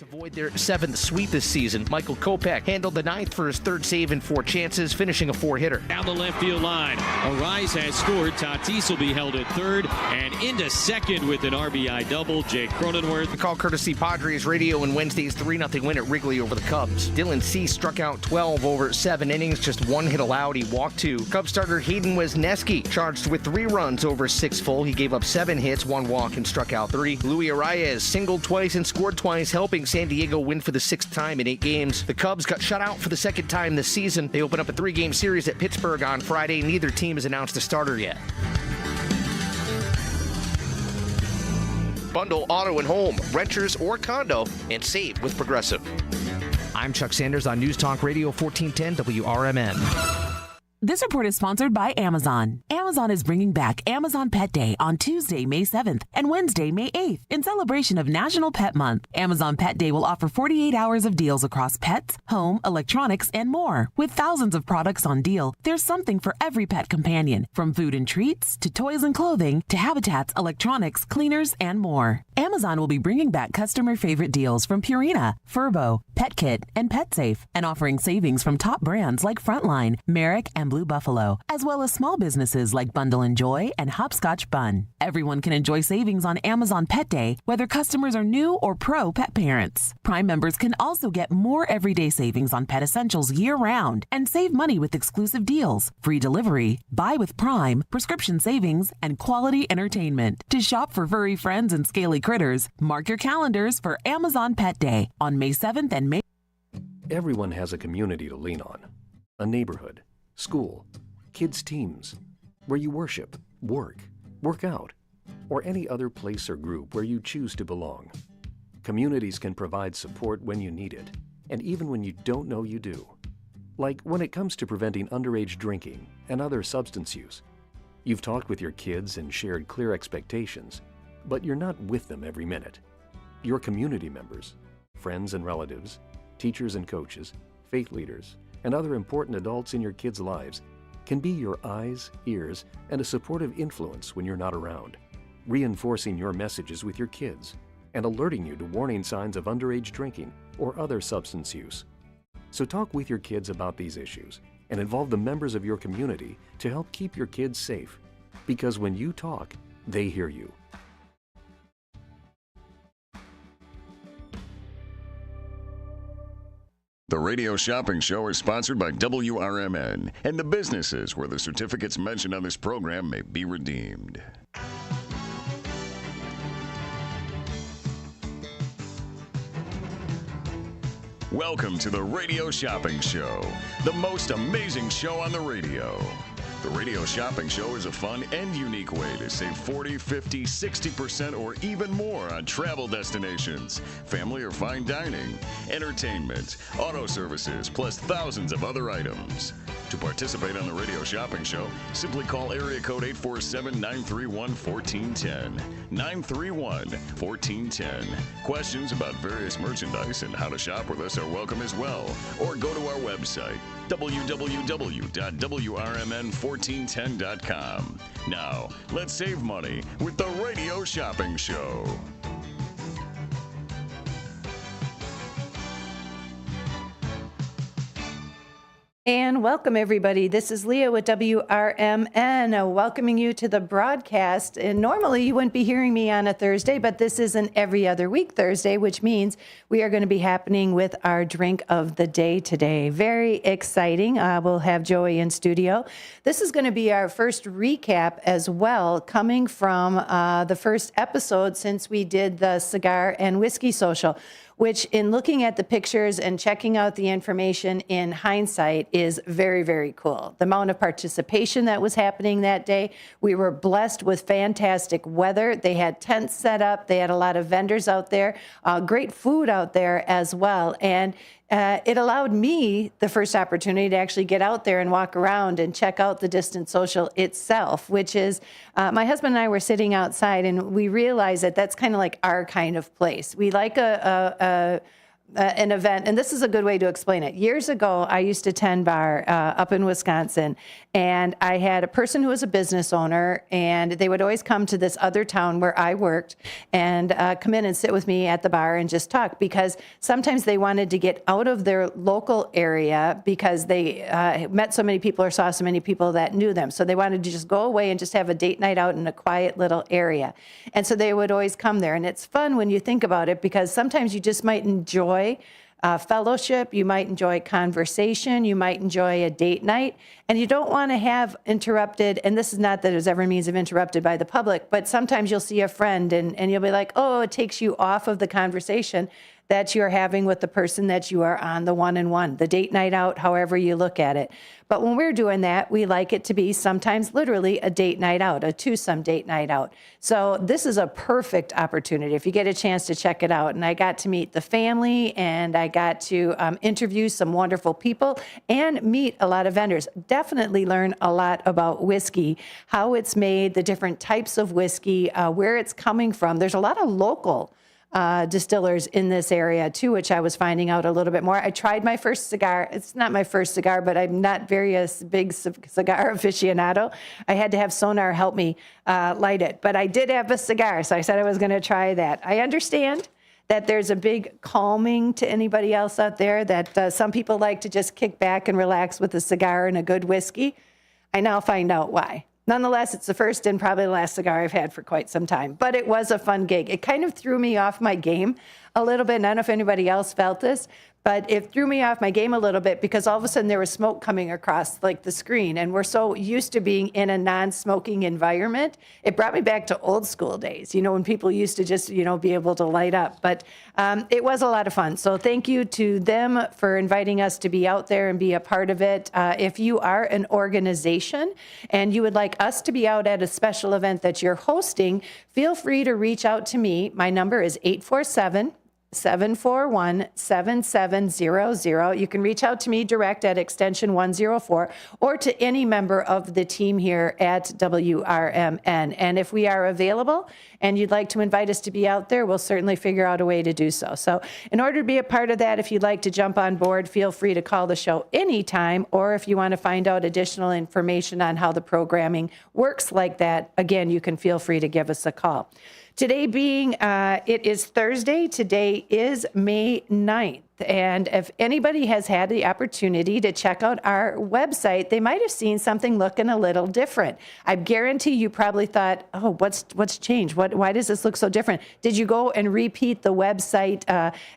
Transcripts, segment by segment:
Avoid their seventh sweep this season. Michael Kopech handled the ninth for his third save in 4 chances, finishing a 4-hitter. Down the left field line. Arise has scored. Tatis will be held at third and into second with an RBI double. Jake Cronenworth. The call courtesy Padres Radio in Wednesday's 3-0 win at Wrigley over the Cubs. Dylan Cease struck out 12 over 7 innings, just 1 hit allowed. He walked 2. Cubs starter Hayden Wesneski charged with 3 runs over 6 full. He gave up 7 hits, 1 walk, and struck out 3. Luis Arias singled twice and scored twice, helping San Diego win for the 6th time in 8 games. The Cubs got shut out for the 2nd time this season. They open up a 3-game series at Pittsburgh on Friday. Neither team has announced a starter yet. Bundle auto and home, renters or condo, and save with Progressive. I'm Chuck Sanders on News Talk Radio 1410 WRMN. This report is sponsored by Amazon. Amazon is bringing back Amazon Pet Day on Tuesday, May 7th and Wednesday, May 8th in celebration of National Pet Month. Amazon Pet Day will offer 48 hours of deals across pets, home, electronics, and more. With thousands of products on deal, there's something for every pet companion, from food and treats to toys and clothing to habitats, electronics, cleaners, and more. Amazon will be bringing back customer favorite deals from Purina, Furbo, PetKit, and PetSafe, and offering savings from top brands like Frontline, Merrick, and Blue Buffalo, as well as small businesses like Bundle and Joy and Hopscotch Bun. Everyone can enjoy savings on Amazon Pet Day, whether customers are new or pro pet parents. Prime members can also get more everyday savings on pet essentials year-round and save money with exclusive deals, free delivery, buy with Prime, prescription savings, and quality entertainment. To shop for furry friends and scaly critters, mark your calendars for Amazon Pet Day on May 7th and May. Everyone has a community to lean on, a neighborhood, school, kids' teams, where you worship, work out, or any other place or group where you choose to belong. Communities can provide support when you need it, and even when you don't know you do. Like when it comes to preventing underage drinking and other substance use. You've talked with your kids and shared clear expectations, but you're not with them every minute. Your community members, friends and relatives, teachers and coaches, faith leaders, and other important adults in your kids' lives can be your eyes, ears, and a supportive influence when you're not around, reinforcing your messages with your kids and alerting you to warning signs of underage drinking or other substance use. So talk with your kids about these issues and involve the members of your community to help keep your kids safe, because when you talk, they hear you. The Radio Shopping Show is sponsored by WRMN and the businesses where the certificates mentioned on this program may be redeemed. Welcome to the Radio Shopping Show, the most amazing show on the radio. The Radio Shopping Show is a fun and unique way to save 40, 50, 60% or even more on travel destinations, family or fine dining, entertainment, auto services, plus thousands of other items. To participate on the Radio Shopping Show, simply call area code 847-931-1410. 931-1410. Questions about various merchandise and how to shop with us are welcome as well. Or go to our website, www.wrmn1410.com. Now, let's save money with the Radio Shopping Show. And welcome, everybody. This is Leah with WRMN, welcoming you to the broadcast. And normally you wouldn't be hearing me on a Thursday, but this is an every other week Thursday, which means we are going to be happening with our drink of the day today. Very exciting. We'll have Joey in studio. This is going to be our first recap as well, coming from the first episode since we did the Cigar and Whiskey Social, which in looking at the pictures and checking out the information in hindsight is very, very cool. The amount of participation that was happening that day, we were blessed with fantastic weather. They had tents set up. They had a lot of vendors out there, great food out there as well. And it allowed me the first opportunity to actually get out there and walk around and check out the Distant Social itself, which is, my husband and I were sitting outside and we realized that that's kind of like our kind of place. We like a an event, and this is a good way to explain it. Years ago, I used to tend bar up in Wisconsin, and I had a person who was a business owner, and they would always come to this other town where I worked and come in and sit with me at the bar and just talk, because sometimes they wanted to get out of their local area because they met so many people or saw so many people that knew them. So they wanted to just go away and just have a date night out in a quiet little area. And so they would always come there. And it's fun when you think about it, because sometimes you just might enjoy fellowship, you might enjoy conversation, you might enjoy a date night, and you don't want to have interrupted, and this is not that there's ever means of interrupted by the public, but sometimes you'll see a friend and you'll be like, oh, it takes you off of the conversation that you're having with the person that you are on the one-on-one, the date night out, however you look at it. But when we're doing that, we like it to be sometimes literally a date night out, a twosome date night out. So this is a perfect opportunity if you get a chance to check it out. And I got to meet the family, and I got to interview some wonderful people and meet a lot of vendors. Definitely learn a lot about whiskey, how it's made, the different types of whiskey, where it's coming from. There's a lot of local distillers in this area too, which I was finding out a little bit more. I tried my first cigar. It's not my first cigar, but I'm not very a big cigar aficionado. I had to have Sonar help me light it, but I did have a cigar, so I said I was going to try that. I understand that there's a big calming to anybody else out there, that some people like to just kick back and relax with a cigar and a good whiskey. I now find out why. Nonetheless, it's the first and probably the last cigar I've had for quite some time, but it was a fun gig. It kind of threw me off my game a little bit. And I don't know if anybody else felt this, but it threw me off my game a little bit, because all of a sudden there was smoke coming across like the screen, and we're so used to being in a non-smoking environment. It brought me back to old school days, when people used to just, be able to light up. But it was a lot of fun. So thank you to them for inviting us to be out there and be a part of it. If you are an organization and you would like us to be out at a special event that you're hosting, feel free to reach out to me. My number is 847-741-7700. You can reach out to me direct at extension 104, or to any member of the team here at WRMN. And if we are available and you'd like to invite us to be out there, we'll certainly figure out a way to do so. So in order to be a part of that, if you'd like to jump on board, feel free to call the show anytime, or if you want to find out additional information on how the programming works like that, again, you can feel free to give us a call. Today being, it is Thursday. Today is May 9th. And if anybody has had the opportunity to check out our website, they might have seen something looking a little different. I guarantee you probably thought, oh, what's changed? Why does this look so different? Did you go and repeat the website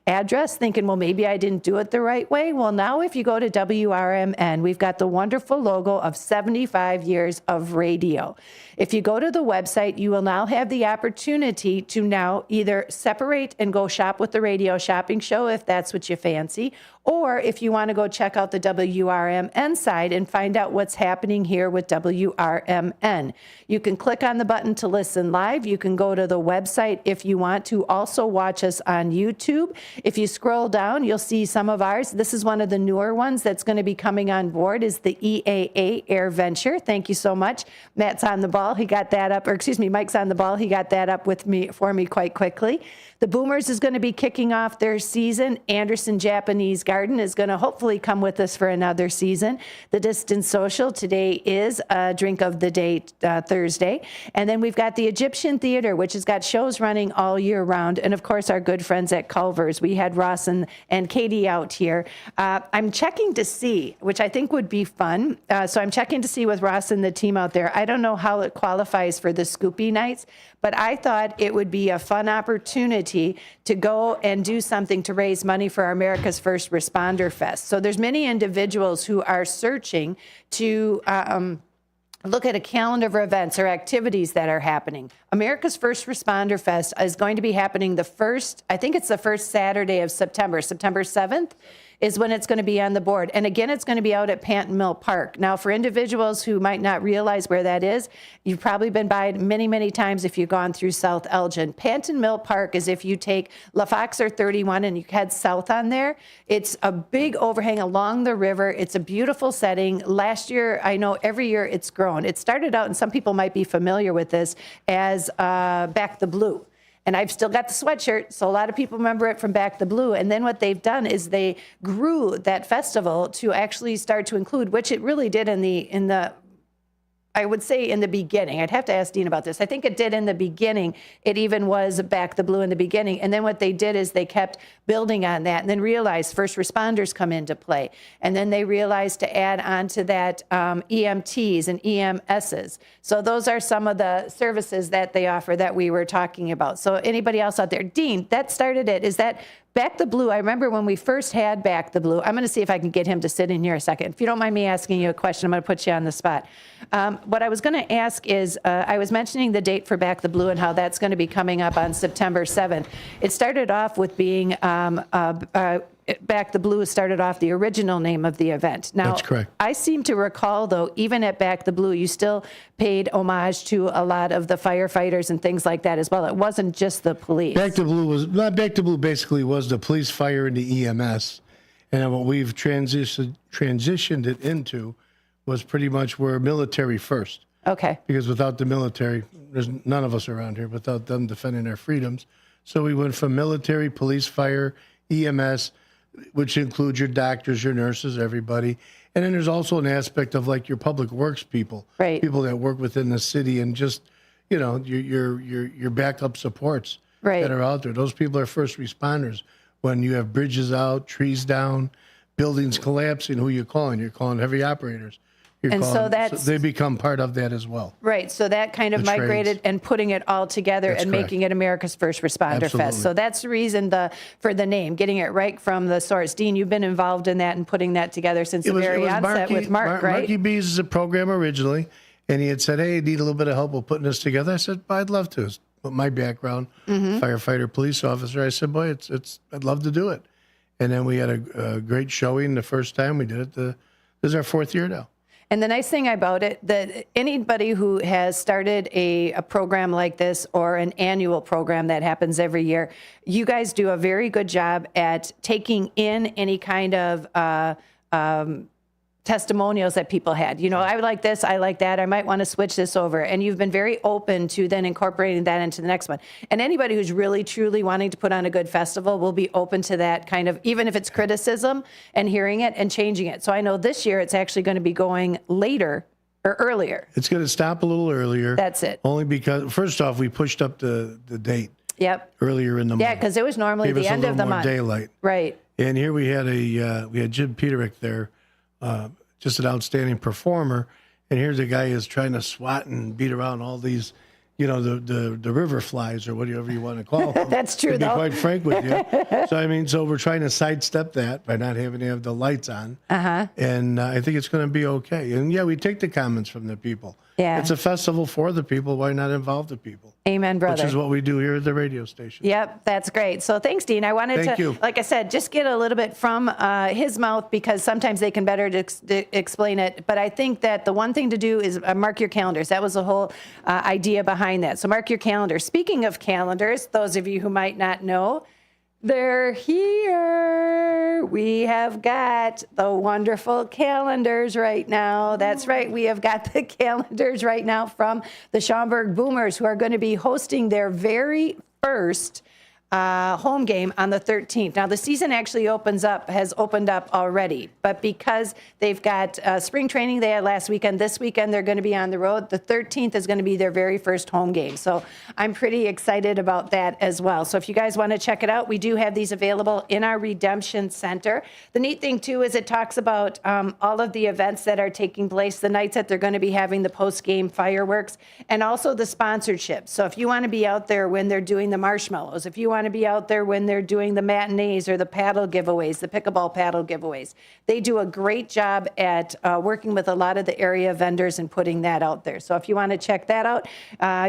address thinking, well, maybe I didn't do it the right way? Well, now if you go to WRMN, we've got the wonderful logo of 75 years of radio. If you go to the website, you will now have the opportunity to now either separate and go shop with the radio shopping show if that's what you fancy, or if you want to go check out the WRMN side and find out what's happening here with WRMN. You can click on the button to listen live. You can go to the website if you want to also watch us on YouTube. If you scroll down, you'll see some of ours. This is one of the newer ones that's going to be coming on board, is the EAA Air Venture. Thank you so much. Matt's on the ball. He got that up, or excuse me, Mike's on the ball. He got that up for me quite quickly. The Boomers is going to be kicking off their season. Anderson Japanese Garden is going to hopefully come with us for another season. The Distance Social today is a drink of the day Thursday. And then we've got the Egyptian Theater, which has got shows running all year round. And of course, our good friends at Culver's. We had Ross and Katie out here. I'm checking to see, which I think would be fun. So I'm checking to see with Ross and the team out there. I don't know how it qualifies for the Scoopy Nights, but I thought it would be a fun opportunity to go and do something to raise money for America's First Responder Fest. So there's many individuals who are searching to look at a calendar of events or activities that are happening. America's First Responder Fest is going to be happening the first Saturday of September. September 7th is when it's going to be on the board. And again, it's going to be out at Panton Mill Park. Now, for individuals who might not realize where that is, you've probably been by it many, many times if you've gone through South Elgin. Panton Mill Park is if you take La Fox or 31 and you head south on there. It's a big overhang along the river. It's a beautiful setting. Last year, I know every year it's grown. It started out, and some people might be familiar with this, as Back the Blue. And I've still got the sweatshirt, so a lot of people remember it from Back the Blue. And then what they've done is they grew that festival to actually start to include, which it really did in the I would say in the beginning. I'd have to ask Dean about this. I think it did in the beginning. It even was Back the Blue in the beginning. And then what they did is they kept building on that and then realized first responders come into play. And then they realized to add on to that EMTs and EMSs. So those are some of the services that they offer that we were talking about. So anybody else out there? Dean, that started it. Is that Back the Blue? I remember when we first had Back the Blue. I'm going to see if I can get him to sit in here a second. If you don't mind me asking you a question, I'm going to put you on the spot. What I was going to ask is, I was mentioning the date for Back the Blue and how that's going to be coming up on September 7th. It started off with being Back the Blue started off the original name of the event. Now, that's correct. I seem to recall, though, even at Back the Blue, you still paid homage to a lot of the firefighters and things like that as well. It wasn't just the police. Back to Blue basically was the police, fire, and the EMS. And what we've transitioned it into was pretty much we're military first. Okay. Because without the military, there's none of us around here without them defending our freedoms. So we went from military, police, fire, EMS, which includes your doctors, your nurses, everybody. And then there's also an aspect of like your public works people, right? People that work within the city and just, you know, your backup supports that are out there. Those people are first responders. When you have bridges out, trees down, buildings collapsing, who you calling? You're calling heavy operators. So they become part of that as well. Right. So that kind of migrated and putting it all together and making it America's First Responder Fest. So that's the reason for the name, getting it right from the source. Dean, you've been involved in that and putting that together since the very onset with Mark, right? Marky B's is a program originally, and he had said, hey, I need a little bit of help with putting this together. I said, I'd love to. With my background, firefighter, police officer, I said, boy, I'd love to do it. And then we had a great showing the first time we did it. This is our fourth year now. And the nice thing about it, that anybody who has started a program like this or an annual program that happens every year, you guys do a very good job at taking in any kind of testimonials that people had. You know, I like this, I like that, I might want to switch this over. And you've been very open to then incorporating that into the next one. And anybody who's really, truly wanting to put on a good festival will be open to that kind of, even if it's criticism, and hearing it and changing it. So I know this year it's actually going to be going later or earlier. It's going to stop a little earlier. That's it. Only because, first off, we pushed up the date. Yep. Earlier in the month. Yeah, because it was normally the end of the month. Daylight. Right. And here we had Jim Peterick there, just an outstanding performer. And here's a guy who's trying to swat and beat around all these, you know, the river flies or whatever you want to call them. That's true, to be quite frank with you. So we're trying to sidestep that by not having to have the lights on. And I think it's going to be okay. And yeah, we take the comments from the people. Yeah. It's a festival for the people. Why not involve the people? Amen, brother. Which is what we do here at the radio station. Yep, that's great. So thanks, Dean. I wanted like I said, just get a little bit from his mouth because sometimes they can better explain it. But I think that the one thing to do is mark your calendars. That was the whole idea behind that. So mark your calendar. Speaking of calendars, those of you who might not know, they're here. We have got the wonderful calendars right now. That's right. We have got the calendars right now from the Schaumburg Boomers, who are going to be hosting their very first home game on the 13th. Now, the season actually has opened up already, but because they've got spring training they had last weekend, this weekend they're going to be on the road. The 13th is going to be their very first home game. So I'm pretty excited about that as well. So if you guys want to check it out, we do have these available in our Redemption Center. The neat thing, too, is it talks about all of the events that are taking place, the nights that they're going to be having the post-game fireworks, and also the sponsorships. So if you want to be out there when they're doing the marshmallows, if you want to be out there when they're doing the matinees or the paddle giveaways, the pickleball paddle giveaways. They do a great job at working with a lot of the area vendors and putting that out there. So if you want to check that out,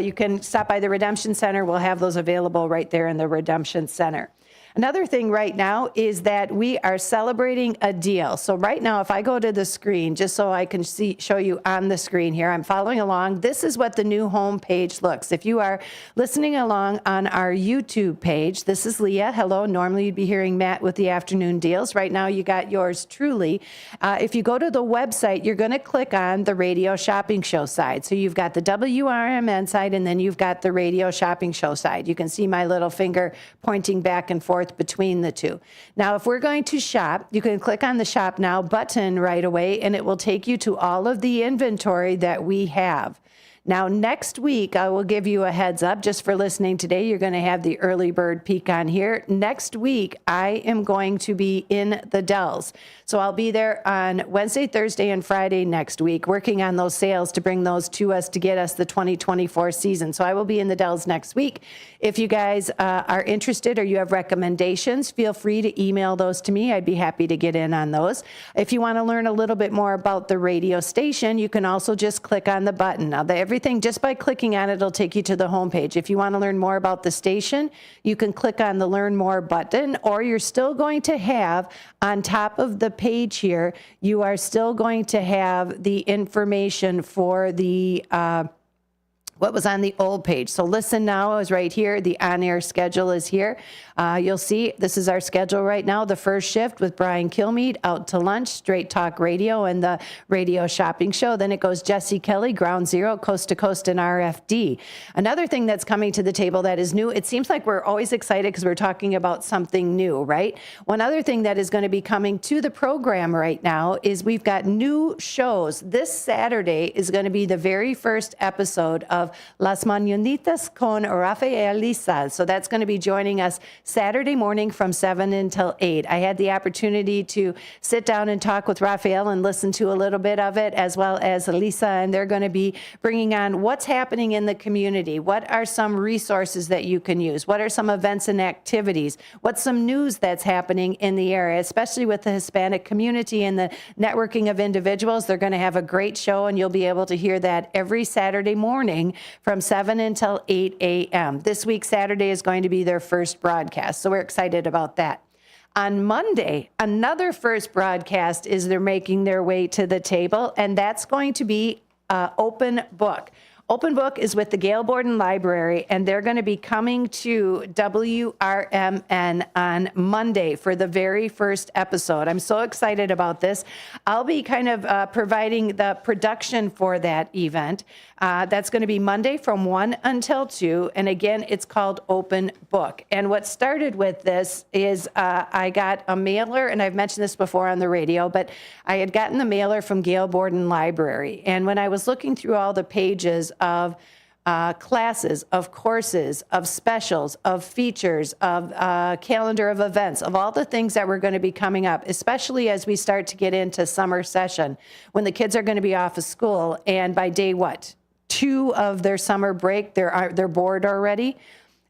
you can stop by the Redemption Center. We'll have those available right there in the Redemption Center. Another thing right now is that we are celebrating a deal. So right now, if I go to the screen, just so I can show you on the screen here, I'm following along. This is what the new home page looks. If you are listening along on our YouTube page, this is Leah. Hello. Normally you'd be hearing Matt with the afternoon deals. Right now you got yours truly. If you go to the website, you're going to click on the radio shopping show side. So you've got the WRMN side, and then you've got the radio shopping show side. You can see my little finger pointing back and forth between the two. Now, if we're going to shop, you can click on the Shop Now button right away, and it will take you to all of the inventory that we have. Now, next week, I will give you a heads up just for listening today. You're going to have the early bird peek on here. Next week, I am going to be in the Dells. So I'll be there on Wednesday, Thursday, and Friday next week, working on those sales to bring those to us to get us the 2024 season. So I will be in the Dells next week. If you guys are interested or you have recommendations, feel free to email those to me. I'd be happy to get in on those. If you want to learn a little bit more about the radio station, you can also just click on the button. Now, everything, just by clicking on it, it'll take you to the homepage. If you want to learn more about the station, you can click on the Learn More button, or you're still going to have on top of the page here, you are still going to have the information for the what was on the old page. So Listen Now is right here. The on-air schedule is here. You'll see this is our schedule right now. The first shift with Brian Kilmeade, Out to Lunch, Straight Talk Radio, and the Radio Shopping Show. Then it goes Jesse Kelly, Ground Zero, Coast to Coast, and RFD. Another thing that's coming to the table that is new, it seems like we're always excited because we're talking about something new, right? One other thing that is going to be coming to the program right now is we've got new shows. This Saturday is going to be the very first episode of Las Mañanitas con Rafael Lizal. So that's going to be joining us Saturday morning from 7 until 8. I had the opportunity to sit down and talk with Rafael and listen to a little bit of it, as well as Lisa, and they're going to be bringing on what's happening in the community. What are some resources that you can use? What are some events and activities? What's some news that's happening in the area, especially with the Hispanic community and the networking of individuals? They're going to have a great show, and you'll be able to hear that every Saturday morning from 7 until 8 a.m. This week, Saturday, is going to be their first broadcast, so we're excited about that. On Monday, another first broadcast is they're making their way to the table, and that's going to be Open Book. Open Book is with the Gail Borden Library, and they're going to be coming to WRMN on Monday for the very first episode. I'm so excited about this. I'll be kind of providing the production for that event. That's going to be Monday from 1 until 2, and again, it's called Open Book. And what started with this is I got a mailer, and I've mentioned this before on the radio, but I had gotten the mailer from Gail Borden Library, and when I was looking through all the pages of classes, of courses, of specials, of features, of calendar of events, of all the things that were going to be coming up, especially as we start to get into summer session, when the kids are going to be off of school, and by day 2 of their summer break, they're bored already.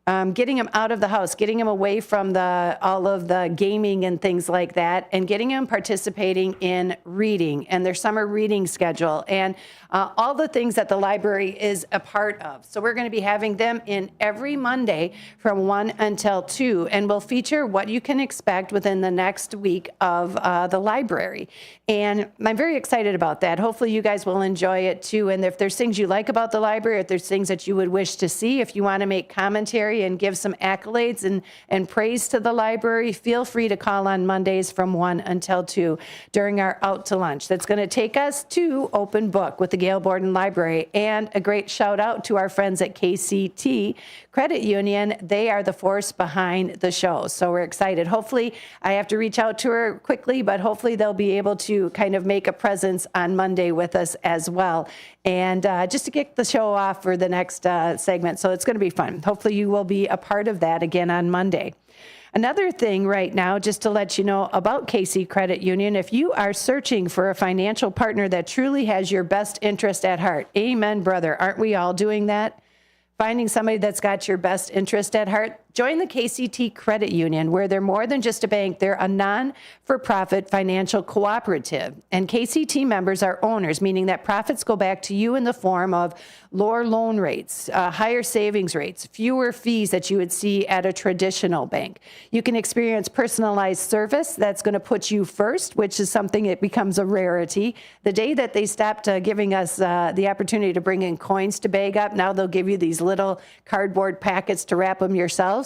Getting them out of the house, getting them away from all of the gaming and things like that, and getting them participating in reading and their summer reading schedule and all the things that the library is a part of. So we're going to be having them in every Monday from 1 until 2, and we'll feature what you can expect within the next week of the library. And I'm very excited about that. Hopefully you guys will enjoy it too. And if there's things you like about the library, if there's things that you would wish to see, if you want to make commentary and give some accolades and praise to the library, feel free to call on Mondays from 1 until 2 during our Out to Lunch. That's going to take us to Open Book with the Gail Borden Library. And a great shout out to our friends at KCT Credit Union. They are the force behind the show. So we're excited. Hopefully, I have to reach out to her quickly, but hopefully they'll be able to kind of make a presence on Monday with us as well. And just to kick the show off for the next segment. So it's going to be fun. Hopefully you will be a part of that again on Monday. Another thing right now, just to let you know about KC Credit Union, if you are searching for a financial partner that truly has your best interest at heart, amen, brother. Aren't we all doing that? Finding somebody that's got your best interest at heart, Join the KCT Credit Union, where they're more than just a bank. They're a non-for-profit financial cooperative. And KCT members are owners, meaning that profits go back to you in the form of lower loan rates, higher savings rates, fewer fees that you would see at a traditional bank. You can experience personalized service that's going to put you first, which is something that becomes a rarity. The day that they stopped giving us the opportunity to bring in coins to bag up, now they'll give you these little cardboard packets to wrap them yourselves.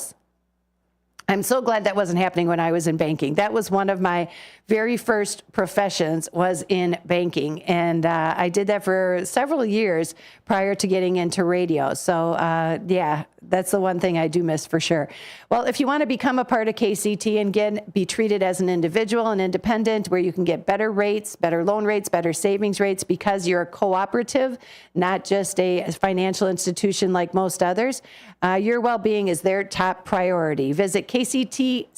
I'm so glad that wasn't happening when I was in banking. That was one of my very first professions, was in banking. And I did that for several years prior to getting into radio. So yeah, that's the one thing I do miss for sure. Well, if you want to become a part of KCT and again, be treated as an individual and independent, where you can get better rates, better loan rates, better savings rates, because you're a cooperative, not just a financial institution like most others, your well-being is their top priority. Visit kctcu.org.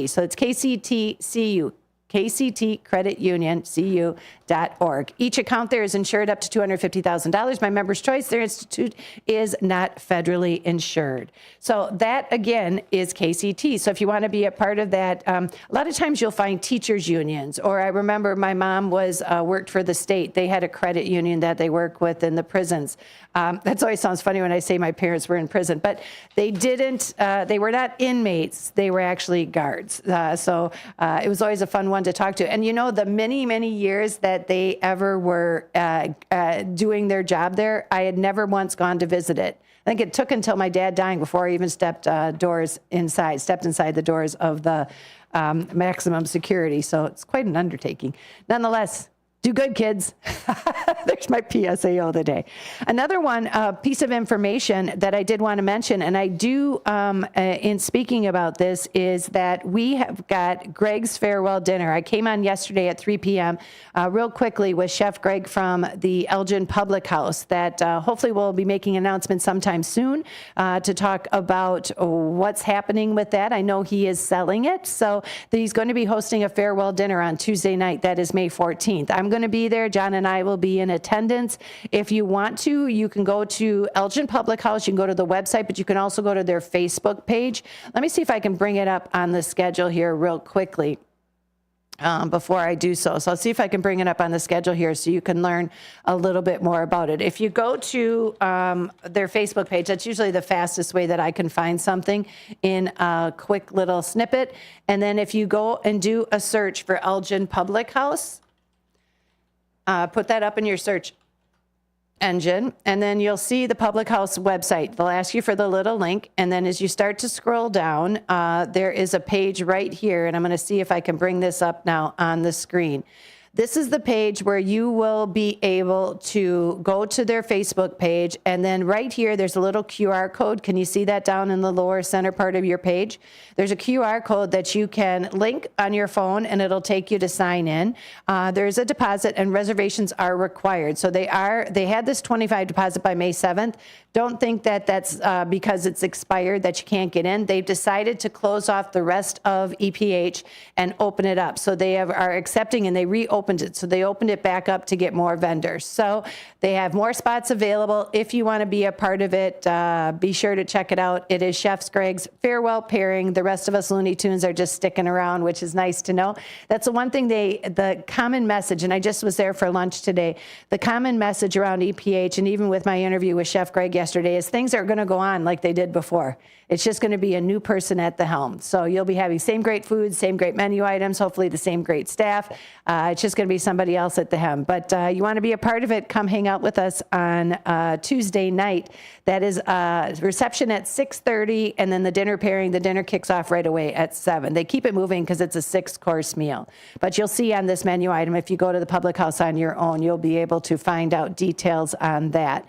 So it's KCTCU, KCT Credit Union, CU.org. Each account there is insured up to $250,000 by member's choice. Their institute is not federally insured. So that, again, is KCT. So if you want to be a part of that, a lot of times you'll find teachers unions, or I remember my mom worked for the state. They had a credit union that they work with in the prisons. That always sounds funny when I say my parents were in prison, but they didn't, they were not inmates. They were actually guards. So it was always a fun one to talk to. And you know, the many, many years that they ever were doing their job there, I had never once gone to visit it. I think it took until my dad dying before I even stepped inside the doors of the maximum security. So it's quite an undertaking. Nonetheless, do good, kids. There's my PSAO of the day. Another one, piece of information that I did want to mention, and I do, in speaking about this, is that we have got Greg's farewell dinner. I came on yesterday at 3 p.m. Real quickly with Chef Greg from the Elgin Public House that hopefully we'll be making an announcement sometime soon to talk about what's happening with that. I know he is selling it, so he's going to be hosting a farewell dinner on Tuesday night. That is May 14th. I'm going to be there. John and I will be in attendance. If you want to, you can go to Elgin Public House. You can go to the website, but you can also go to their Facebook page. Let me see if I can bring it up on the schedule here real quickly before I do so. So I'll see if I can bring it up on the schedule here so you can learn a little bit more about it. If you go to their Facebook page, that's usually the fastest way that I can find something in a quick little snippet. And then if you go and do a search for Elgin Public House, put that up in your search engine, and then you'll see the Public House website. They'll ask you for the little link, and then as you start to scroll down, there is a page right here, and I'm going to see if I can bring this up now on the screen. This is the page where you will be able to go to their Facebook page, and then right here, there's a little QR code. Can you see that down in the lower center part of your page? There's a QR code that you can link on your phone, and it'll take you to sign in. There's a deposit, and reservations are required. So they had this $25 deposit by May 7th. Don't think that that's because it's expired that you can't get in. They've decided to close off the rest of EPH and open it up. So they are accepting, and they reopened it. So they opened it back up to get more vendors. So they have more spots available. If you want to be a part of it, be sure to check it out. It is Chef Greg's farewell pairing. The rest of us Looney Tunes are just sticking around, which is nice to know. That's the one thing the common message, and I just was there for lunch today, the common message around EPH, and even with my interview with Chef Greg yesterday, is things are going to go on like they did before. It's just going to be a new person at the helm. So you'll be having same great food, same great menu items, hopefully the same great staff. It's just going to be somebody else at the helm. But you want to be a part of it, come hang out with us on Tuesday night. That is reception at 6:30, and then the dinner pairing. The dinner kicks off right away at 7. They keep it moving because it's a 6-course meal. But you'll see on this menu item, if you go to the Public House on your own, you'll be able to find out details on that.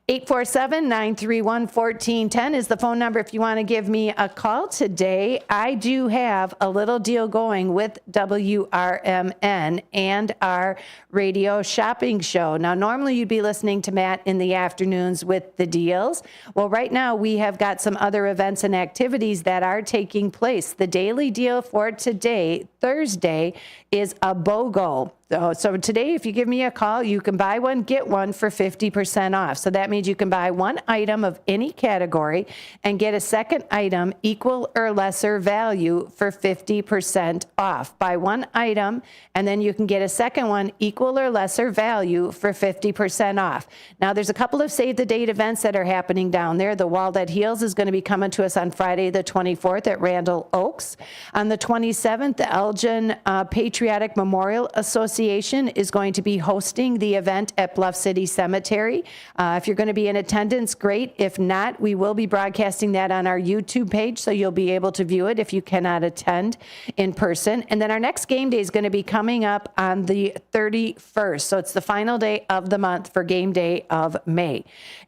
847-931-1410 is the phone number if you want to give me a call today. I do have a little deal going with WRMN and our radio shopping show. Now, normally you'd be listening to Matt in the afternoons with the deals. Well, right now we have got some other events and activities that are taking place. The daily deal for today, Thursday, is a BOGO. So today, if you give me a call, you can buy one, get one for 50% off. So that means you can buy one item of any category and get a second item equal or lesser value for 50% off. Buy one item, and then you can get a second one equal or lesser value for 50% off. Now, there's a couple of Save the Date events that are happening down there. The Wall That Heals is going to be coming to us on Friday the 24th at Randall Oaks. On the 27th, the Elgin Patriotic Memorial Association is going to be hosting the event at Bluff City Cemetery. If you're going to be in attendance, great. If not, we will be broadcasting that on our YouTube page, so you'll be able to view it if you cannot attend in person. And then our next game day is going to be coming up on the 31st. So it's the final day of the month for game day of May.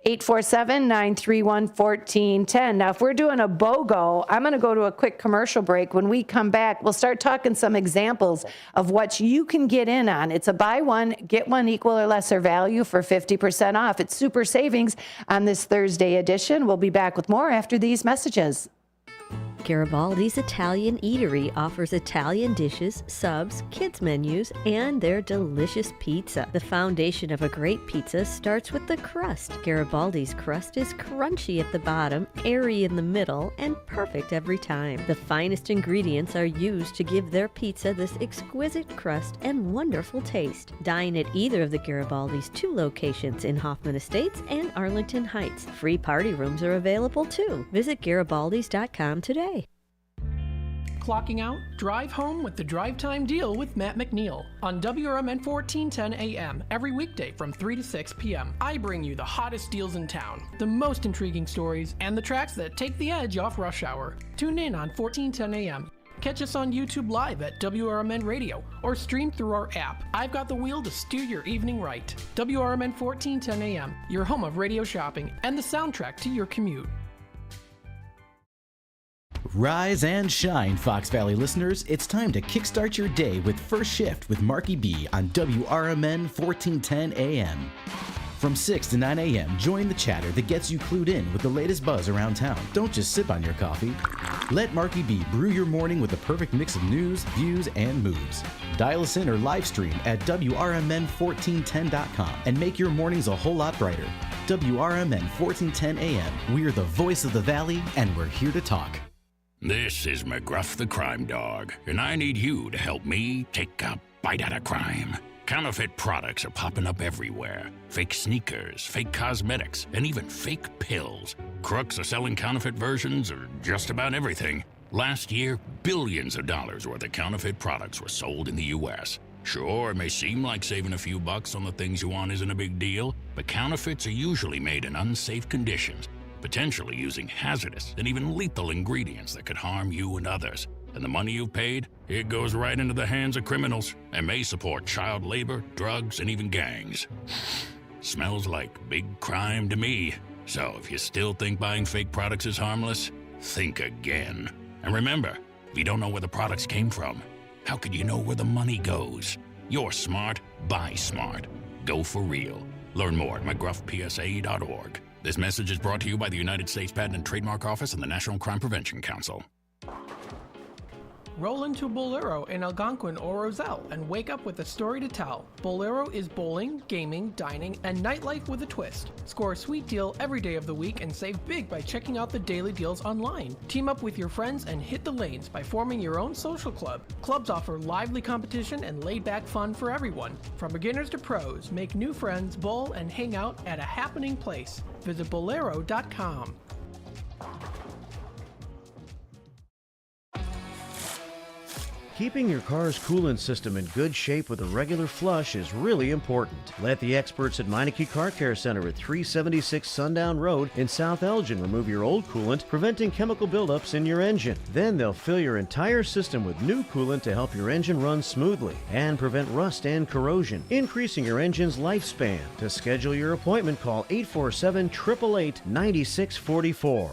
847-931-1410. Now, if we're doing a BOGO, I'm going to go to a quick commercial break. When we come back, we'll start talking some examples of what you can get in on. It's a buy one, get one equal or lesser value for 50% off. It's super savings on this Thursday edition. We'll be back with more after these messages. Garibaldi's Italian Eatery offers Italian dishes, subs, kids menus, and their delicious pizza. The foundation of a great pizza starts with the crust. Garibaldi's crust is crunchy at the bottom, airy in the middle, and perfect every time. The finest ingredients are used to give their pizza this exquisite crust and wonderful taste. Dine at either of the Garibaldi's 2 locations in Hoffman Estates and Arlington Heights. Free party rooms are available too. Visit Garibaldis.com today. Clocking out? Drive home with the Drive Time Deal with Matt McNeil on WRMN 1410 AM every weekday from 3 to 6 p.m. I bring you the hottest deals in town, the most intriguing stories, and the tracks that take the edge off rush hour. Tune in on 1410 AM. Catch us on YouTube Live at WRMN Radio or stream through our app. I've got the wheel to steer your evening right. WRMN 1410 AM, your home of radio shopping and the soundtrack to your commute. Rise and shine, Fox Valley listeners. It's time to kickstart your day with First Shift with Marky B on WRMN 1410 AM. From 6 to 9 a.m., join the chatter that gets you clued in with the latest buzz around town. Don't just sip on your coffee. Let Marky B brew your morning with the perfect mix of news, views, and moves. Dial us in or live stream at WRMN1410.com and make your mornings a whole lot brighter. WRMN 1410 AM. We're the voice of the Valley, and we're here to talk. This is McGruff the Crime Dog, and I need you to help me take a bite out of crime. Counterfeit products are popping up everywhere. Fake sneakers, fake cosmetics, and even fake pills. Crooks are selling counterfeit versions of just about everything. Last year, billions of dollars worth of counterfeit products were sold in the U.S. Sure, it may seem like saving a few bucks on the things you want isn't a big deal, but counterfeits are usually made in unsafe conditions, potentially using hazardous and even lethal ingredients that could harm you and others. And the money you've paid, it goes right into the hands of criminals and may support child labor, drugs, and even gangs. Smells like big crime to me. So if you still think buying fake products is harmless, think again. And remember, if you don't know where the products came from, how could you know where the money goes? You're smart, buy smart. Go for real. Learn more at mcgruffpsa.org. This message is brought to you by the United States Patent and Trademark Office and the National Crime Prevention Council. Roll into Bolero in Algonquin or Roselle and wake up with a story to tell. Bolero is bowling, gaming, dining, and nightlife with a twist. Score a sweet deal every day of the week and save big by checking out the daily deals online. Team up with your friends and hit the lanes by forming your own social club. Clubs offer lively competition and laid-back fun for everyone. From beginners to pros, make new friends, bowl, and hang out at a happening place. Visit bolero.com. Keeping your car's coolant system in good shape with a regular flush is really important. Let the experts at Meineke Car Care Center at 376 Sundown Road in South Elgin remove your old coolant, preventing chemical buildups in your engine. Then they'll fill your entire system with new coolant to help your engine run smoothly and prevent rust and corrosion, increasing your engine's lifespan. To schedule your appointment, call 847-888-9644.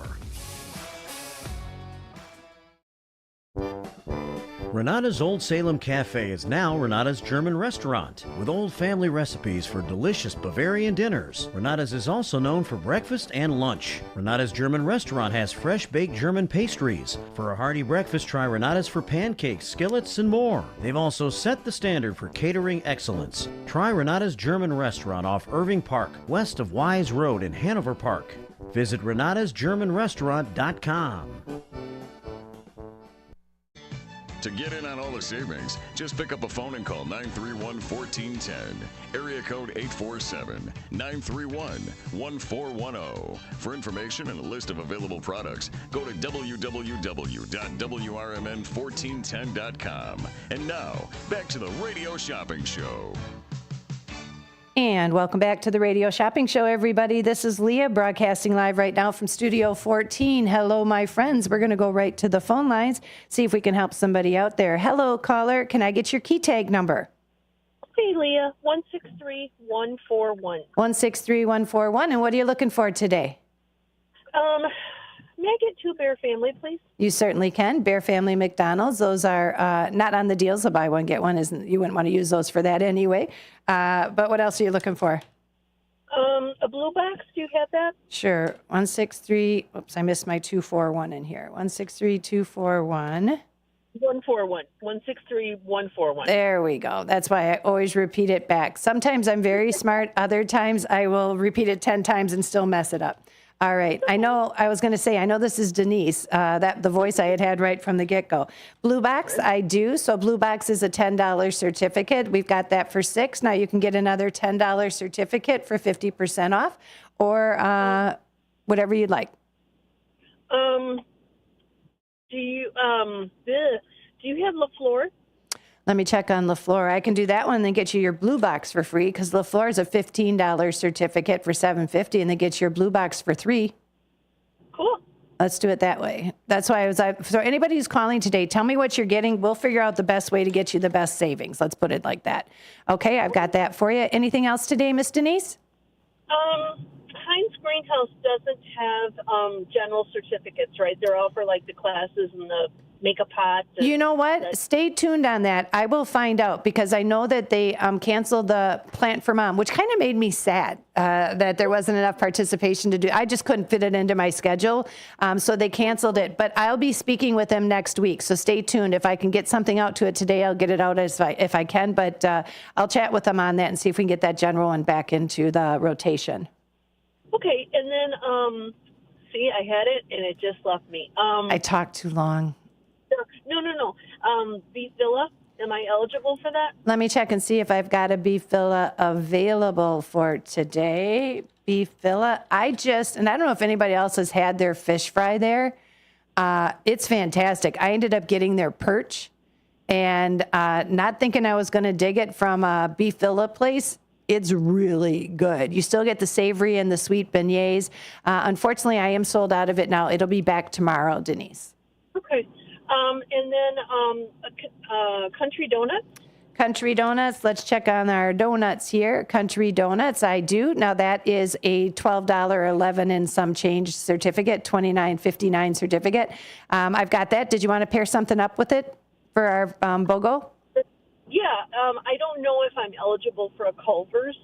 Renata's Old Salem Cafe is now Renata's German restaurant, with old family recipes for delicious Bavarian dinners. Renata's is also known for breakfast and lunch. Renata's German restaurant has fresh baked German pastries. For a hearty breakfast, try Renata's for pancakes, skillets, and more. They've also set the standard for catering excellence. Try Renata's German restaurant off Irving Park, west of Wise Road in Hanover Park. Visit renatasgermanrestaurant.com. To get in on all the savings, just pick up a phone and call 931-1410. Area code 847-931-1410. For information and a list of available products, go to www.wrmn1410.com. And now, back to the Radio Shopping Show. And welcome back to the Radio Shopping Show, everybody. This is Leah broadcasting live right now from Studio 14. Hello, my friends. We're going to go right to the phone lines, see if we can help somebody out there. Hello, caller. Can I get your key tag number? Hey, Leah. 163141. 163141. And what are you looking for today? May I get 2 Bear Family, please? You certainly can. Bear Family McDonald's. Those are not on the deals. So buy one, get one. You wouldn't want to use those for that anyway. But what else are you looking for? A blue box. Do you have that? Sure. 163. Oops, I missed my 241 in here. 163241. 141. 163141. There we go. That's why I always repeat it back. Sometimes I'm very smart. Other times I will repeat it 10 times and still mess it up. All right. I know this is Denise, that the voice I had right from the get-go. Blue Box, I do. So Blue Box is a $10 certificate. We've got that for $6. Now you can get another $10 certificate for 50% off or whatever you'd like. Do you have LaFleur? Let me check on LaFleur. I can do that one and then get you your Blue Box for free because LaFleur is a $15 certificate for $7.50 and then get your Blue Box for $3. Cool. Let's do it that way. That's why so anybody who's calling today, tell me what you're getting. We'll figure out the best way to get you the best savings. Let's put it like that. Okay, I've got that for you. Anything else today, Miss Denise? Heinz Greenhouse doesn't have general certificates, right? They're all for like the classes and the makeup pots. You know what? Stay tuned on that. I will find out because I know that they canceled the Plant for Mom, which kind of made me sad that there wasn't enough participation to do. I just couldn't fit it into my schedule. So they canceled it. But I'll be speaking with them next week. So stay tuned. If I can get something out to it today, I'll get it out if I can. But I'll chat with them on that and see if we can get that general one back into the rotation. Okay. And then, see, I had it and it just left me. I talked too long. No. Beef Villa, am I eligible for that? Let me check and see if I've got a Beef Villa available for today. Beef Villa. And I don't know if anybody else has had their fish fry there. It's fantastic. I ended up getting their perch and not thinking I was going to dig it from a Beef Villa place. It's really good. You still get the savory and the sweet beignets. Unfortunately, I am sold out of it now. It'll be back tomorrow, Denise. Okay. And then Country Donuts. Country Donuts. Let's check on our donuts here. Country Donuts, I do. Now that is a $12.11 and some change certificate, $29.59 certificate. I've got that. Did you want to pair something up with it for our BOGO? Yeah. I don't know if I'm eligible for a Culver's.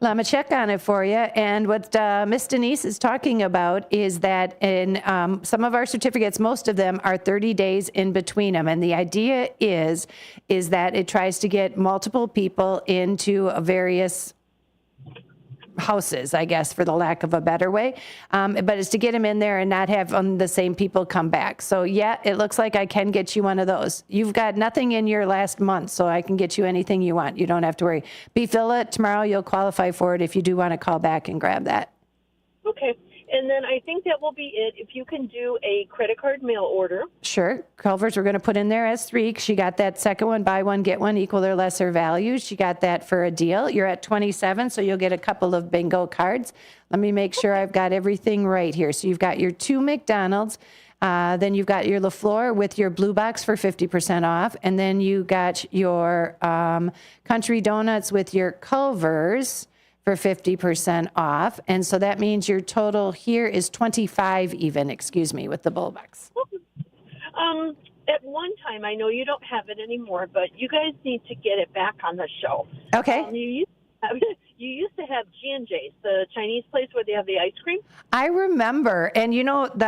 Let me check on it for you. And what Miss Denise is talking about is that in some of our certificates, most of them are 30 days in between them. And the idea is that it tries to get multiple people into various houses, I guess, for the lack of a better way. But it's to get them in there and not have the same people come back. So, yeah, it looks like I can get you one of those. You've got nothing in your last month, so I can get you anything you want. You don't have to worry. Beef Villa, tomorrow you'll qualify for it if you do want to call back and grab that. Okay. And then I think that will be it. If you can do a credit card mail order. Sure. Culver's we're going to put in there as 3. She got that second one, buy one, get one, equal or lesser value. She got that for a deal. You're at 27, so you'll get a couple of bingo cards. Let me make sure I've got everything right here. So you've got your 2 McDonald's. Then you've got your LaFleur with your Blue Box for 50% off. And then you got your Country Donuts with your Culver's for 50% off. And so that means your total here is 25 even, with the Bull Box. And at one time, I know you don't have it anymore, but you guys need to get it back on the show. Okay. You used to have G&J's, the Chinese place where they have the ice cream. I remember, and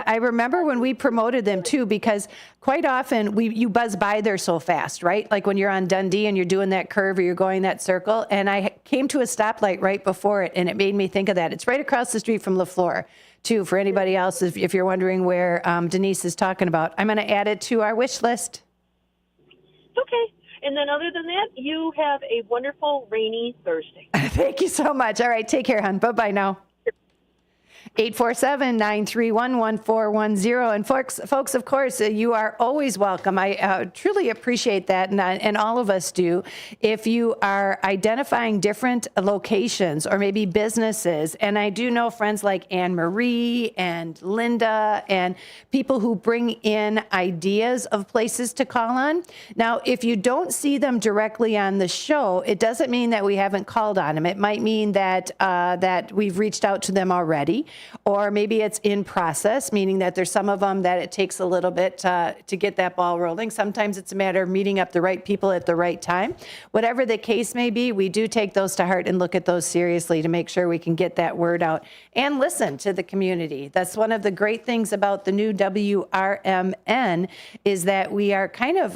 I remember when we promoted them too, because quite often you buzz by there so fast, right? Like when you're on Dundee and you're doing that curve or you're going that circle, and I came to a stoplight right before it, and it made me think of that. It's right across the street from LaFleur, too, for anybody else, if you're wondering where Denise is talking about. I'm going to add it to our wish list. Okay. And then other than that, you have a wonderful rainy Thursday. Thank you so much. All right, take care, hon. Bye-bye now. 847-931-1410. And folks, of course, you are always welcome. I truly appreciate that, and all of us do. If you are identifying different locations or maybe businesses, and I do know friends like Anne Marie and Linda and people who bring in ideas of places to call on. Now, if you don't see them directly on the show, it doesn't mean that we haven't called on them. It might mean that that we've reached out to them already. Or maybe it's in process, meaning that there's some of them that it takes a little bit to get that ball rolling. Sometimes it's a matter of meeting up the right people at the right time. Whatever the case may be, we do take those to heart and look at those seriously to make sure we can get that word out and listen to the community. That's one of the great things about the new WRMN is that we are kind of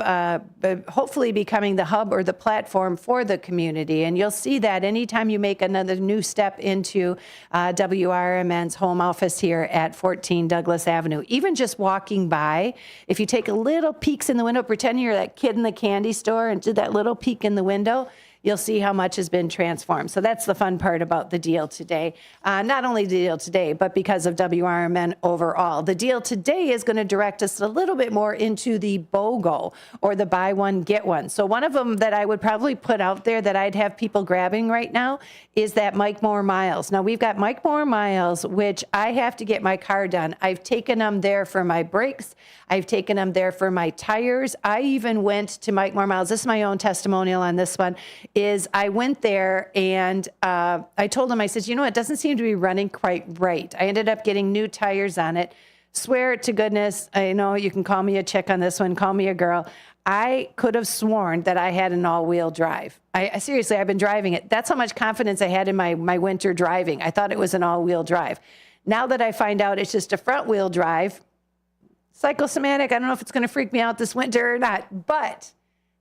hopefully becoming the hub or the platform for the community. And you'll see that anytime you make another new step into WRMN's home office here at 14 Douglas Avenue. Even just walking by, if you take a little peeks in the window, pretend you're that kid in the candy store and do that little peek in the window, you'll see how much has been transformed. So that's the fun part about the deal today. Not only the deal today, but because of WRMN overall. The deal today is going to direct us a little bit more into the BOGO, or the buy one, get one. So one of them that I would probably put out there that I'd have people grabbing right now is that Mike Moore Miles. Now, we've got Mike Moore Miles, which I have to get my car done. I've taken them there for my brakes. I've taken them there for my tires. I even went to Mike Moore Miles. This is my own testimonial on this one. Is I went there and I told him, I said, it doesn't seem to be running quite right. I ended up getting new tires on it. Swear to goodness, I know you can call me a chick on this one, call me a girl. I could have sworn that I had an all-wheel drive. I seriously, I've been driving it. That's how much confidence I had in my winter driving. I thought it was an all-wheel drive. Now that I find out it's just a front-wheel drive, psychosomatic, I don't know if it's going to freak me out this winter or not, but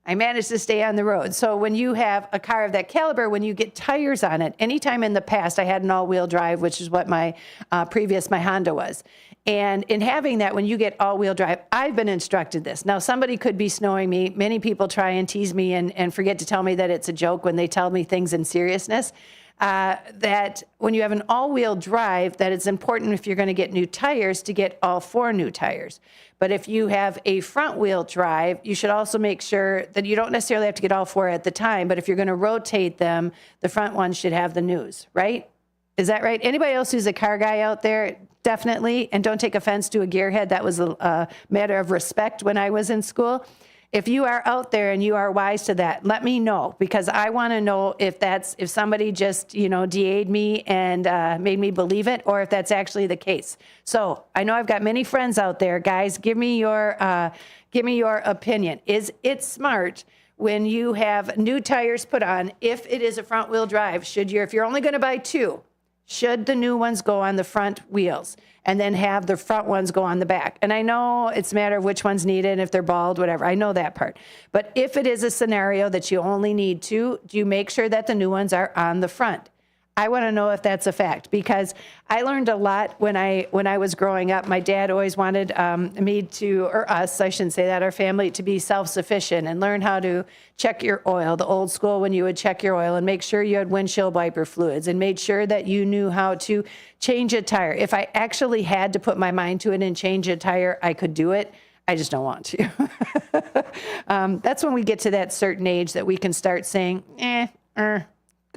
I managed to stay on the road. So when you have a car of that caliber, when you get tires on it, anytime in the past I had an all-wheel drive, which is what my my Honda was. And in having that, when you get all-wheel drive, I've been instructed this. Now, somebody could be snowing me. Many people try and tease me and forget to tell me that it's a joke when they tell me things in seriousness. That when you have an all-wheel drive, that it's important if you're going to get new tires to get all 4 new tires. But if you have a front-wheel drive, you should also make sure that you don't necessarily have to get all 4 at the time, but if you're going to rotate them, the front one should have the news, right? Is that right? Anybody else who's a car guy out there? Definitely. And don't take offense to a gearhead. That was a matter of respect when I was in school. If you are out there and you are wise to that, let me know, because I want to know if somebody just, DA'd me and made me believe it, or if that's actually the case. So I know I've got many friends out there, guys. Give me your opinion. Is it smart when you have new tires put on, if it is a front wheel drive? If you're only going to buy 2, should the new ones go on the front wheels and then have the front ones go on the back? And I know it's a matter of which one's needed, if they're bald, whatever. I know that part. But if it is a scenario that you only need 2, do you make sure that the new ones are on the front? I want to know if that's a fact, because I learned a lot when I was growing up. My dad always wanted us, I shouldn't say that, our family, to be self-sufficient and learn how to check your oil, the old school when you would check your oil, and make sure you had windshield wiper fluids, and made sure that you knew how to change a tire. If I actually had to put my mind to it and change a tire, I could do it. I just don't want to. That's when we get to that certain age that we can start saying, go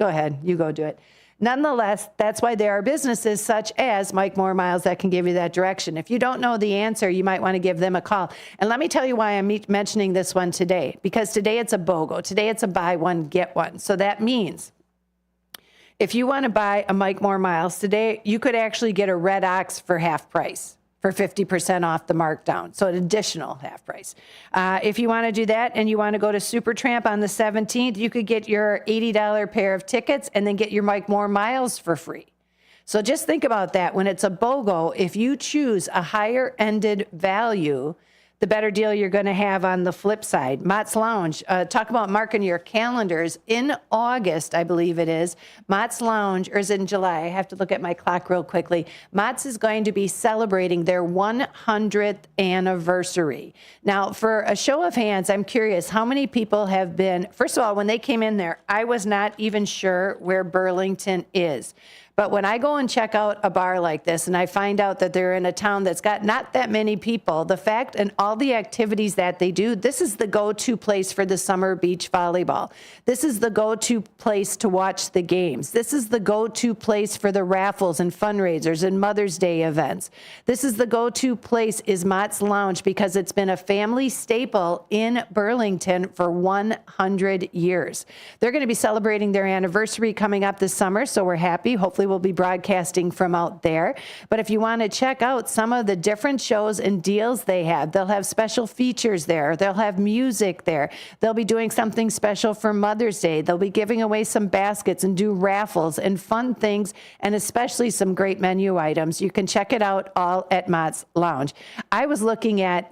ahead, you go do it. Nonetheless, that's why there are businesses such as Mike Moore Miles that can give you that direction. If you don't know the answer, you might want to give them a call. And let me tell you why I'm mentioning this one today, because today it's a BOGO. Today it's a buy one, get one. So that means if you want to buy a Mike Moore Miles today, you could actually get a Red Ox for half price. for 50% off the markdown. So an additional half price. If you want to do that and you want to go to Supertramp on the 17th, you could get your $80 pair of tickets and then get your Mike Moore miles for free. So just think about that. When it's a BOGO, if you choose a higher ended value, the better deal you're going to have on the flip side. Mott's Lounge, talk about marking your calendars. In August, I believe it is, Mott's Lounge, or is it in July? I have to look at my clock real quickly. Mott's is going to be celebrating their 100th anniversary. Now, for a show of hands, I'm curious, how many people have been, first of all, when they came in there, I was not even sure where Burlington is. But when I go and check out a bar like this and I find out that they're in a town that's got not that many people, the fact and all the activities that they do, this is the go-to place for the summer beach volleyball. This is the go-to place to watch the games. This is the go-to place for the raffles and fundraisers and Mother's Day events. This is the go-to place is Mott's Lounge because it's been a family staple in Burlington for 100 years. They're going to be celebrating their anniversary coming up this summer, so we're happy. Hopefully we'll be broadcasting from out there. But if you want to check out some of the different shows and deals they have, they'll have special features there. They'll have music there. They'll be doing something special for Mother's Day. They'll be giving away some baskets and do raffles and fun things, and especially some great menu items. You can check it out all at Mott's Lounge. I was looking at,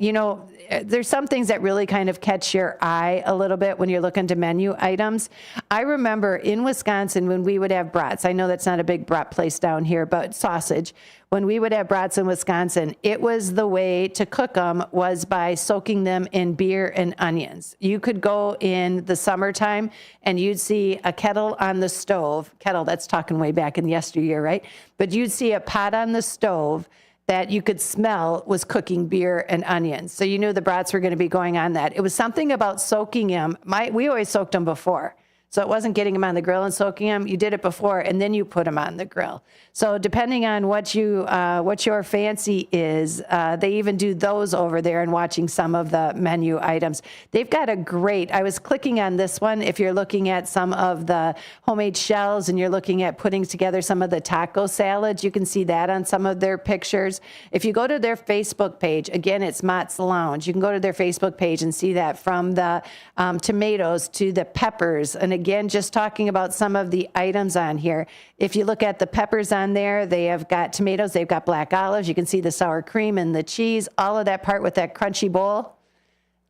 there's some things that really kind of catch your eye a little bit when you're looking to menu items. I remember in Wisconsin when we would have brats. I know that's not a big brat place down here, but sausage. When we would have brats in Wisconsin, it was the way to cook them was by soaking them in beer and onions. You could go in the summertime and you'd see a kettle on the stove. Kettle, that's talking way back in yesteryear, right? But you'd see a pot on the stove that you could smell was cooking beer and onions. So you knew the brats were going to be going on that. It was something about soaking them. We always soaked them before. So it wasn't getting them on the grill and soaking them. You did it before, and then you put them on the grill. So depending on what your fancy is, they even do those over there and watching some of the menu items. They've got a great, I was clicking on this one. If you're looking at some of the homemade shells and you're looking at putting together some of the taco salads, you can see that on some of their pictures. If you go to their Facebook page, again, it's Mott's Lounge. You can go to their Facebook page and see that from the tomatoes to the peppers. And again, just talking about some of the items on here. If you look at the peppers on there, they have got tomatoes, they've got black olives. You can see the sour cream and the cheese, all of that part with that crunchy bowl.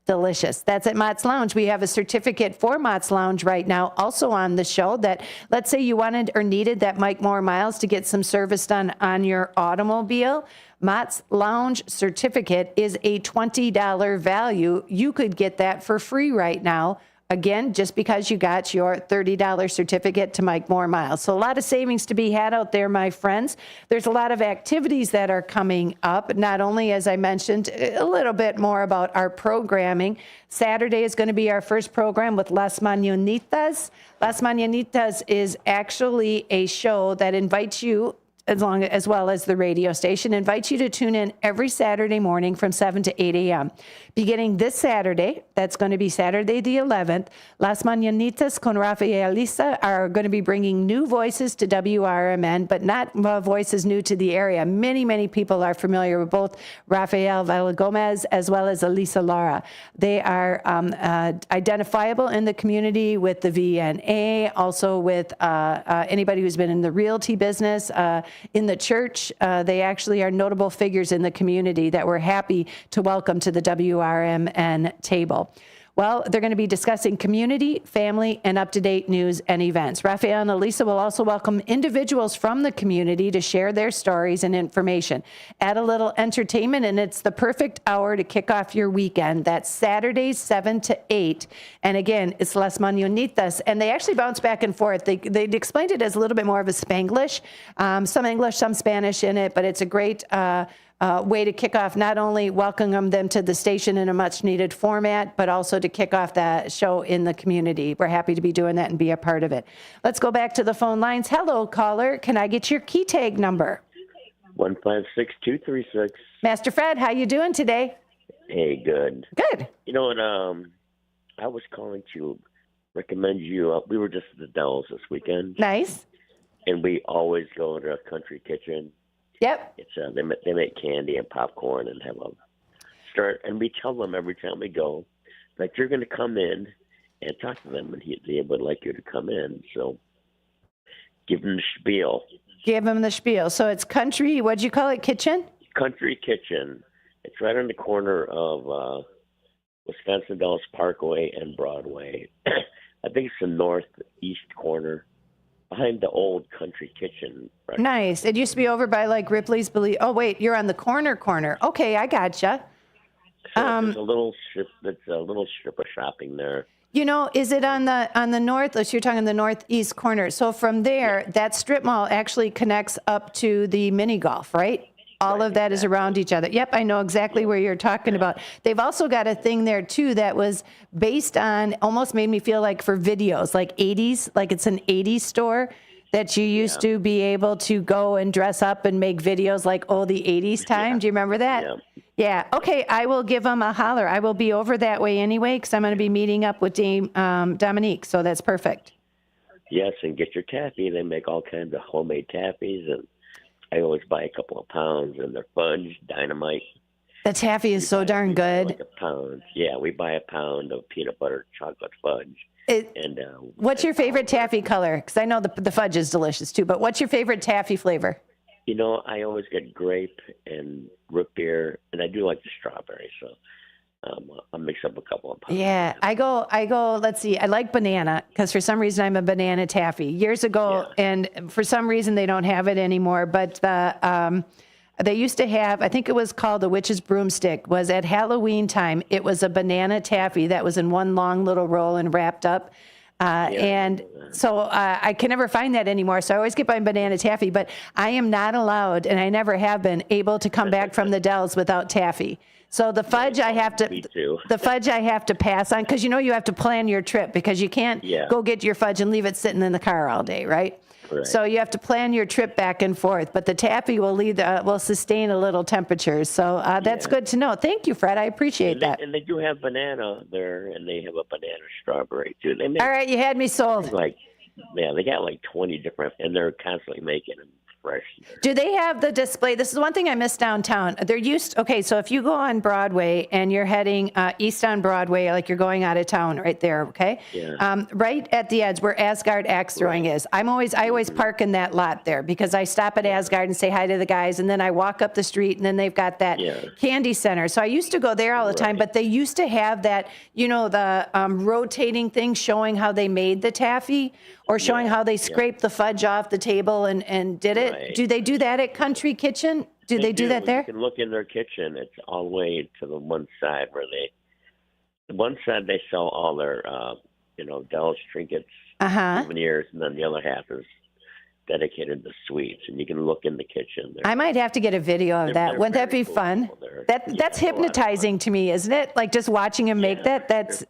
Delicious. That's at Mott's Lounge. We have a certificate for Mott's Lounge right now, also on the show, that let's say you wanted or needed that Mike Moore miles to get some service done on your automobile. Mott's Lounge certificate is a $20 value. You could get that for free right now. Again, just because you got your $30 certificate to Mike Moore miles. So a lot of savings to be had out there, my friends. There's a lot of activities that are coming up. Not only, as I mentioned, a little bit more about our programming. Saturday is going to be our first program with Las Mañanitas. Las Mañanitas is actually a show that invites you, as well as the radio station, invites you to tune in every Saturday morning from 7 to 8 a.m. Beginning this Saturday, that's going to be Saturday the 11th, Las Mañanitas con Rafael Lisa are going to be bringing new voices to WRMN, but not voices new to the area. Many, many people are familiar with both Rafael Villagomez as well as Elisa Lara. They are identifiable in the community with the VNA, also with anybody who's been in the realty business, in the church. They actually are notable figures in the community that we're happy to welcome to the WRMN table. Well, they're going to be discussing community, family, and up-to-date news and events. Rafael and Elisa will also welcome individuals from the community to share their stories and information. Add a little entertainment, and it's the perfect hour to kick off your weekend. That's Saturdays, 7 to 8. And again, it's Las Mañanitas. And they actually bounce back and forth. They explained it as a little bit more of a Spanglish. Some English, some Spanish in it, but it's a great way to kick off, not only welcoming them to the station in a much needed format, but also to kick off that show in the community. We're happy to be doing that and be a part of it. Let's go back to the phone lines. Hello, caller. Can I get your key tag number? 156236. Master Fred, how you doing today? Hey, good. Good. You know what? I was calling to recommend you. We were just at the Dells this weekend. Nice. And we always go to a country kitchen. Yep. It's they make candy and popcorn and have a start. And we tell them every time we go that you're going to come in and talk to them, and they would like you to come in. So give them the spiel. Give them the spiel. So it's Country, what'd you call it, Kitchen? Country Kitchen. It's right on the corner of Wisconsin Dells Parkway and Broadway. I think it's the northeast corner, behind the old Country Kitchen. Right? Nice. It used to be over by like Ripley's Believe. Oh wait, you're on the corner. Okay, I gotcha. So there's a little strip. That's a little strip of shopping there. You know, is it on the north? So you're talking the northeast corner. So from there, that strip mall actually connects up to the mini golf, right? All of that is around each other. Yep, I know exactly where you're talking about. They've also got a thing there, too, that was based on, almost made me feel like for videos, like 80s, like it's an 80s store that you used to be able to go and dress up and make videos like, oh, the 80s time. Do you remember that? Yeah. Okay, I will give them a holler. I will be over that way anyway because I'm going to be meeting up with Dame Dominique, so that's perfect. Yes, and get your taffy. They make all kinds of homemade taffies, and I always buy a couple of pounds, and they're fudge, dynamite. The taffy is so darn good. Like a pound. Yeah, we buy a pound of peanut butter chocolate fudge. What's your favorite taffy color? Because I know the fudge is delicious too, but what's your favorite taffy flavor? You know, I always get grape and root beer, and I do like the strawberry, so I'll mix up a couple of pounds. Yeah, I go, let's see, I like banana, because for some reason I'm a banana taffy. Years ago, and for some reason they don't have it anymore, but they used to have, I think it was called the Witch's Broomstick, was at Halloween time. It was a banana taffy that was in one long little roll and wrapped up. And so I can never find that anymore. So I always get my banana taffy, but I am not allowed, and I never have been able to come back from the Dells without taffy. So the fudge I have to pass on, because you know you have to plan your trip, because you can't go get your fudge and leave it sitting in the car all day, right? So you have to plan your trip back and forth, but the taffy will sustain a little temperature. So that's good to know. Thank you, Fred. I appreciate that. And they do have banana there, and they have a banana strawberry too. They make, all right, you had me sold. They got like 20 different, and they're constantly making them fresh. Do they have the display? This is one thing I miss downtown. So if you go on Broadway and you're heading east on Broadway, like you're going out of town right there, okay? Yeah. Right at the edge where Asgard Axe Throwing is. I always park in that lot there because I stop at Asgard and say hi to the guys, and then I walk up the street, and then they've got that candy center. So I used to go there all the time, but they used to have that, the rotating thing showing how they made the taffy or showing how they scraped the fudge off the table and did it. Do they do that at Country Kitchen? Do they do that there? You can look in their kitchen. It's all the way to the one side where they sell all their, Dells trinkets, souvenirs, and then the other half is dedicated to sweets. And you can look in the kitchen there. I might have to get a video of that. Wouldn't that be fun? That's hypnotizing to me, isn't it? Like just watching him make that. That's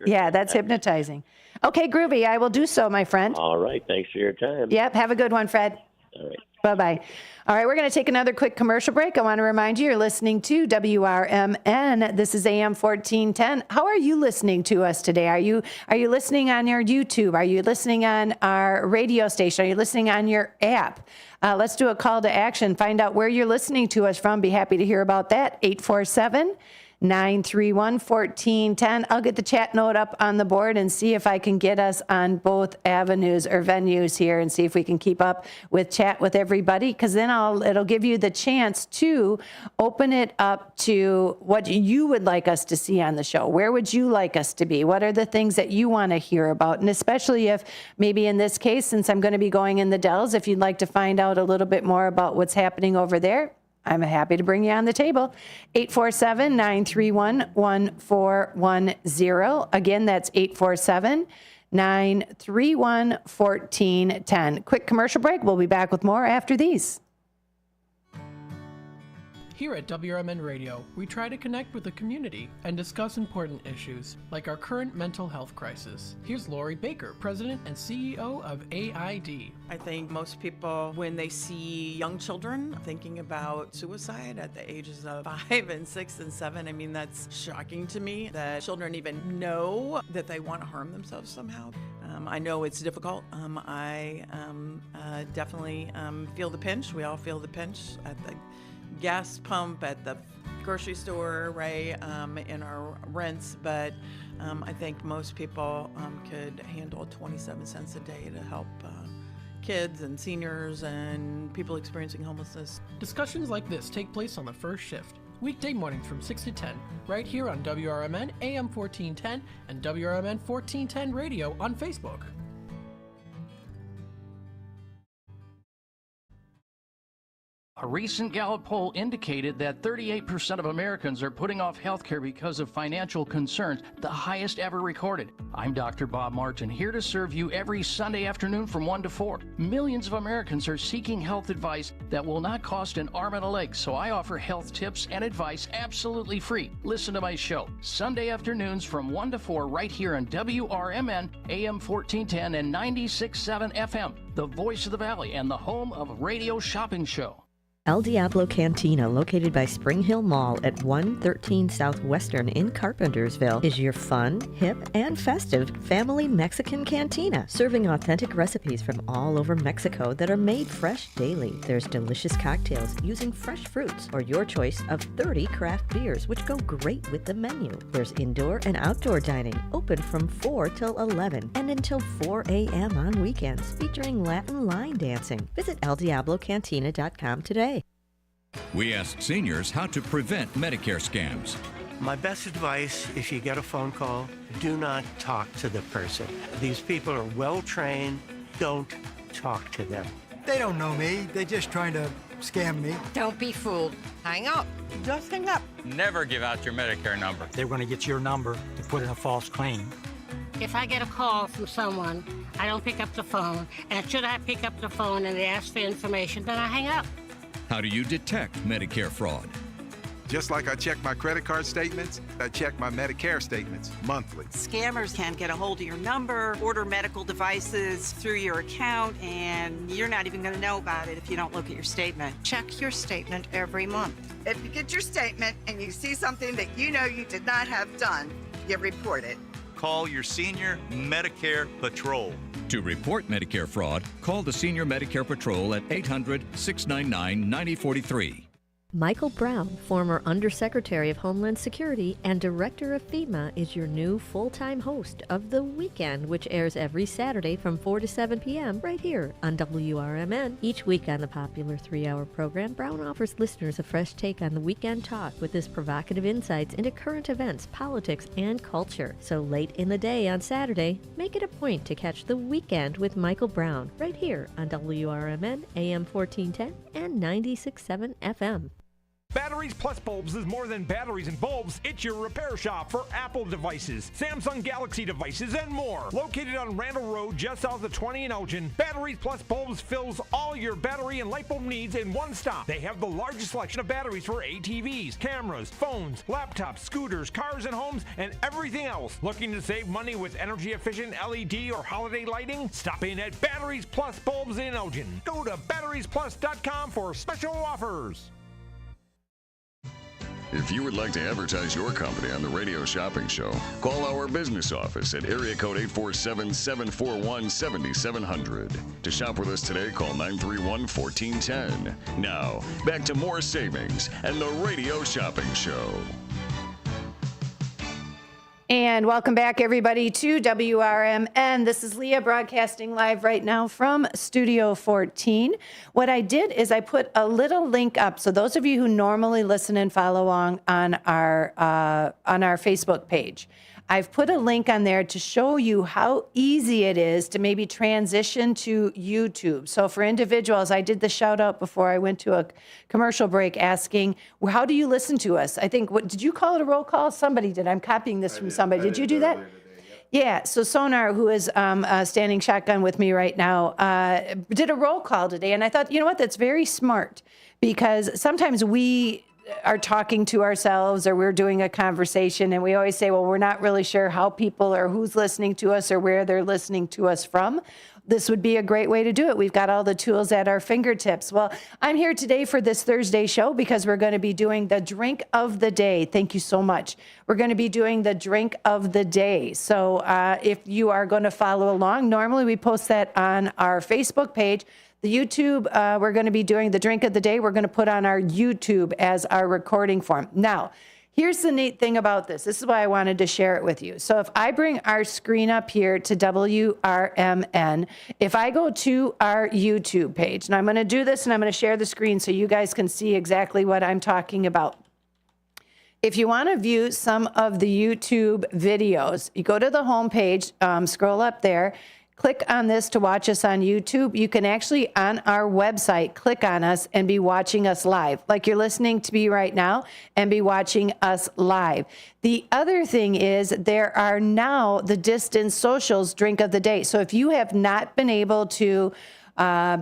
hypnotizing. Okay, groovy. I will do so, my friend. All right. Thanks for your time. Yep. Have a good one, Fred. All right. Bye-bye. All right, we're going to take another quick commercial break. I want to remind you, you're listening to WRMN. This is AM 1410. How are you listening to us today? Are you listening on your YouTube? Are you listening on our radio station? Are you listening on your app? Let's do a call to action. Find out where you're listening to us from. Be happy to hear about that. 847-931-1410. I'll get the chat note up on the board and see if I can get us on both avenues or venues here and see if we can keep up with chat with everybody, because then it'll give you the chance to open it up to what you would like us to see on the show. Where would you like us to be? What are the things that you want to hear about? And especially if maybe in this case, since I'm going to be going in the Dells, if you'd like to find out a little bit more about what's happening over there, I'm happy to bring you on the table. 847-931-1410. Again, that's 847-931-1410. Quick commercial break. We'll be back with more after these. Here at WRMN Radio, we try to connect with the community and discuss important issues, like our current mental health crisis. Here's Lori Baker, President and CEO of AID. I think most people, when they see young children thinking about suicide at the ages of 5 and 6 and 7, I mean, that's shocking to me that children even know that they want to harm themselves somehow. I know it's difficult. I definitely feel the pinch. We all feel the pinch at the gas pump, at the grocery store, right, in our rents. But I think most people could handle 27 cents a day to help kids and seniors and people experiencing homelessness. Discussions like this take place on the first shift, weekday mornings from 6 to 10, right here on WRMN AM 1410 and WRMN 1410 Radio on Facebook. A recent Gallup poll indicated that 38% of Americans are putting off health care because of financial concerns, the highest ever recorded. I'm Dr. Bob Martin, here to serve you every Sunday afternoon from 1 to 4. Millions of Americans are seeking health advice that will not cost an arm and a leg, so I offer health tips and advice absolutely free. Listen to my show, Sunday afternoons from 1 to 4 right here on WRMN AM 1410 and 96.7 FM, the voice of the Valley and the home of Radio Shopping Show. El Diablo Cantina, located by Spring Hill Mall at 113 Southwestern in Carpentersville, is your fun, hip, and festive family Mexican cantina, serving authentic recipes from all over Mexico that are made fresh daily. There's delicious cocktails using fresh fruits, or your choice of 30 craft beers, which go great with the menu. There's indoor and outdoor dining, open from 4 till 11 and until 4 a.m. on weekends, featuring Latin line dancing. Visit eldiablocantina.com today. We asked seniors how to prevent Medicare scams. My best advice, if you get a phone call, do not talk to the person. These people are well trained. Don't talk to them. They don't know me. They're just trying to scam me. Don't be fooled. Hang up. Just hang up. Never give out your Medicare number. They're going to get your number to put in a false claim. If I get a call from someone, I don't pick up the phone. And should I pick up the phone and they ask for information, then I hang up. How do you detect Medicare fraud? Just like I check my credit card statements, I check my Medicare statements monthly. Scammers can get a hold of your number, order medical devices through your account, and you're not even going to know about it if you don't look at your statement. Check your statement every month. If you get your statement and you see something that you know you did not have done, you report it. Call your senior Medicare Patrol. To report Medicare fraud, call the Senior Medicare Patrol at 800-699-9043. Michael Brown, former Undersecretary of Homeland Security and Director of FEMA, is your new full-time host of The Weekend, which airs every Saturday from 4 to 7 p.m. right here on WRMN. Each week on the popular 3-hour program, Brown offers listeners a fresh take on the weekend talk with his provocative insights into current events, politics, and culture. So late in the day on Saturday, make it a point to catch The Weekend with Michael Brown right here on WRMN AM 1410 and 96.7 FM. Batteries Plus Bulbs is more than batteries and bulbs. It's your repair shop for Apple devices, Samsung Galaxy devices, and more. Located on Randall Road, just south of 20 in Elgin, Batteries Plus Bulbs fills all your battery and light bulb needs in one stop. They have the largest selection of batteries for ATVs, cameras, phones, laptops, scooters, cars and homes, and everything else. Looking to save money with energy-efficient LED or holiday lighting? Stop in at Batteries Plus Bulbs in Elgin. Go to batteriesplus.com for special offers. If you would like to advertise your company on the Radio Shopping Show, call our business office at area code 847-741-7700. To shop with us today, call 931-1410. Now, back to more savings and the Radio Shopping Show. And welcome back, everybody, to WRMN. This is Leah broadcasting live right now from Studio 14. What I did is I put a little link up. So those of you who normally listen and follow along on our Facebook page, I've put a link on there to show you how easy it is to maybe transition to YouTube. So for individuals, I did the shout out before I went to a commercial break asking, well, how do you listen to us? I think, what did you call it, a roll call? Somebody did. I'm copying this from somebody. Did you do that? Yeah, so Sonar, who is standing shotgun with me right now, did a roll call today. And I thought, you know what, that's very smart, because sometimes we are talking to ourselves or we're doing a conversation and we always say, well, we're not really sure how people or who's listening to us or where they're listening to us from. this would be a great way to do it. We've got all the tools at our fingertips. Well, I'm here today for this Thursday show because we're going to be doing the drink of the day. Thank you so much. We're going to be doing the drink of the day. So if you are going to follow along, normally we post that on our Facebook page. The YouTube, we're going to be doing the drink of the day. We're going to put on our YouTube as our recording form. Now, here's the neat thing about this. This is why I wanted to share it with you. So if I bring our screen up here to WRMN, if I go to our YouTube page, and I'm going to do this and I'm going to share the screen so you guys can see exactly what I'm talking about. If you want to view some of the YouTube videos, you go to the home page, scroll up there, click on this to watch us on YouTube. You can actually, on our website, click on us and be watching us live, like you're listening to me right now, and be watching us live. The other thing is there are now the Distance Socials drink of the day. So if you have not been able to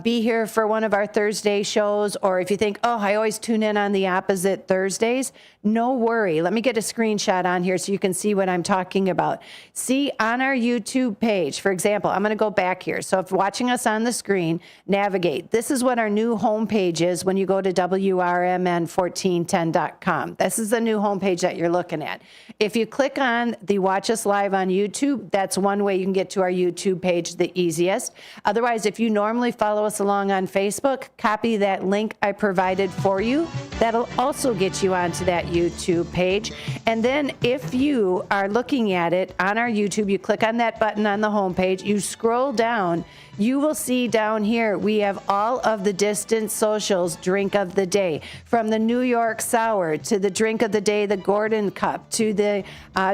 be here for one of our Thursday shows, or if you think, oh, I always tune in on the opposite Thursdays, no worry. Let me get a screenshot on here so you can see what I'm talking about. See on our YouTube page, for example, I'm going to go back here. So if you're watching us on the screen, navigate. This is what our new homepage is when you go to WRMN1410.com. This is the new homepage that you're looking at. If you click on the Watch Us Live on YouTube, that's one way you can get to our YouTube page the easiest. Otherwise, if you normally follow us along on Facebook, copy that link I provided for you. That'll also get you onto that YouTube page. And then if you are looking at it on our YouTube, you click on that button on the homepage, you scroll down, you will see down here, we have all of the Distance Socials drink of the day, from the New York Sour to the drink of the day, the Gordon Cup, to the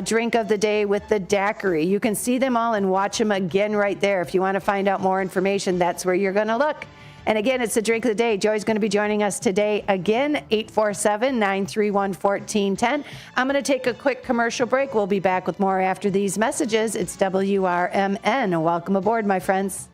drink of the day with the daiquiri. You can see them all and watch them again right there. If you want to find out more information, that's where you're going to look. And again, it's the drink of the day. Joy's going to be joining us today again, 847-931-1410. I'm going to take a quick commercial break. We'll be back with more after these messages. It's WRMN. Welcome aboard, my friends.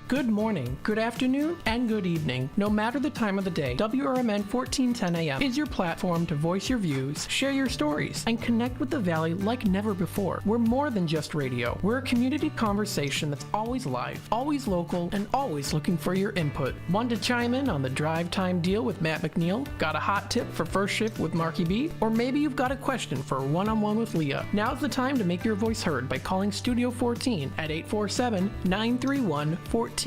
Good morning, good afternoon, and good evening. No matter the time of the day, WRMN 1410 AM is your platform to voice your views, share your stories, and connect with the Valley like never before. We're more than just radio. We're a community conversation that's always live, always local, and always looking for your input. Want to chime in on the drive time deal with Matt McNeil? Got a hot tip for first shift with Marky B? Or maybe you've got a question for a one-on-one with Leah. Now's the time to make your voice heard by calling Studio 14 at 847-931-1410.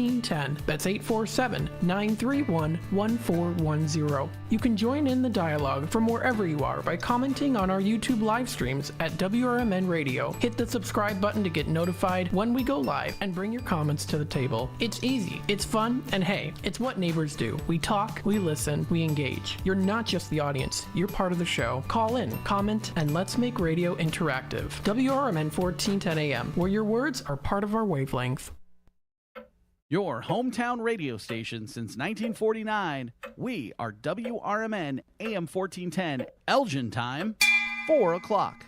That's 847-931-1410. You can join in the dialogue from wherever you are by commenting on our YouTube live streams at WRMN Radio. Hit the subscribe button to get notified when we go live and bring your comments to the table. It's easy, it's fun, and hey, it's what neighbors do. We talk, we listen, we engage. You're not just the audience, you're part of the show. Call in, comment, and let's make radio interactive. WRMN 1410 AM, where your words are part of our wavelength. Your hometown radio station since 1949. We are WRMN AM 1410, Elgin time, 4 o'clock.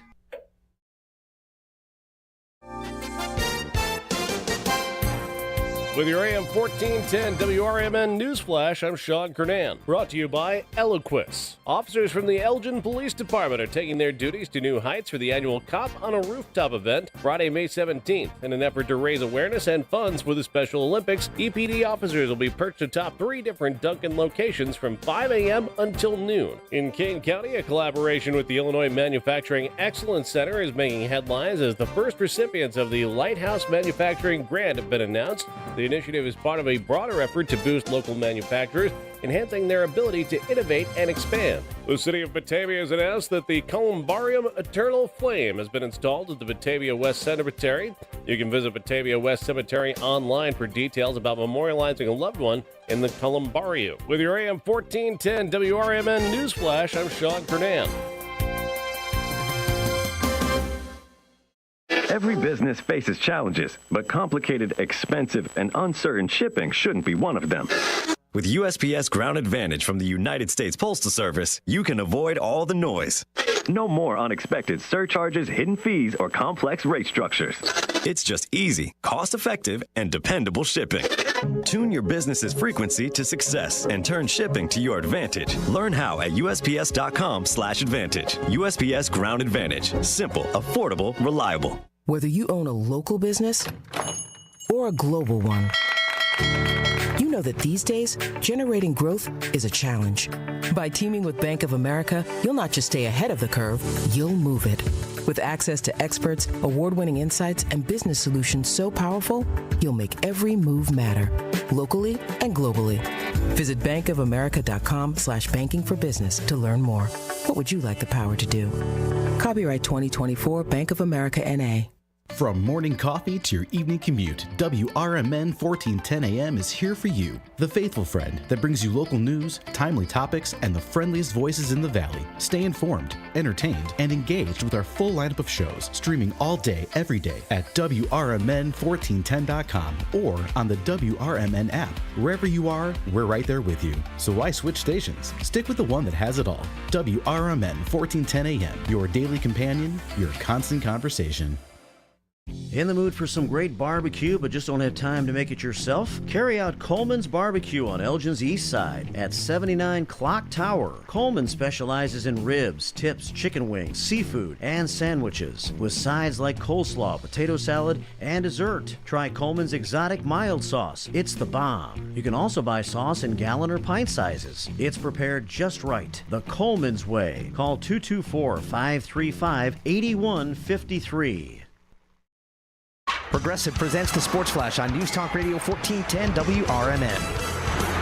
With your AM 1410 WRMN Newsflash, I'm Sean Kernan. Brought to you by Eloquis. Officers from the Elgin Police Department are taking their duties to new heights for the annual Cop on a Rooftop event, Friday, May 17th. In an effort to raise awareness and funds for the Special Olympics, EPD officers will be perched atop 3 different Dunkin' locations from 5 a.m. until noon. In Kane County, a collaboration with the Illinois Manufacturing Excellence Center is making headlines as the first recipients of the Lighthouse Manufacturing Grant have been announced. The initiative is part of a broader effort to boost local manufacturers, enhancing their ability to innovate and expand. The city of Batavia has announced that the Columbarium Eternal Flame has been installed at the Batavia West Cemetery. You can visit Batavia West Cemetery online for details about memorializing a loved one in the Columbarium. With your AM 1410 WRMN Newsflash, I'm Sean Kernan. Every business faces challenges, but complicated, expensive, and uncertain shipping shouldn't be one of them. With USPS Ground Advantage from the United States Postal Service, you can avoid all the noise. No more unexpected surcharges, hidden fees, or complex rate structures. It's just easy, cost-effective, and dependable shipping. Tune your business's frequency to success and turn shipping to your advantage. Learn how at USPS.com/advantage. USPS Ground Advantage. Simple, affordable, reliable. Whether you own a local business or a global one, you know that these days, generating growth is a challenge. By teaming with Bank of America, you'll not just stay ahead of the curve, you'll move it. With access to experts, award-winning insights, and business solutions so powerful, you'll make every move matter, locally and globally. Visit bankofamerica.com/banking for business to learn more. What would you like the power to do? Copyright 2024 Bank of America N.A. From morning coffee to your evening commute, WRMN 1410 AM is here for you. The faithful friend that brings you local news, timely topics, and the friendliest voices in the Valley. Stay informed, entertained, and engaged with our full lineup of shows, streaming all day, every day at WRMN1410.com or on the WRMN app. Wherever you are, we're right there with you. So why switch stations? Stick with the one that has it all. WRMN 1410 AM, your daily companion, your constant conversation. In the mood for some great barbecue but just don't have time to make it yourself? Carry out Coleman's Barbecue on Elgin's East Side at 79 Clock Tower. Coleman specializes in ribs, tips, chicken wings, seafood, and sandwiches with sides like coleslaw, potato salad, and dessert. Try Coleman's Exotic Mild Sauce. It's the bomb. You can also buy sauce in gallon or pint sizes. It's prepared just right. The Coleman's Way. Call 224-535-8153. Progressive presents the Sports Flash on News Talk Radio 1410 WRMN.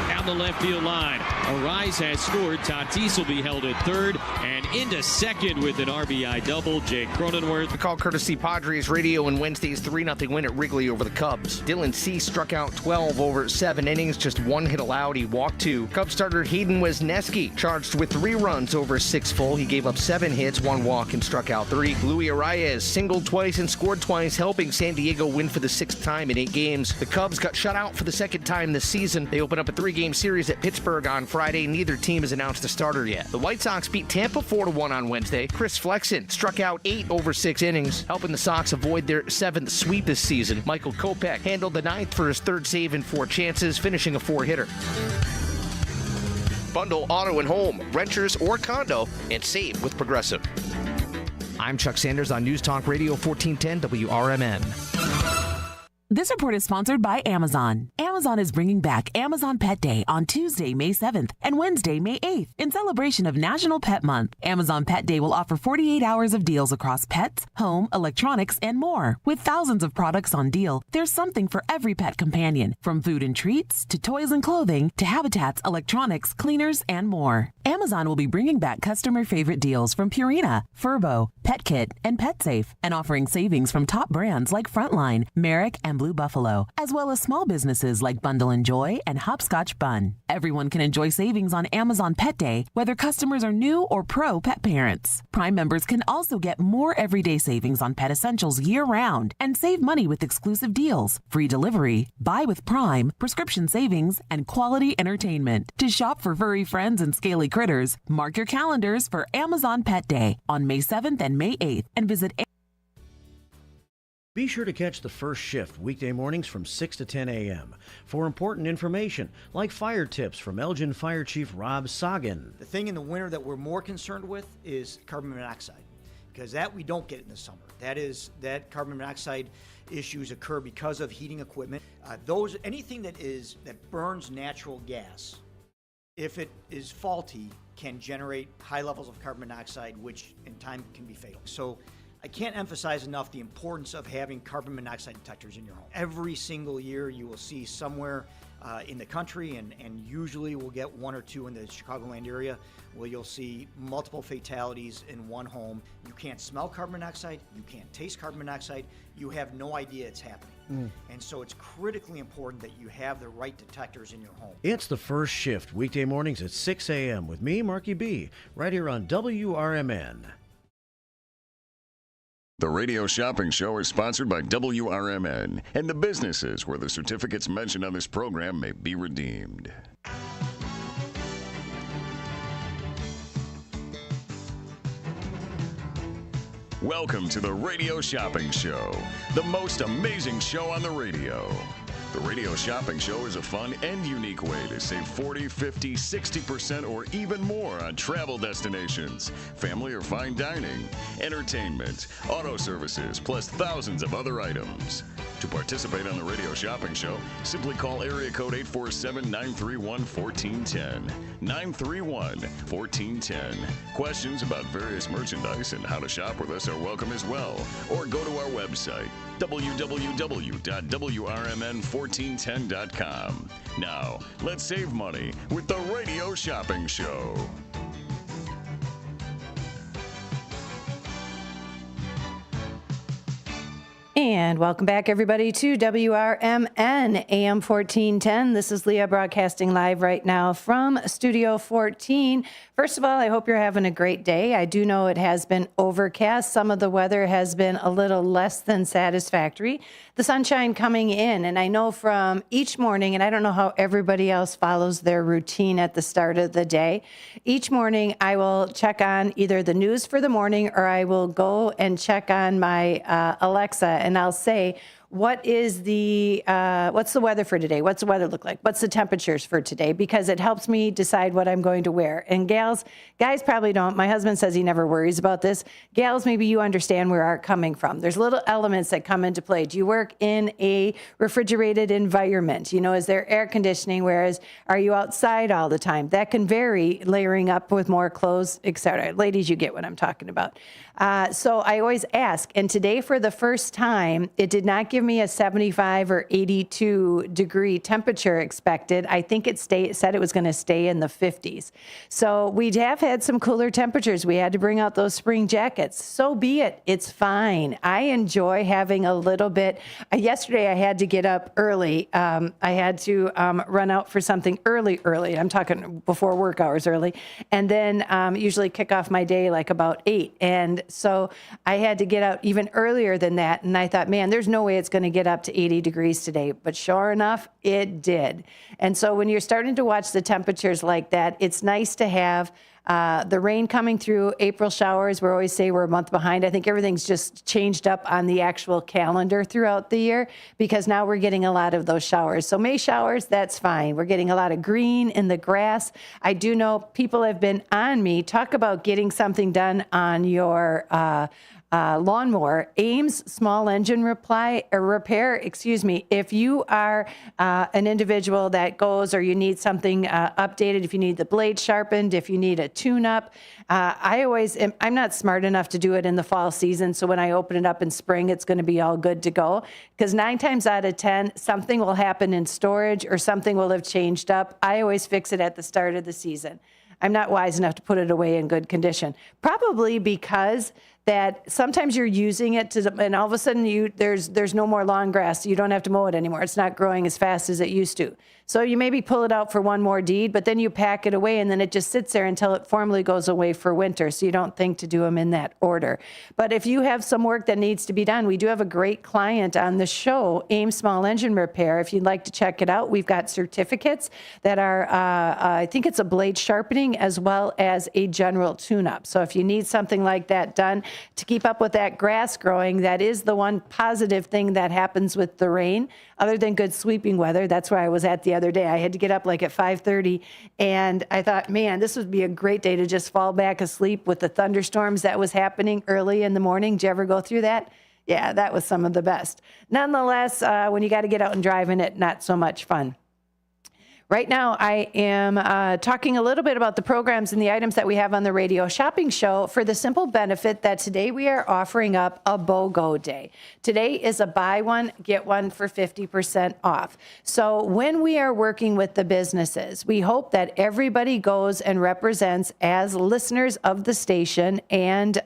Down the left field line, Arise has scored. Tatis will be held at third and into second with an RBI double. Jake Cronenworth. The call courtesy Padres Radio in Wednesday's 3-0 win at Wrigley over the Cubs. Dylan Cease struck out 12 over 7 innings, just 1 hit allowed. He walked 2. Cubs starter Hayden Wesneski charged with 3 runs over 6 full. He gave up 7 hits, 1 walk, and struck out 3. Luis Arias singled twice and scored twice, helping San Diego win for the 6th time in 8 games. The Cubs got shut out for the 2nd time this season. They open up a 3-game series at Pittsburgh on Friday. Neither team has announced a starter yet. The White Sox beat Tampa 4-1 on Wednesday. Chris Flexen struck out 8 over 6 innings, helping the Sox avoid their 7th sweep this season. Michael Kopech handled the 9th for his 3rd save in 4 chances, finishing a 4-hitter. Bundle auto and home, renters or condo, and save with Progressive. I'm Chuck Sanders on News Talk Radio 1410 WRMN. This report is sponsored by Amazon. Amazon is bringing back Amazon Pet Day on Tuesday, May 7th and Wednesday, May 8th in celebration of National Pet Month. Amazon Pet Day will offer 48 hours of deals across pets, home, electronics, and more. With thousands of products on deal, there's something for every pet companion, from food and treats to toys and clothing to habitats, electronics, cleaners, and more. Amazon will be bringing back customer favorite deals from Purina, Furbo, PetKit, and PetSafe, and offering savings from top brands like Frontline, Merrick, and Blue Buffalo, as well as small businesses like Bundle and Joy and Hopscotch Bun. Everyone can enjoy savings on Amazon Pet Day, whether customers are new or pro pet parents. Prime members can also get more everyday savings on pet essentials year-round and save money with exclusive deals, free delivery, buy with Prime, prescription savings, and quality entertainment. To shop for furry friends and scaly critters, mark your calendars for Amazon Pet Day on May 7th and May 8th and visit Be sure to catch the first shift weekday mornings from 6 to 10 a.m. for important information like fire tips from Elgin Fire Chief Rob Sagan. The thing in the winter that we're more concerned with is carbon monoxide, because that we don't get in the summer. That carbon monoxide issues occur because of heating equipment. Anything that burns natural gas, if it is faulty, can generate high levels of carbon monoxide, which in time can be fatal. So I can't emphasize enough the importance of having carbon monoxide detectors in your home. Every single year you will see somewhere in the country, and usually we'll get 1 or 2 in the Chicagoland area, where you'll see multiple fatalities in one home. You can't smell carbon monoxide, you can't taste carbon monoxide, you have no idea it's happening. And so it's critically important that you have the right detectors in your home. It's the first shift weekday mornings at 6 a.m. with me, Marky B, right here on WRMN. The Radio Shopping Show is sponsored by WRMN and the businesses where the certificates mentioned on this program may be redeemed. Welcome to the Radio Shopping Show, the most amazing show on the radio. The Radio Shopping Show is a fun and unique way to save 40, 50, 60%, or even more on travel destinations, family or fine dining, entertainment, auto services, plus thousands of other items. To participate on the Radio Shopping Show, simply call area code 847-931-1410. 931-1410. Questions about various merchandise and how to shop with us are welcome as well. Or go to our website, www.wrmn1410.com. Now, let's save money with the Radio Shopping Show. And welcome back, everybody, to WRMN AM 1410. This is Leah broadcasting live right now from Studio 14. First of all, I hope you're having a great day. I do know it has been overcast. Some of the weather has been a little less than satisfactory. The sunshine coming in, and I know from each morning, and I don't know how everybody else follows their routine at the start of the day. Each morning, I will check on either the news for the morning, or I will go and check on my Alexa, and I'll say, what's the weather for today? What's the weather look like? What's the temperatures for today? Because it helps me decide what I'm going to wear. And guys probably don't. My husband says he never worries about this. Gals, maybe you understand where I'm coming from. There's little elements that come into play. Do you work in a refrigerated environment? You know, is there air conditioning? Whereas, are you outside all the time? That can vary, layering up with more clothes, etc. Ladies, you get what I'm talking about. So I always ask. And today, for the first time, it did not give me a 75 or 82 degree temperature expected. I think it said it was going to stay in the 50s. So we have had some cooler temperatures. We had to bring out those spring jackets. So be it. It's fine. I enjoy having a little bit. Yesterday, I had to get up early. I had to run out for something early. I'm talking before work hours early. And then usually kick off my day like about 8. And so I had to get out even earlier than that. And I thought, man, there's no way it's going to get up to 80 degrees today. But sure enough, it did. And so when you're starting to watch the temperatures like that, it's nice to have the rain coming through. April showers, we always say we're a month behind. I think everything's just changed up on the actual calendar throughout the year, because now we're getting a lot of those showers. So May showers, that's fine. We're getting a lot of green in the grass. I do know people have been on me. Talk about getting something done on your lawnmower. Ames small engine repair, if you are an individual that goes, or you need something updated, if you need the blade sharpened, if you need a tune-up, I'm not smart enough to do it in the fall season, so when I open it up in spring, it's going to be all good to go, because 9 times out of 10, something will happen in storage, or something will have changed up. I always fix it at the start of the season. I'm not wise enough to put it away in good condition, probably because that sometimes you're using it and all of a sudden there's no more lawn grass. You don't have to mow it anymore. It's not growing as fast as it used to. So you maybe pull it out for one more deed, but then you pack it away, and then it just sits there until it formally goes away for winter. So you don't think to do them in that order. But if you have some work that needs to be done, we do have a great client on the show, Ames Small Engine Repair. If you'd like to check it out, we've got certificates that are, I think it's a blade sharpening as well as a general tune-up. So if you need something like that done to keep up with that grass growing, that is the one positive thing that happens with the rain, other than good sweeping weather. That's where I was at the other day. I had to get up like at 5:30, and I thought, man, this would be a great day to just fall back asleep with the thunderstorms that was happening early in the morning. Did you ever go through that? Yeah, that was some of the best. Nonetheless, when you got to get out and drive in it, not so much fun. Right now, I am talking a little bit about the programs and the items that we have on the Radio Shopping Show, for the simple benefit that today we are offering up a BOGO day. Today is a buy one, get one for 50% off. So when we are working with the businesses, we hope that everybody goes and represents as listeners of the station and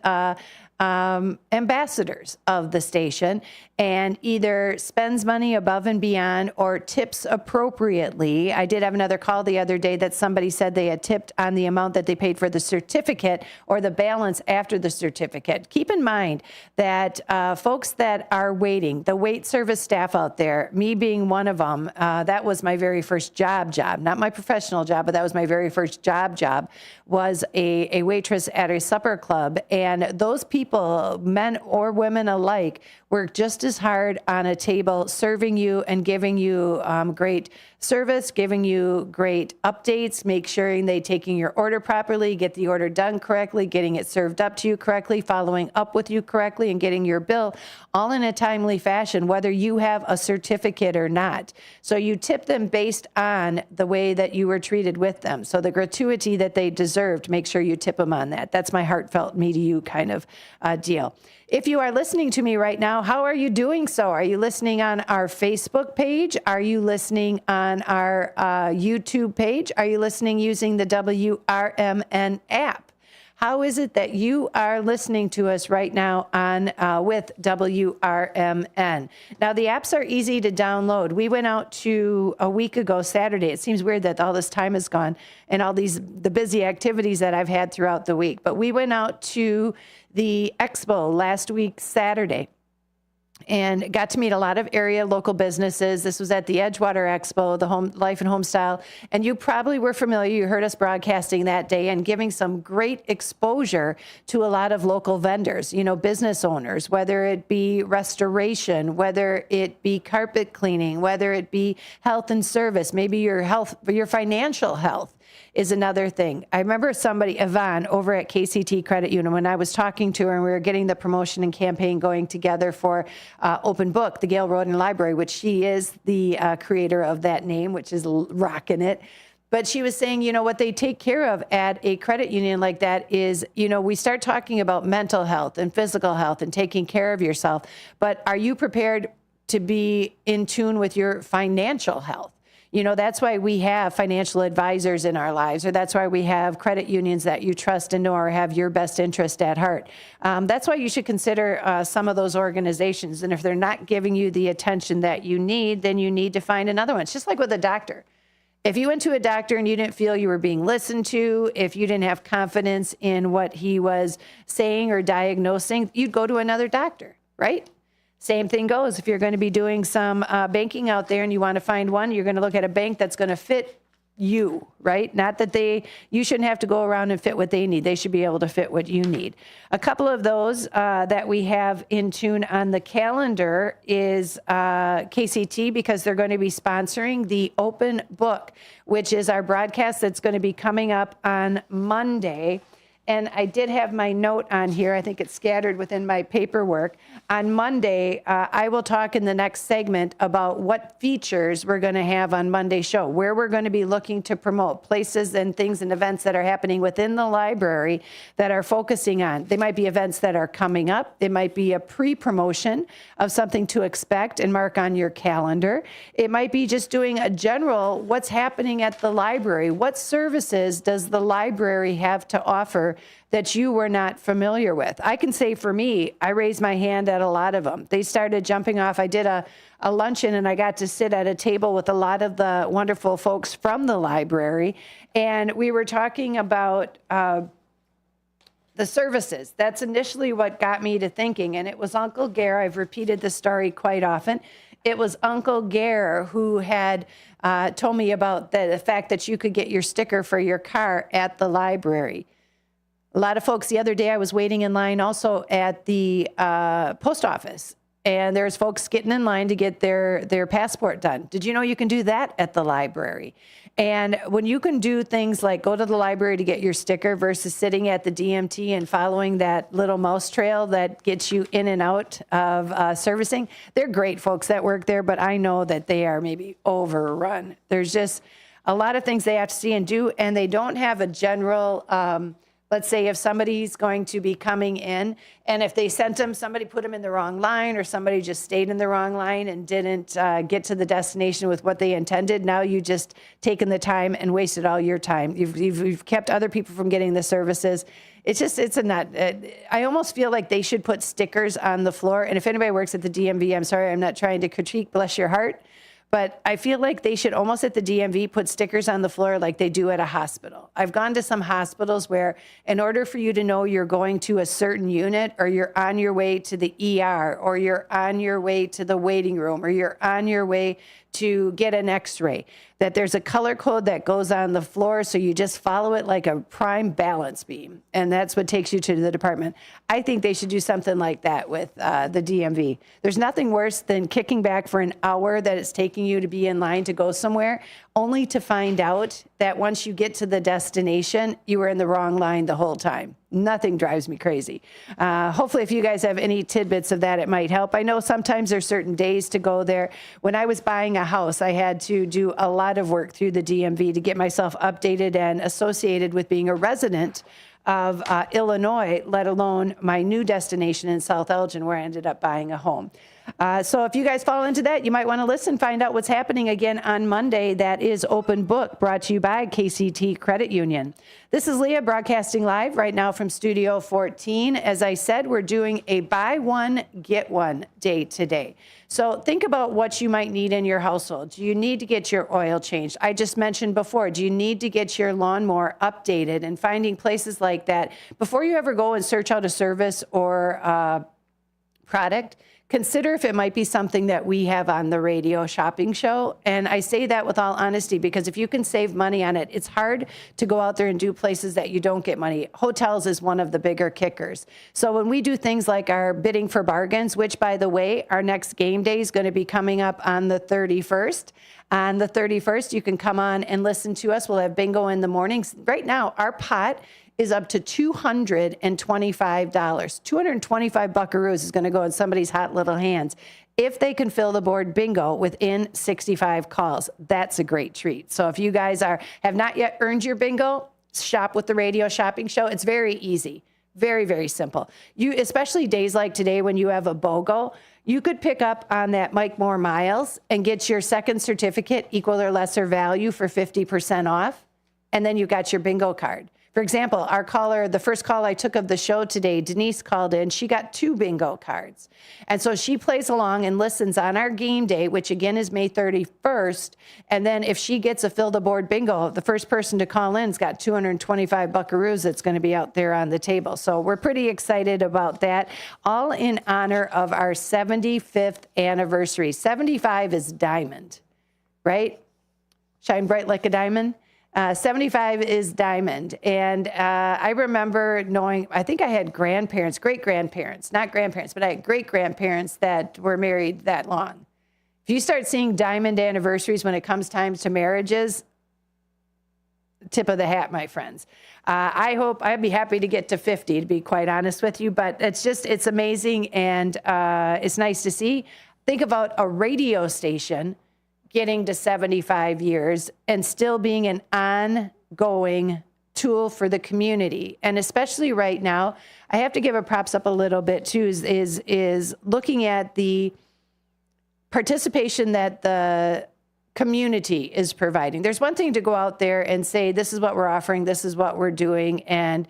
ambassadors of the station, and either spends money above and beyond or tips appropriately. I did have another call the other day that somebody said they had tipped on the amount that they paid for the certificate or the balance after the certificate. Keep in mind that folks that are waiting, the wait service staff out there, me being one of them, that was my very first job, not my professional job, but that was my very first job, was a waitress at a supper club. And those people people, men or women alike, work just as hard on a table serving you and giving you great service, giving you great updates, make sure they taking your order properly, get the order done correctly, getting it served up to you correctly, following up with you correctly, and getting your bill all in a timely fashion, whether you have a certificate or not. So you tip them based on the way that you were treated with them. So the gratuity that they deserved, make sure you tip them on that. That's my heartfelt me to you kind of deal. If you are listening to me right now, how are you doing so? Are you listening on our Facebook page? Are you listening on our YouTube page? Are you listening using the WRMN app? How is it that you are listening to us right now on with WRMN? Now, the apps are easy to download. We went out to a week ago Saturday. It seems weird that all this time is gone and all the busy activities that I've had throughout the week. But we went out to the expo last week Saturday and got to meet a lot of area local businesses. This was at the Edgewater Expo, the Home Life and Home Style. And you probably were familiar. You heard us broadcasting that day and giving some great exposure to a lot of local vendors, business owners, whether it be restoration, whether it be carpet cleaning, whether it be health and service, maybe your financial health is another thing. I remember somebody, Yvonne, over at KCT Credit Union, when I was talking to her and we were getting the promotion and campaign going together for Open Book, the Gail Roden Library, which she is the creator of that name, which is rocking it. But she was saying, what they take care of at a credit union like that is, we start talking about mental health and physical health and taking care of yourself. But are you prepared to be in tune with your financial health? That's why we have financial advisors in our lives, or that's why we have credit unions that you trust and know or have your best interest at heart. That's why you should consider some of those organizations. And if they're not giving you the attention that you need, then you need to find another one. It's just like with a doctor. If you went to a doctor and you didn't feel you were being listened to, if you didn't have confidence in what he was saying or diagnosing, you'd go to another doctor, right? Same thing goes. If you're going to be doing some banking out there and you want to find one, you're going to look at a bank that's going to fit you, right? Not that you shouldn't have to go around and fit what they need. They should be able to fit what you need. A couple of those that we have in tune on the calendar is KCT, because they're going to be sponsoring the Open Book, which is our broadcast that's going to be coming up on Monday. And I did have my note on here. I think it's scattered within my paperwork. On Monday, I will talk in the next segment about what features we're going to have on Monday's show, where we're going to be looking to promote places and things and events that are happening within the library that are focusing on. They might be events that are coming up. It might be a pre-promotion of something to expect and mark on your calendar. It might be just doing a general, what's happening at the library? What services does the library have to offer that you were not familiar with? I can say for me, I raised my hand at a lot of them. They started jumping off. I did a luncheon and I got to sit at a table with a lot of the wonderful folks from the library. And we were talking about the services. That's initially what got me to thinking. And it was Uncle Gare. I've repeated this story quite often. It was Uncle Gare who had told me about the fact that you could get your sticker for your car at the library. A lot of folks, the other day I was waiting in line also at the post office, and there's folks getting in line to get their passport done. Did you know you can do that at the library? And when you can do things like go to the library to get your sticker versus sitting at the DMT and following that little mouse trail that gets you in and out of servicing, they're great folks that work there, but I know that they are maybe overrun. There's just a lot of things they have to see and do, and they don't have a general let's say if somebody's going to be coming in and if they sent them, somebody put them in the wrong line or somebody just stayed in the wrong line and didn't get to the destination with what they intended. Now you just taken the time and wasted all your time. You've kept other people from getting the services. It's a nut. I almost feel like they should put stickers on the floor. And if anybody works at the DMV, I'm sorry, I'm not trying to critique, bless your heart. But I feel like they should almost at the DMV put stickers on the floor like they do at a hospital. I've gone to some hospitals where in order for you to know you're going to a certain unit or you're on your way to the ER or you're on your way to the waiting room or you're on your way to get an x-ray, that there's a color code that goes on the floor, so you just follow it like a prime balance beam, and that's what takes you to the department. I think they should do something like that with the DMV. There's nothing worse than kicking back for an hour that it's taking you to be in line to go somewhere, only to find out that once you get to the destination, you were in the wrong line the whole time. Nothing drives me crazy. Hopefully, if you guys have any tidbits of that, it might help. I know sometimes there's certain days to go there. When I was buying a house, I had to do a lot of work through the DMV to get myself updated and associated with being a resident of Illinois, let alone my new destination in South Elgin, where I ended up buying a home. So if you guys fall into that, you might want to listen, find out what's happening again on Monday. That is Open Book, brought to you by KCT Credit Union. This is Leah broadcasting live right now from Studio 14. As I said, we're doing a buy one, get one day today. So think about what you might need in your household. Do you need to get your oil changed? I just mentioned before, do you need to get your lawnmower updated? And finding places like that, before you ever go and search out a service or product, consider if it might be something that we have on the radio shopping show. And I say that with all honesty, because if you can save money on it, it's hard to go out there and do places that you don't get money. Hotels is one of the bigger kickers. So when we do things like our bidding for bargains, which, by the way, our next game day is going to be coming up on the 31st. On the 31st, you can come on and listen to us. We'll have bingo in the mornings. Right now, our pot is up to $225. 225 buckaroos is going to go in somebody's hot little hands if they can fill the board bingo within 65 calls. That's a great treat. So if you guys have not yet earned your bingo, shop with the radio shopping show. It's very easy. Very, very simple. Especially days like today when you have a BOGO, you could pick up on that Mike Moore miles and get your second certificate, equal or lesser value, for 50% off. And then you got your bingo card. For example, our caller, the first call I took of the show today, Denise called in. She got 2 bingo cards. And so she plays along and listens on our game day, which again is May 31st. And then if she gets a fill the board bingo, the first person to call in's got 225 buckaroos that's going to be out there on the table. So we're pretty excited about that, all in honor of our 75th anniversary. 75 is diamond, right? Shine bright like a diamond. 75 is diamond. And I remember knowing, I think I had grandparents, great-grandparents, not grandparents, but I had great-grandparents that were married that long. If you start seeing diamond anniversaries when it comes time to marriages, tip of the hat, my friends. I'd be happy to get to 50, to be quite honest with you, but it's amazing, and it's nice to see. Think about a radio station getting to 75 years and still being an ongoing tool for the community. And especially right now, I have to give a props up a little bit too, is looking at the participation that the community is providing. There's one thing to go out there and say, this is what we're offering, this is what we're doing, and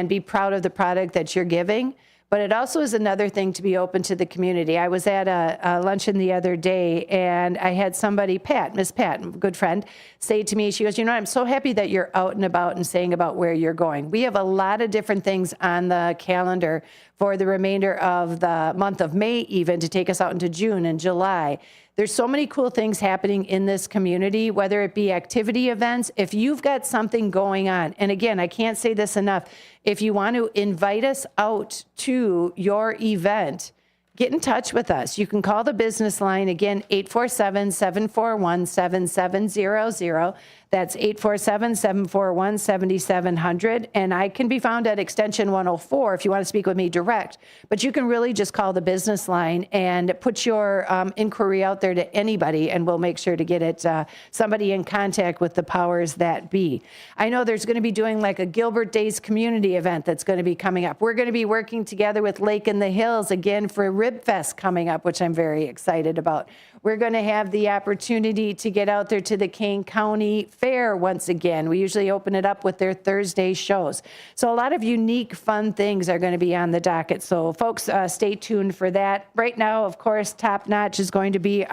be proud of the product that you're giving. But it also is another thing to be open to the community. I was at a luncheon the other day, and I had somebody, Miss Pat, a good friend, say to me, she goes, I'm so happy that you're out and about and saying about where you're going. We have a lot of different things on the calendar for the remainder of the month of May, even to take us out into June and July. There's so many cool things happening in this community, whether it be activity events. If you've got something going on, and again, I can't say this enough, if you want to invite us out to your event, get in touch with us. You can call the business line, again, 847-741-7700. That's 847-741-7700. And I can be found at extension 104 if you want to speak with me direct. But you can really just call the business line and put your inquiry out there to anybody, and we'll make sure to get it somebody in contact with the powers that be. I know there's going to be doing like a Gilbert Days community event that's going to be coming up. We're going to be working together with Lake in the Hills again for Rib Fest coming up, which I'm very excited about. We're going to have the opportunity to get out there to the Kane County Fair once again. We usually open it up with their Thursday shows. So a lot of unique, fun things are going to be on the docket. So folks, stay tuned for that. Right now, of course, top notch is going to be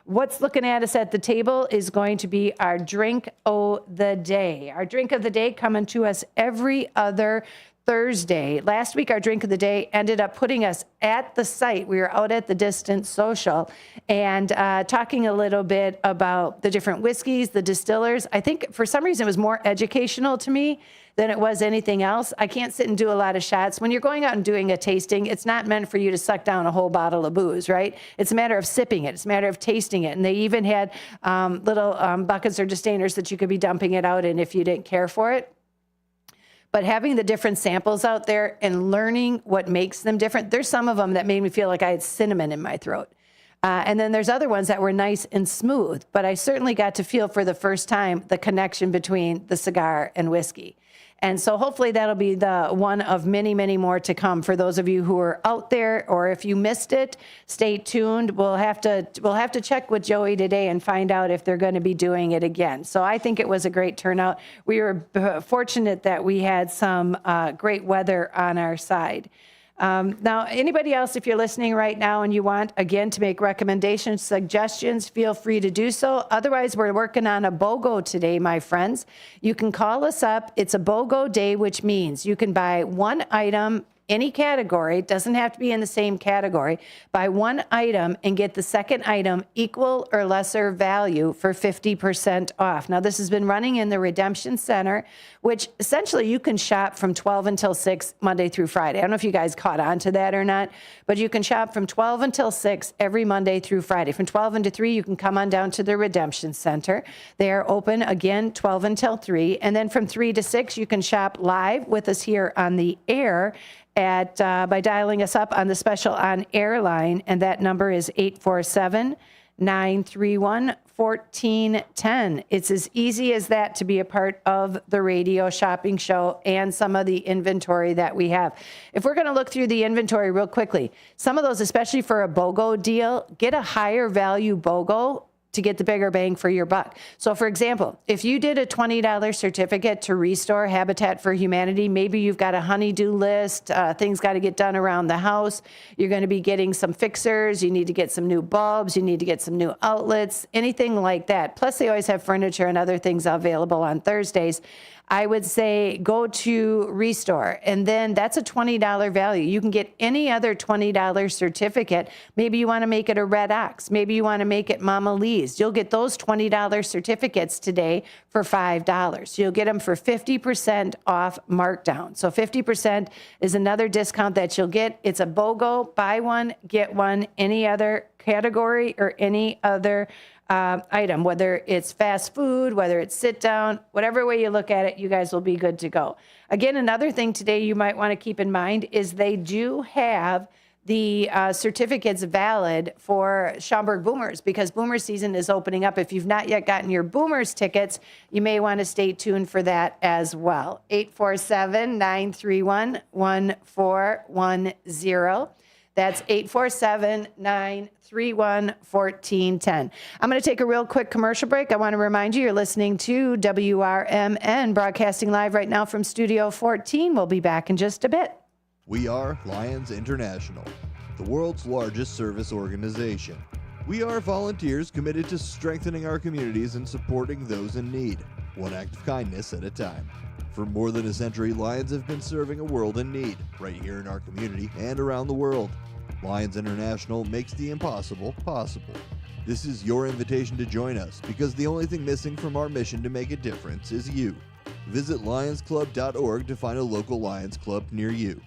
what's looking at us at the table is going to be our drink of the day. Our drink of the day coming to us every other Thursday. Last week, our drink of the day ended up putting us at the site. We were out at the Distance Social and talking a little bit about the different whiskeys, the distillers. I think for some reason it was more educational to me than it was anything else. I can't sit and do a lot of shots. When you're going out and doing a tasting, it's not meant for you to suck down a whole bottle of booze, right? It's a matter of sipping it. It's a matter of tasting it. And they even had little buckets or distainers that you could be dumping it out in if you didn't care for it. But having the different samples out there and learning what makes them different, there's some of them that made me feel like I had cinnamon in my throat. And then there's other ones that were nice and smooth. But I certainly got to feel for the first time the connection between the cigar and whiskey. And so hopefully that'll be the one of many, many more to come for those of you who are out there, or if you missed it, stay tuned. We'll have to check with Joey today and find out if they're going to be doing it again. So I think it was a great turnout. We were fortunate that we had some great weather on our side. Now, anybody else, if you're listening right now and you want, again, to make recommendations, suggestions, feel free to do so. Otherwise, we're working on a BOGO today, my friends. You can call us up. It's a BOGO day, which means you can buy one item, any category, doesn't have to be in the same category, buy one item and get the second item equal or lesser value for 50% off. Now, this has been running in the Redemption Center, which essentially you can shop from 12 until 6 Monday through Friday. I don't know if you guys caught on to that or not, but you can shop from 12 until 6 every Monday through Friday. From 12 until 3, you can come on down to the Redemption Center. They are open, again, 12 until 3. And then from 3 to 6, you can shop live with us here on the air at by dialing us up on the special on air line, and that number is 847-931-1410. It's as easy as that to be a part of the radio shopping show and some of the inventory that we have. If we're going to look through the inventory real quickly, some of those, especially for a BOGO deal, get a higher value BOGO to get the bigger bang for your buck. So for example, if you did a $20 certificate to restore Habitat for Humanity, maybe you've got a honeydew list, things got to get done around the house, you're going to be getting some fixers, you need to get some new bulbs, you need to get some new outlets, anything like that. Plus they always have furniture and other things available on Thursdays. I would say go to Restore, and then that's a $20 value. You can get any other $20 certificate. Maybe you want to make it a Red Ox. Maybe you want to make it Mama Lee's. You'll get those $20 certificates today for $5. You'll get them for 50% off markdown. So 50% is another discount that you'll get. It's a BOGO, buy one, get one, any other category or any other item, whether it's fast food, whether it's sit down, whatever way you look at it, you guys will be good to go. Again, another thing today you might want to keep in mind is they do have the certificates valid for Schaumburg Boomers, because Boomer season is opening up. If you've not yet gotten your Boomers tickets, you may want to stay tuned for that as well. 847-931-1410. That's 847-931-1410. I'm going to take a real quick commercial break. I want to remind you, you're listening to WRMN, broadcasting live right now from Studio 14. We'll be back in just a bit. We are Lions International, the world's largest service organization. We are volunteers committed to strengthening our communities and supporting those in need, one act of kindness at a time. For more than a century, Lions have been serving a world in need, right here in our community and around the world. Lions International makes the impossible possible. This is your invitation to join us, because the only thing missing from our mission to make a difference is you. Visit lionsclub.org to find a local Lions Club near you.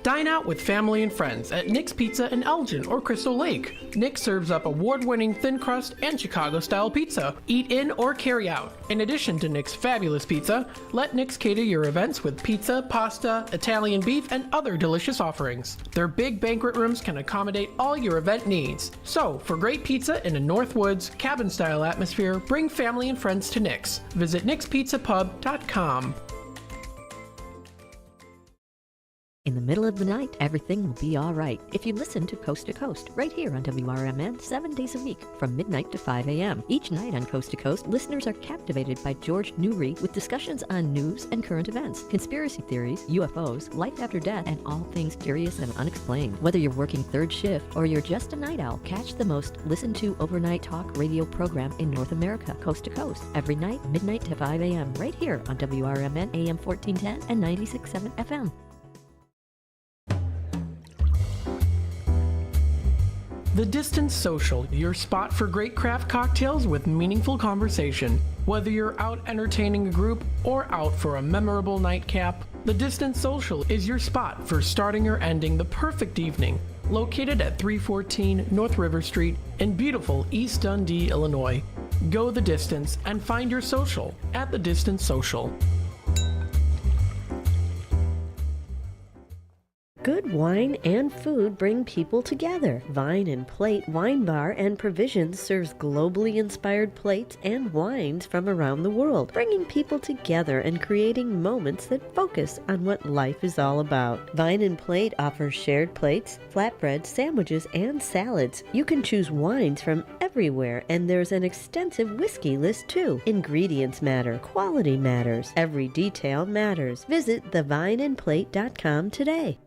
Dine out with family and friends at Nick's Pizza in Elgin or Crystal Lake. Nick serves up award-winning thin crust and Chicago-style pizza. Eat in or carry out. In addition to Nick's fabulous pizza, let Nick's cater your events with pizza, pasta, Italian beef, and other delicious offerings. Their big banquet rooms can accommodate all your event needs. So, for great pizza in a Northwoods, cabin-style atmosphere, bring family and friends to Nick's. Visit nickspizzapub.com. In the middle of the night, everything will be all right if you listen to Coast, right here on WRMN 7 days a week from midnight to 5 a.m. Each night on Coast to Coast, listeners are captivated by George Newry with discussions on news and current events, conspiracy theories, UFOs, life after death, and all things curious and unexplained. Whether you're working third shift or you're just a night owl, catch the most listened to overnight talk radio program in North America, Coast to Coast, every night, midnight to 5 a.m. right here on WRMN AM 1410 and 96.7 FM. The Distance Social, your spot for great craft cocktails with meaningful conversation. Whether you're out entertaining a group or out for a memorable nightcap, The Distance Social is your spot for starting or ending the perfect evening. Located at 314 North River Street in beautiful East Dundee, Illinois. Go the distance and find your social at The Distance Social. Good wine and food bring people together. Vine and Plate Wine Bar and Provisions serves globally inspired plates and wines from around the world, bringing people together and creating moments that focus on what life is all about. Vine and Plate offers shared plates, flatbreads, sandwiches, and salads. You can choose wines from everywhere, and there's an extensive whiskey list too. Ingredients matter, quality matters, every detail matters. Visit thevineandplate.com today.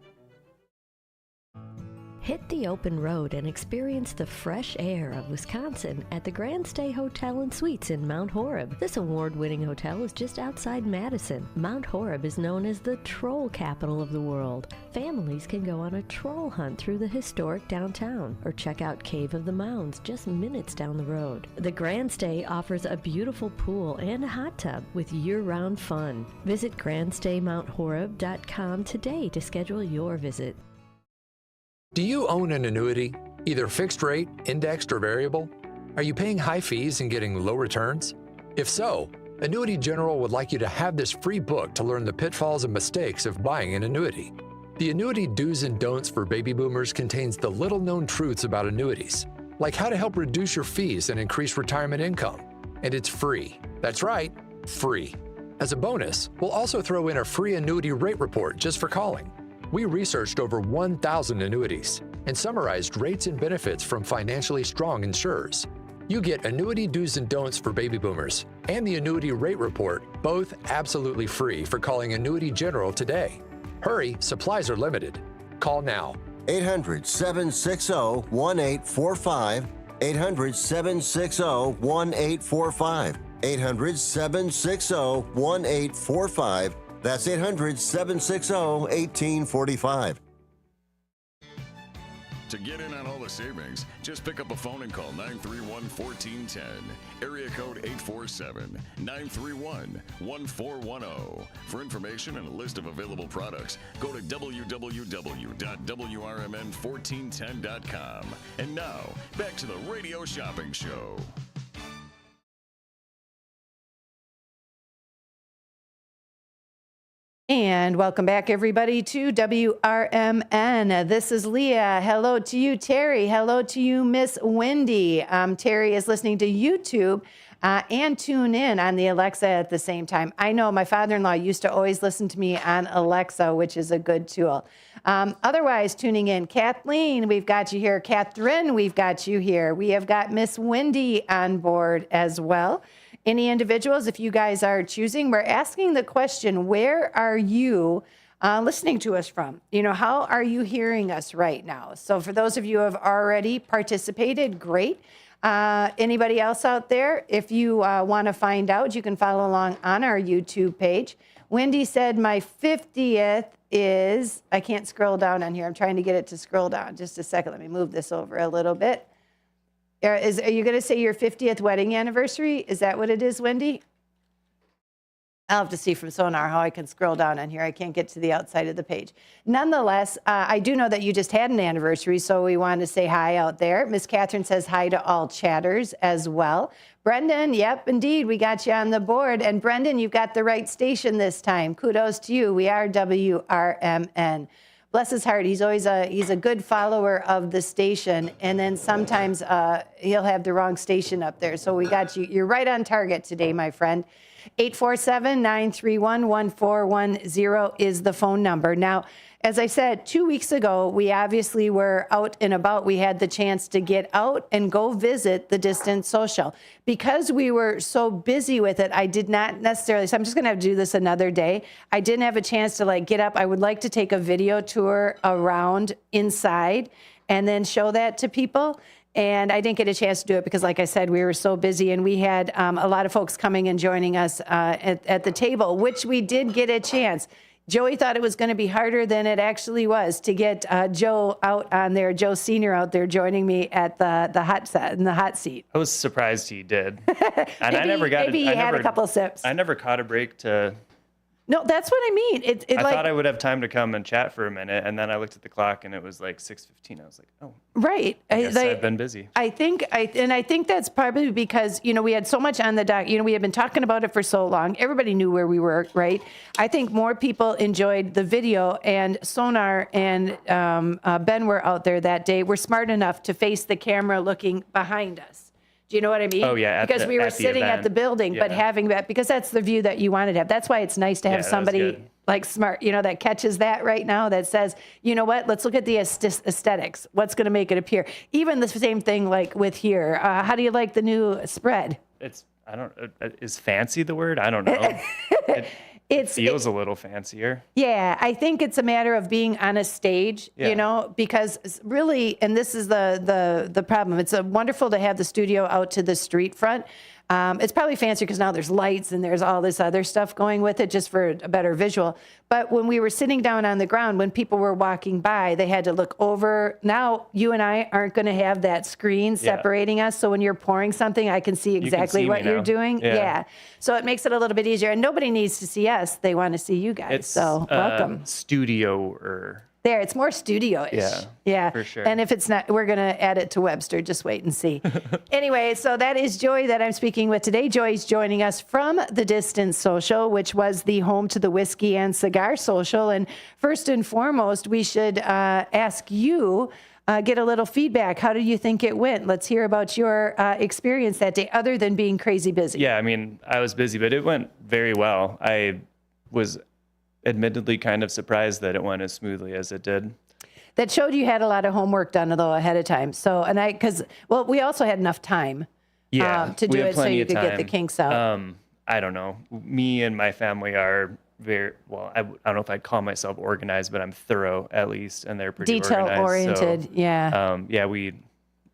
Hit the open road and experience the fresh air of Wisconsin at the Grand Stay Hotel and Suites in Mount Horeb. This award-winning hotel is just outside Madison. Mount Horeb is known as the troll capital of the world. Families can go on a troll hunt through the historic downtown or check out Cave of the Mounds just minutes down the road. The Grand Stay offers a beautiful pool and a hot tub with year-round fun. Visit grandstaymounthoreb.com today to schedule your visit. Do you own an annuity, either fixed rate, indexed, or variable? Are you paying high fees and getting low returns? If so, Annuity General would like you to have this free book to learn the pitfalls and mistakes of buying an annuity. The Annuity Do's and Don'ts for Baby Boomers contains the little-known truths about annuities, like how to help reduce your fees and increase retirement income. And it's free. That's right, free. As a bonus, we'll also throw in a free annuity rate report just for calling. We researched over 1,000 annuities and summarized rates and benefits from financially strong insurers. You get Annuity Do's and Don'ts for Baby Boomers and the Annuity Rate Report, both absolutely free for calling Annuity General today. Hurry, supplies are limited. Call now. 800-760-1845. 800-760-1845. 800-760-1845. That's 800-760-1845. To get in on all the savings, just pick up a phone and call 931-1410. Area code 847-931-1410. For information and a list of available products, go to www.WRMN1410.com. And now, back to the Radio Shopping Show. And welcome back, everybody, to WRMN. This is Leah. Hello to you, Terry. Hello to you, Miss Wendy. Terry is listening to YouTube and tune in on the Alexa at the same time. I know my father-in-law used to always listen to me on Alexa, which is a good tool. Otherwise, tuning in, Kathleen, we've got you here. Catherine, we've got you here. We have got Miss Wendy on board as well. Any individuals, if you guys are choosing, we're asking the question, where are you listening to us from? You know, how are you hearing us right now? So for those of you who have already participated, great. Anybody else out there, if you want to find out, you can follow along on our YouTube page. Wendy said my 50th is, I can't scroll down on here. I'm trying to get it to scroll down. Just a second. Let me move this over a little bit. Are you going to say your 50th wedding anniversary? Is that what it is, Wendy? I'll have to see from Sonar how I can scroll down on here. I can't get to the outside of the page. Nonetheless, I do know that you just had an anniversary, so we want to say hi out there. Miss Catherine says hi to all chatters as well. Brendan, yep, indeed, we got you on the board. And Brendan, you've got the right station this time. Kudos to you. We are WRMN. Bless his heart, he's always he's a good follower of the station, and then sometimes he'll have the wrong station up there. So we got you. You're right on target today, my friend. 847-931-1410 is the phone number. Now, as I said, 2 weeks ago, we obviously were out and about. We had the chance to get out and go visit the Distance Social. Because we were so busy with it, I did not necessarily, so I'm just going to have to do this another day. I didn't have a chance to like get up. I would like to take a video tour around inside and then show that to people. And I didn't get a chance to do it because, like I said, we were so busy, and we had a lot of folks coming and joining us at the table, which we did get a chance. Joey thought it was going to be harder than it actually was to get Joe out on there, Joe Sr. out there joining me at the hot seat. I was surprised he did. And maybe he had a couple sips. I never caught a break to... No, that's what I mean. I thought I would have time to come and chat for a minute, and then I looked at the clock, and it was like 6:15. I was like, oh. Right. I guess I've been busy. I think that's probably because, we had so much on the dock. We had been talking about it for so long. Everybody knew where we were, right? I think more people enjoyed the video, and Sonar and Ben were out there that day. We're smart enough to face the camera looking behind us. Do you know what I mean? Oh, yeah. Because we were sitting at the building, but having that, because that's the view that you wanted to have. That's why it's nice to have somebody like smart, that catches that right now, that says, you know what, let's look at the aesthetics. What's going to make it appear? Even the same thing like with here. How do you like the new spread? Is fancy the word? I don't know. It feels a little fancier. Yeah, I think it's a matter of being on a stage, because really, and this is the problem. It's wonderful to have the studio out to the street front. It's probably fancier because now there's lights and there's all this other stuff going with it just for a better visual. But when we were sitting down on the ground, when people were walking by, they had to look over. Now, you and I aren't going to have that screen separating us. So when you're pouring something, I can see exactly what you're doing. Yeah. So it makes it a little bit easier. And nobody needs to see us. They want to see you guys. So welcome. Studio-er. There, it's more studio-ish. Yeah, for sure. And if it's not, we're going to add it to Webster. Just wait and see. Anyway, so that is Joy that I'm speaking with today. Joy's joining us from the Distance Social, which was the home to the Whiskey and Cigar Social. And first and foremost, we should ask you, get a little feedback. How do you think it went? Let's hear about your experience that day, other than being crazy busy. Yeah, I mean, I was busy, but it went very well. I was admittedly kind of surprised that it went as smoothly as it did. That showed you had a lot of homework done, though, ahead of time. So, we also had enough time to do it so you could get the kinks out. I don't know. Me and my family are very, well, I don't know if I'd call myself organized, but I'm thorough at least, and they're pretty detail-oriented, so, yeah, we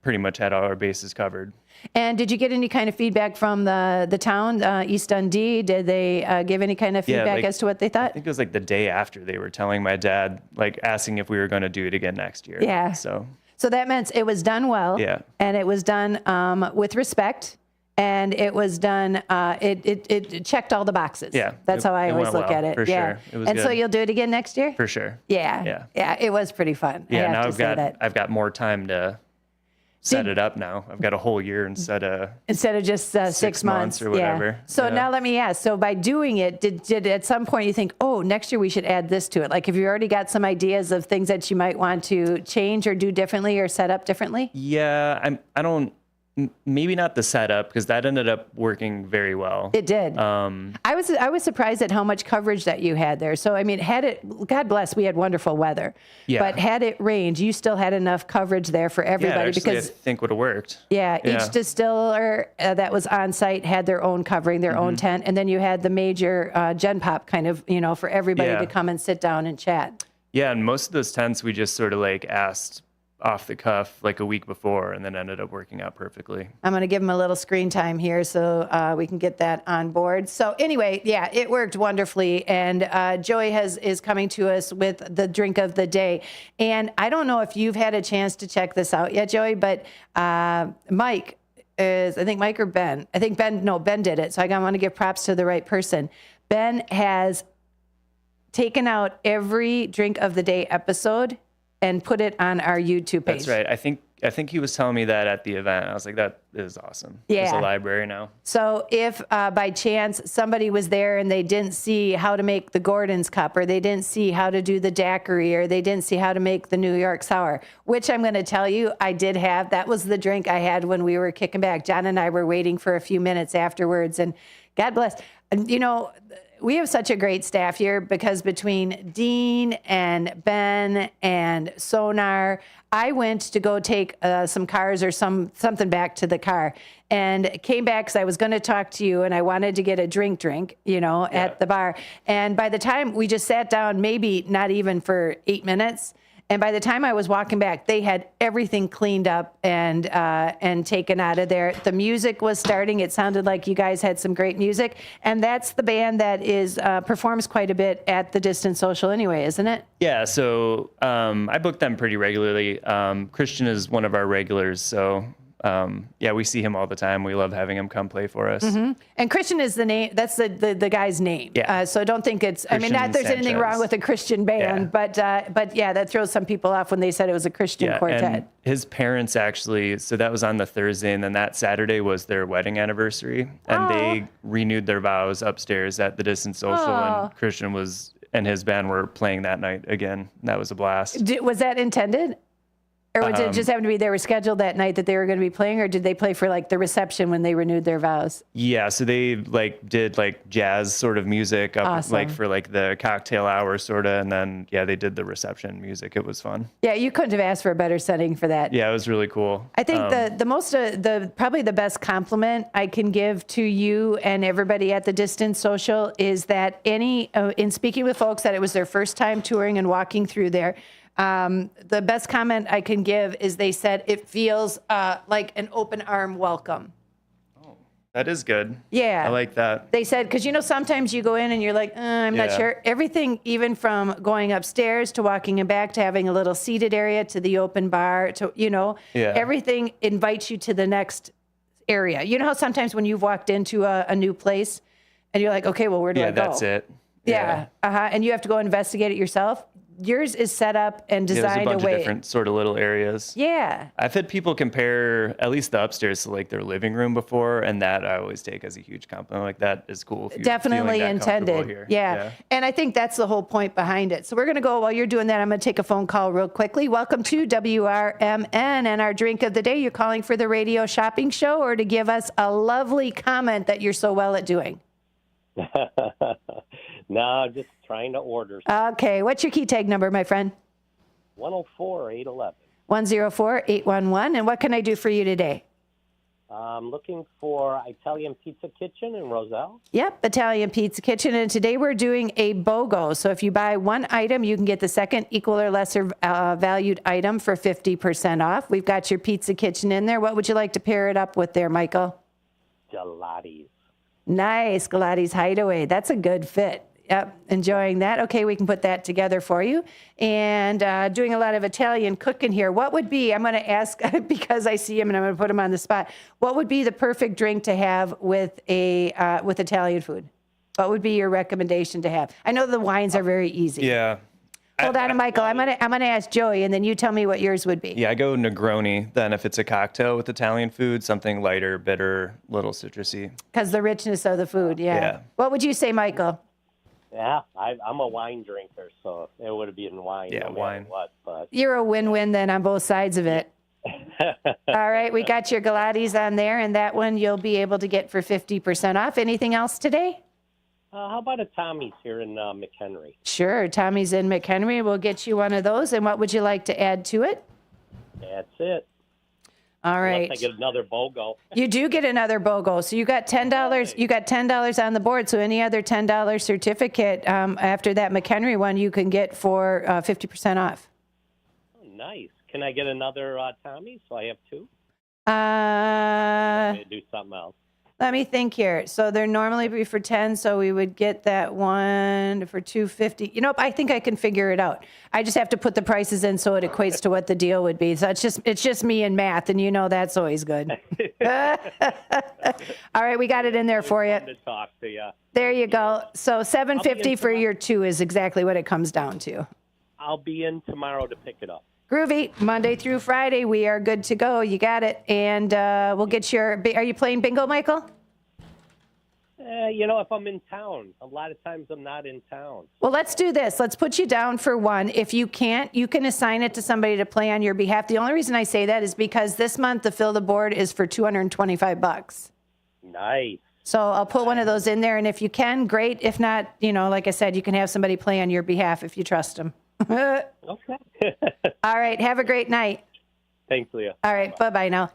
pretty much had all our bases covered. And did you get any kind of feedback from the town, East Dundee? Did they give any kind of feedback as to what they thought? I think it was like the day after they were telling my dad, like asking if we were going to do it again next year. Yeah. So that meant it was done well. Yeah. And it was done with respect. And it was done, it checked all the boxes. Yeah. That's how I always look at it. For sure. It was good. So you'll do it again next year? For sure. Yeah. Yeah. It was pretty fun. Yeah. Now I've got more time to set it up now. I've got a whole year instead of just 6 months or whatever. Yeah. So now let me ask. So by doing it, did at some point you think, oh, next year we should add this to it? Like, have you already got some ideas of things that you might want to change or do differently or set up differently? Yeah, I don't. Maybe not the setup, because that ended up working very well. It did. I was surprised at how much coverage that you had there. So, I mean, God bless, we had wonderful weather. Yeah. But had it rained, you still had enough coverage there for everybody. Yeah, because I think would have worked. Yeah, each distiller that was on site had their own covering, their own tent. And then you had the major Gen Pop kind of, for everybody to come and sit down and chat. Yeah, and most of those tents we just sort of like asked off the cuff like a week before, and then ended up working out perfectly. I'm going to give him a little screen time here so we can get that on board. So anyway, yeah, it worked wonderfully. And Joey is coming to us with the drink of the day. And I don't know if you've had a chance to check this out yet, Joey, but Mike is, I think Mike or Ben. I think Ben did it. So I want to give props to the right person. Ben has taken out every drink of the day episode and put it on our YouTube page. That's right. I think he was telling me that at the event. I was like, that is awesome. Yeah. There's a library now. So if by chance somebody was there and they didn't see how to make the Gordon's Cup, or they didn't see how to do the daiquiri, or they didn't see how to make the New York Sour, which I'm going to tell you, I did have. That was the drink I had when we were kicking back. John and I were waiting for a few minutes afterwards, and God bless. You know, we have such a great staff here because between Dean and Ben and Sonar, I went to go take some cars or something back to the car and came back because I was going to talk to you and I wanted to get a drink, at the bar. And by the time we just sat down, maybe not even for 8 minutes. And by the time I was walking back, they had everything cleaned up and taken out of there. The music was starting. It sounded like you guys had some great music. And that's the band that performs quite a bit at the Distant Social anyway, isn't it? Yeah, so I book them pretty regularly. Christian is one of our regulars, so we see him all the time. We love having him come play for us. Mm-hmm. And Christian is the name. That's the guy's name. Yeah. So don't think it's. Christian not there's anything wrong with a Christian band, but that throws some people off when they said it was a Christian quartet. And his parents actually. So that was on the Thursday, and then that Saturday was their wedding anniversary, and they renewed their vows upstairs at the Distant Social, and Christian and his band were playing that night again. That was a blast. Was that intended? Or did it just happen to be they were scheduled that night that they were going to be playing, or did they play for the reception when they renewed their vows? Yeah, so they did jazz sort of music up Awesome. for the cocktail hour sort of, and then they did the reception music. It was fun. Yeah, you couldn't have asked for a better setting for that. Yeah, it was really cool. I think probably the best compliment I can give to you and everybody at the Distant Social is that in speaking with folks that it was their first time touring and walking through there. The best comment I can give is they said it feels like an open arm welcome. Oh, that is good. Yeah. I like that. They said, because sometimes you go in and you're like, I'm not sure. Everything, even from going upstairs to walking in back to having a little seated area to the open bar to, everything invites you to the next area. You know how sometimes when you've walked into a new place and you're like, okay, well, where do I go? Yeah, that's it. Yeah. And you have to go investigate it yourself. Yours is set up and designed there's a bunch away. of different sort of little areas. Yeah. I've had people compare at least the upstairs to their living room before, and that I always take as a huge compliment. That is cool. If you're Definitely feeling that comfortable intended. here. Yeah. And I think that's the whole point behind it. So we're going to go, while you're doing that, I'm going to take a phone call real quickly. Welcome to WRMN and our drink of the day. You're calling for the radio shopping show or to give us a lovely comment that you're so well at doing? No, just trying to order. Okay. What's your key tag number, my friend? 104-811. 104-811. And what can I do for you today? I'm looking for Italian Pizza Kitchen in Roselle. Yep, Italian Pizza Kitchen. And today we're doing a BOGO. So if you buy one item, you can get the second equal or lesser valued item for 50% off. We've got your Pizza Kitchen in there. What would you like to pair it up with there, Michael? Gelati's. Nice. Gelati's Hideaway. That's a good fit. Yep, enjoying that. Okay, we can put that together for you. And doing a lot of Italian cooking here. What would be, I'm going to ask, because I see him and I'm going to put him on the spot, what would be the perfect drink to have with with Italian food? What would be your recommendation to have? I know the wines are very easy. Yeah. Hold on, Michael. I'm gonna ask Joey, and then you tell me what yours would be. Yeah, I go Negroni. Then if it's a cocktail with Italian food, something lighter, bitter, little citrusy. Because the richness of the food, yeah. What would you say, Michael? Yeah, I'm a wine drinker, so it would be in wine. Yeah, wine. What, but You're a win-win then on both sides of it. All right, we got your Gelati's on there, and that one you'll be able to get for 50% off. Anything else today? how about a Tommy's here in McHenry? Sure, Tommy's in McHenry. We'll get you one of those. And what would you like to add to it? That's it. All right. Unless I get another BOGO. You do get another BOGO. So you got $10. You got $10 on the board. So any other $10 certificate after that McHenry one, you can get for 50% off. Oh, nice. Can I get another Tommy's? So I have two. Do something else. Let me think here. So they're normally be for 10, so we would get that one for $2.50. You know, I think I can figure it out. I just have to put the prices in so it equates to what the deal would be. So it's just me and math, and you know that's always good. All right, we got it in there for you. Fun to talk to you. There you go. So $7.50 for your two is exactly what it comes down to. I'll be in tomorrow to pick it up. Groovy. Monday through Friday, we are good to go. You got it. And we'll get your... Are you playing bingo, Michael? You know, if I'm in town. A lot of times I'm not in town. Well, let's do this. Let's put you down for one. If you can't, you can assign it to somebody to play on your behalf. The only reason I say that is because this month the Fill the Board is for $225. Nice. So I'll put one of those in there, and if you can, great. If not, like I said, you can have somebody play on your behalf if you trust them. Okay. All right. Have a great night. Thanks, Leah. All right. Bye-bye now.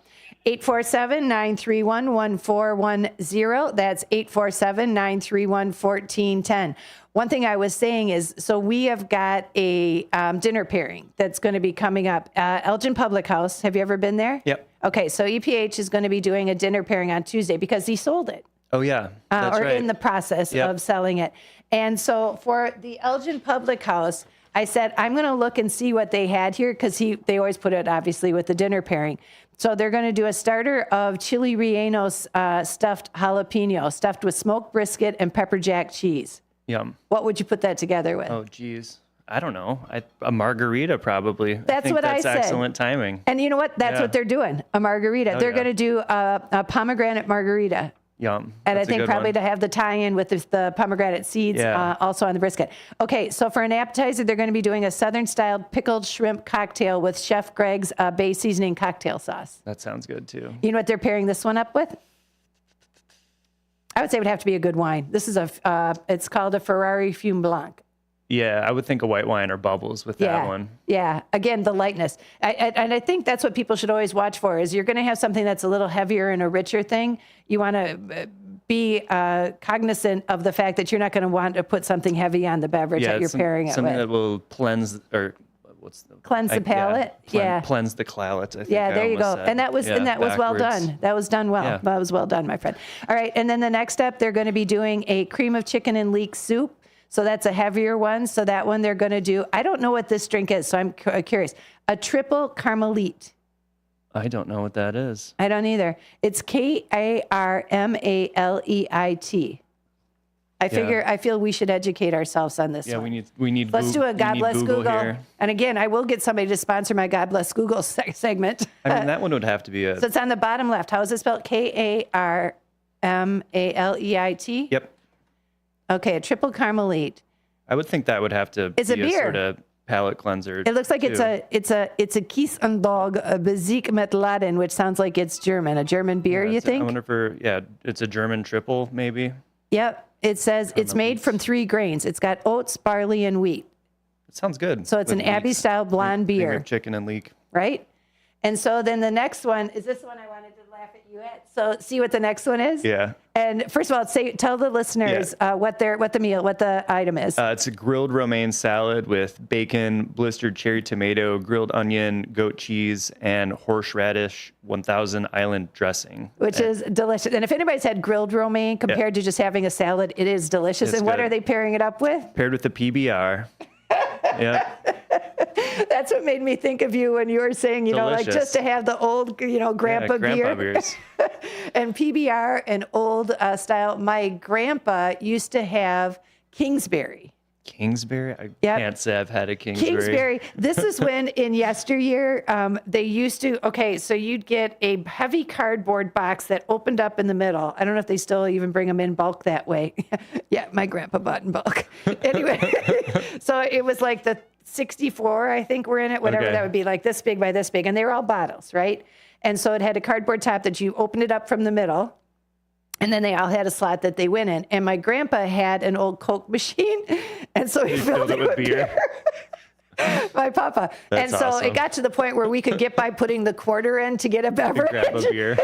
847-931-1410. That's 847-931-1410. One thing I was saying is, so we have got a dinner pairing that's going to be coming up. Elgin Public House. Have you ever been there? Yep. Okay. So EPH is going to be doing a dinner pairing on Tuesday because he sold it. Oh, yeah. That's or right. in the process of selling it. And so for the Elgin Public House, I said, I'm going to look and see what they had here because they always put it, obviously, with the dinner pairing. So they're going to do a starter of chili rellenos stuffed jalapeno, stuffed with smoked brisket and pepper jack cheese. Yum. What would you put that together with? Oh, geez. I don't know. A margarita, probably. That's what I said. That's excellent timing. And you know what? That's what they're doing, a margarita. Oh, they're going to do a pomegranate margarita. Yum. And That's I think a good probably one. to have the tie-in with the pomegranate seeds also on the brisket. Okay, so for an appetizer, they're going to be doing a Southern-style pickled shrimp cocktail with Chef Greg's Bay Seasoning cocktail sauce. That sounds good, too. You know what they're pairing this one up with? I would say it would have to be a good wine. This is it's called a Ferrari Fume Blanc. Yeah, I would think a white wine or bubbles with that one. Yeah, again, the lightness. And I think that's what people should always watch for is you're going to have something that's a little heavier and a richer thing. You want to be cognizant of the fact that you're not going to want to put something heavy on the beverage that you're pairing it something with. that will cleanse or Cleanse the palate. Cleanse the palate. I think there you go. said. And that was well done. That was done well. Yeah. That was well done, my friend. All right, and then the next step, they're going to be doing a cream of chicken and leek soup. So that's a heavier one. So that one they're going to do, I don't know what this drink is, so I'm curious. A triple Carmelite. I don't know what that is. I don't either. It's Karmaleit. I feel we should educate ourselves on this one. Yeah, we need Let's do a God Bless Google. Here. And again, I will get somebody to sponsor my God Bless Google segment. I mean, that one would have to be So it's on the bottom left. How is it spelled? Karmaleit? Yep. Okay, a triple Carmelite. I would think that would have to It's be a beer. sort of palate cleanser. It looks like too. it's a Kies und Dog Besieg mit Laden, which sounds like it's German. A German beer, you think? I wonder if it's a German triple, maybe. Yep. It says it's made from 3 grains. It's got oats, barley, and wheat. It sounds good. So it's an Abbey-style blonde beer. Cream of chicken and leek. Right? And so then the next one, is this one I wanted to laugh at you at? So see what the next one is? Yeah. And first of all, tell the listeners what the item is. It's a grilled romaine salad with bacon, blistered cherry tomato, grilled onion, goat cheese, and horseradish 1000 Island dressing. Which is delicious. And if anybody's had grilled romaine compared to just having a salad, it is delicious. It's and what good. are they pairing it up with? Paired with the PBR. Yep. That's what made me think of you when you were saying, like Delicious. just to have the old, grandpa beer. beers. And PBR and old style. My grandpa used to have Kingsbury. Kingsbury? I can't say I've had a Kingsbury. Kingsbury. This is when in yesteryear, they used to, so you'd get a heavy cardboard box that opened up in the middle. I don't know if they still even bring them in bulk that way. Yeah, my grandpa bought in bulk. Anyway, so it was like the 64, I think were in it, whatever that would be, like this big by this big. And they were all bottles, right? And so it had a cardboard top that you opened it up from the middle. And then they all had a slot that they went in. And my grandpa had an old Coke machine. And so he filled it with beer. My papa. That's and so awesome. it got to the point where we could get by putting the quarter in to get a beverage. Grab a beer.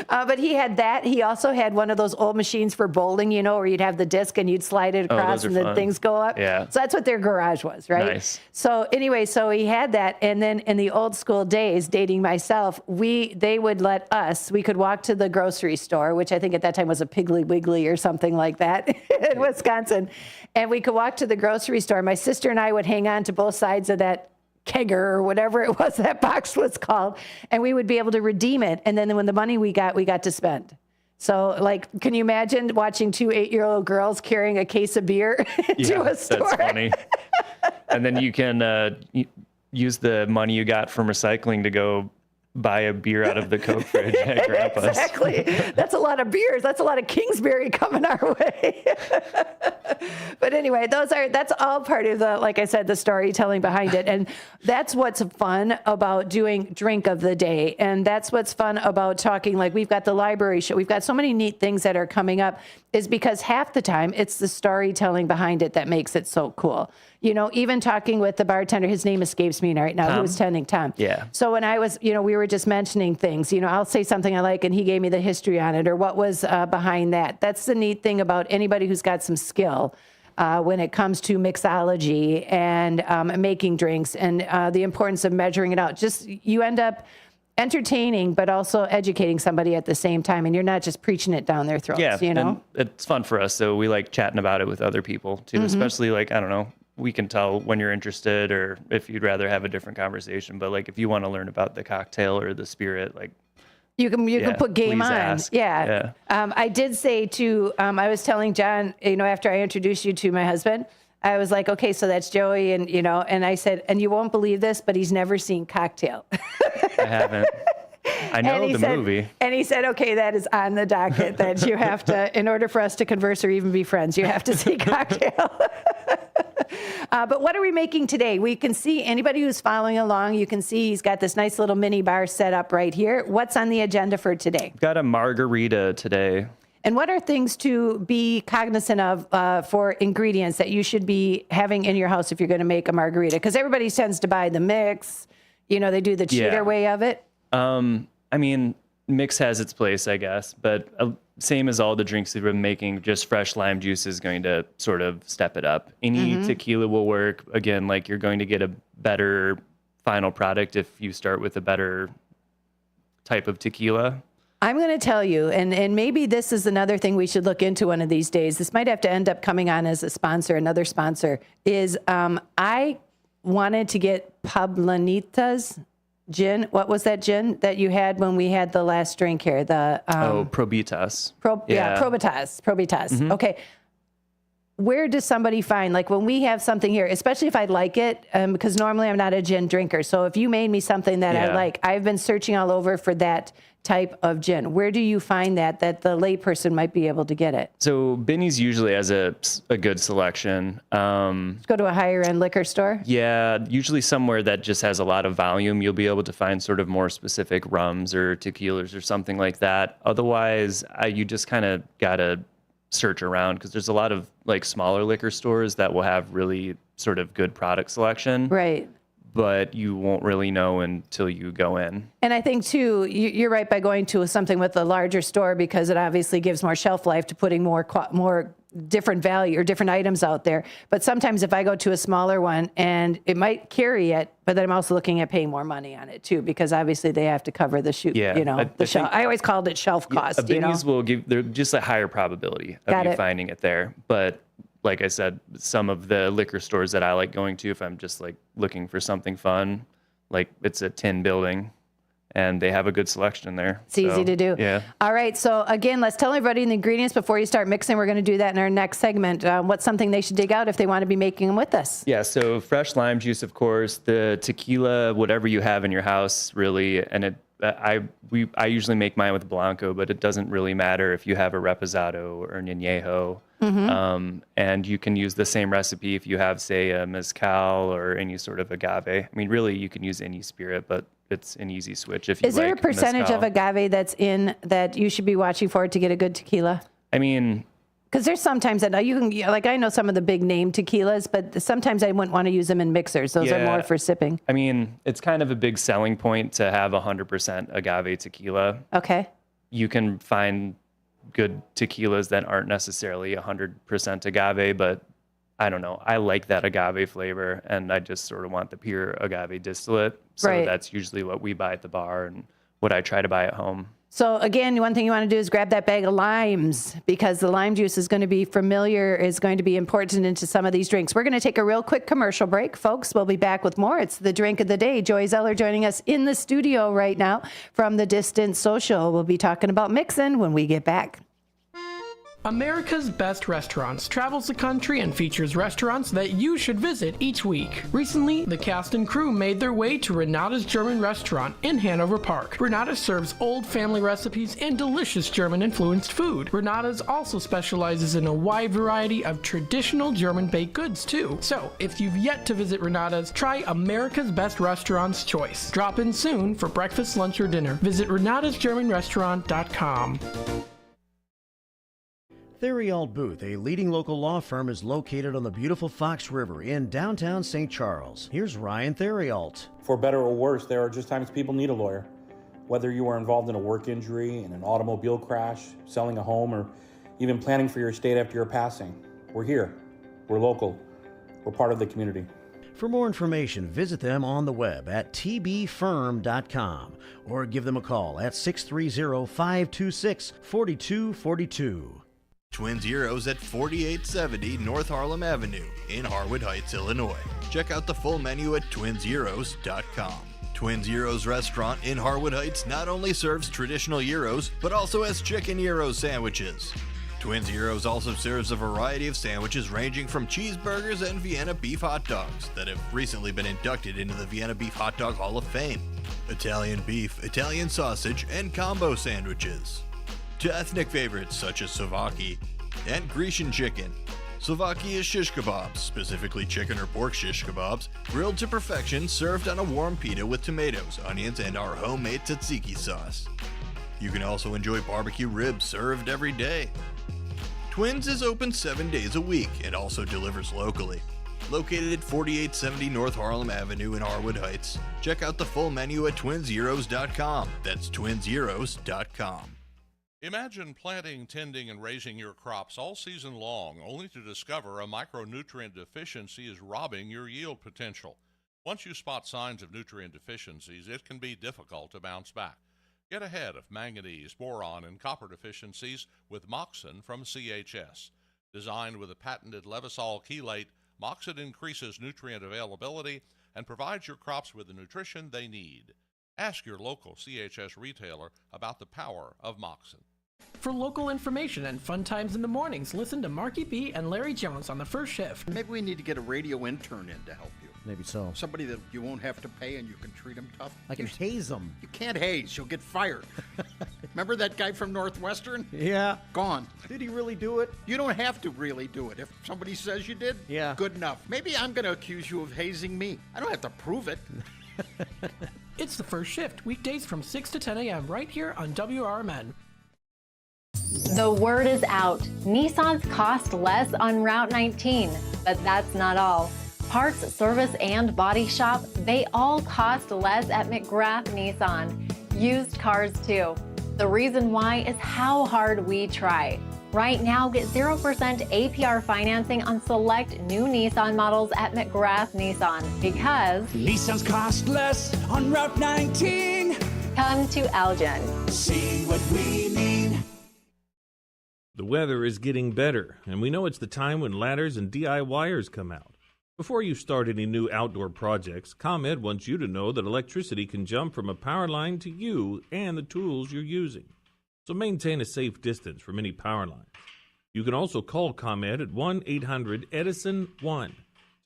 But he had that. He also had one of those old machines for bowling, where you'd have the disc and you'd slide it across those are and the fun. things go up. Yeah. So that's what their garage was, right? Nice. So anyway, so he had that. And then in the old school days, dating myself, they would let us, we could walk to the grocery store, which I think at that time was a Piggly Wiggly or something like that in Wisconsin. And we could walk to the grocery store. My sister and I would hang on to both sides of that kegger or whatever it was that box was called, and we would be able to redeem it. And then when the money we got to spend. So, can you imagine watching 2 8-year-old girls carrying a case of beer to a store? That's funny. And then you can use the money you got from recycling to go buy a beer out of the Coke fridge at Grandpa's. Exactly. That's a lot of beers. That's a lot of Kingsbury coming our way. But anyway, that's all part of the, like I said, the storytelling behind it. And that's what's fun about doing Drink of the Day. And that's what's fun about talking, like we've got the library show. We've got so many neat things that are coming up, is because half the time it's the storytelling behind it that makes it so cool. You know, even talking with the bartender, his name escapes me right now, Tom? who was tending Tom. Yeah. So when I was, we were just mentioning things, I'll say something I like and he gave me the history on it or what was behind that. That's the neat thing about anybody who's got some skill when it comes to mixology and making drinks and the importance of measuring it out. Just, you end up entertaining, but also educating somebody at the same time. And you're not just preaching it down their throats, Yeah, and it's fun for us. So we like chatting about it with other people too, Mhm. especially like, I don't know, we can tell when you're interested or if you'd rather have a different conversation. But like, if you want to learn about the cocktail or the spirit, like You can put game please on. ask. Yeah. I did say to, I was telling John, after I introduced you to my husband, I was like, okay, so that's Joey. And, and I said, and you won't believe this, but he's never seen Cocktail. I haven't. I know the movie. And he said, okay, that is on the docket that you have to, in order for us to converse or even be friends, you have to see Cocktail. But what are we making today? We can see anybody who's following along, you can see he's got this nice little mini bar set up right here. What's on the agenda for today? Got a margarita today. And what are things to be cognizant of for ingredients that you should be having in your house if you're going to make a margarita? Because everybody tends to buy the mix. They do the cheater way of it. I mean, mix has its place, I guess, but same as all the drinks that we've been making, just fresh lime juice is going to sort of step it up. Any tequila will work. Again, like you're going to get a better final product if you start with a better type of tequila. I'm going to tell you, and maybe this is another thing we should look into one of these days. This might have to end up coming on as a sponsor, another sponsor, is I wanted to get Poblanita's gin. What was that gin that you had when we had the last drink here? The Probitas. Probitas. Okay. Where does somebody find, like when we have something here, especially if I like it, because normally I'm not a gin drinker. So if you made me something that I like, I've been searching all over for that type of gin. Where do you find that the layperson might be able to get it? So Binny's usually has a good selection. Let's go to a higher end liquor store. Yeah, usually somewhere that just has a lot of volume, you'll be able to find sort of more specific rums or tequilas or something like that. Otherwise, you just kind of got to search around because there's a lot of like smaller liquor stores that will have really sort of good product selection. Right. But you won't really know until you go in. And I think, too, you're right by going to something with a larger store because it obviously gives more shelf life to putting more different value or different items out there. But sometimes if I go to a smaller one and it might carry it, but then I'm also looking at paying more money on it, too, because obviously they have to cover the the shelf. I always called it shelf cost. Binny's will give, they're just a higher probability of you finding it there. But like I said, some of the liquor stores that I like going to, if I'm just like looking for something fun, like it's a tin building and they have a good selection there. It's easy to do. Yeah. All right. So again, let's tell everybody the ingredients before you start mixing. We're going to do that in our next segment. What's something they should dig out if they want to be making them with us? Yeah. So fresh lime juice, of course, the tequila, whatever you have in your house, really. And I usually make mine with Blanco, but it doesn't really matter if you have a Reposado or an Añejo. And you can use the same recipe if you have, say, a mezcal or any sort of agave. I mean, really, you can use any spirit, but it's an easy switch if you like. Is there a percentage mezcal. of agave that's in that you should be watching for to get a good tequila? I mean, because there's sometimes that you can, like I know some of the big name tequilas, but sometimes I wouldn't want to use them in mixers. Those are more for sipping. I mean, it's kind of a big selling point to have 100% agave tequila. Okay. You can find good tequilas that aren't necessarily 100% agave, but I don't know. I like that agave flavor, and I just sort of want the pure agave distillate. So that's usually what we buy at the bar and what I try to buy at home. So again, one thing you want to do is grab that bag of limes because the lime juice is going to be important into some of these drinks. We're going to take a real quick commercial break, folks. We'll be back with more. It's the drink of the day. Joy Zeller joining us in the studio right now from the Distant Social. We'll be talking about mixing when we get back. America's Best Restaurants travels the country and features restaurants that you should visit each week. Recently, the cast and crew made their way to Renata's German Restaurant in Hanover Park. Renata serves old family recipes and delicious German-influenced food. Renata's also specializes in a wide variety of traditional German baked goods, too. So, if you've yet to visit Renata's, try America's Best Restaurants choice. Drop in soon for breakfast, lunch, or dinner. Visit renatasgermanrestaurant.com. Theriault Booth, a leading local law firm, is located on the beautiful Fox River in downtown St. Charles. Here's Ryan Theriault. For better or worse, there are just times people need a lawyer. Whether you are involved in a work injury, in an automobile crash, selling a home, or even planning for your estate after your passing, we're here. We're local. We're part of the community. For more information, visit them on the web at tbfirm.com or give them a call at 630-526-4242. Twin Zeros at 4870 North Harlem Avenue in Harwood Heights, Illinois. Check out the full menu at twinzeros.com. Twin Zeros Restaurant in Harwood Heights not only serves traditional gyros, but also has chicken gyro sandwiches. Twin Zeros also serves a variety of sandwiches ranging from cheeseburgers and Vienna beef hot dogs that have recently been inducted into the Vienna Beef Hot Dog Hall of Fame. Italian beef, Italian sausage, and combo sandwiches. To ethnic favorites such as Slovaki and Grecian chicken. Slovaki is shish kebabs, specifically chicken or pork shish kebabs, grilled to perfection, served on a warm pita with tomatoes, onions, and our homemade tzatziki sauce. You can also enjoy barbecue ribs served every day. Twins is open 7 days a week and also delivers locally. Located at 4870 North Harlem Avenue in Harwood Heights. Check out the full menu at twinzeros.com. That's twinzeros.com. Imagine planting, tending, and raising your crops all season long, only to discover a micronutrient deficiency is robbing your yield potential. Once you spot signs of nutrient deficiencies, it can be difficult to bounce back. Get ahead of manganese, boron, and copper deficiencies with Moxon from CHS. Designed with a patented Levosol chelate, Moxon increases nutrient availability and provides your crops with the nutrition they need. Ask your local CHS retailer about the power of Moxon. For local information and fun times in the mornings, listen to Marky B and Larry Jones on the first shift. Maybe we need to get a radio intern in to help you. Maybe so. Somebody that you won't have to pay and you can treat them tough. I can haze them. You can't haze. You'll get fired. Remember that guy from Northwestern? Yeah. Gone. Did he really do it? You don't have to really do it. If somebody says you did, yeah, good enough. Maybe I'm going to accuse you of hazing me. I don't have to prove it. It's the first shift, weekdays from 6 to 10 a.m. right here on WRMN. The word is out. Nissans cost less on Route 19, but that's not all. Parts, service, and body shop, they all cost less at McGrath Nissan. Used cars too. The reason why is how hard we try. Right now, get 0% APR financing on select new Nissan models at McGrath Nissan because Nissans cost less on Route 19. Come to Elgin. See what we mean. The weather is getting better, and we know it's the time when ladders and DIYers come out. Before you start any new outdoor projects, ComEd wants you to know that electricity can jump from a power line to you and the tools you're using. So maintain a safe distance from any power lines. You can also call ComEd at 1-800-EDISON-1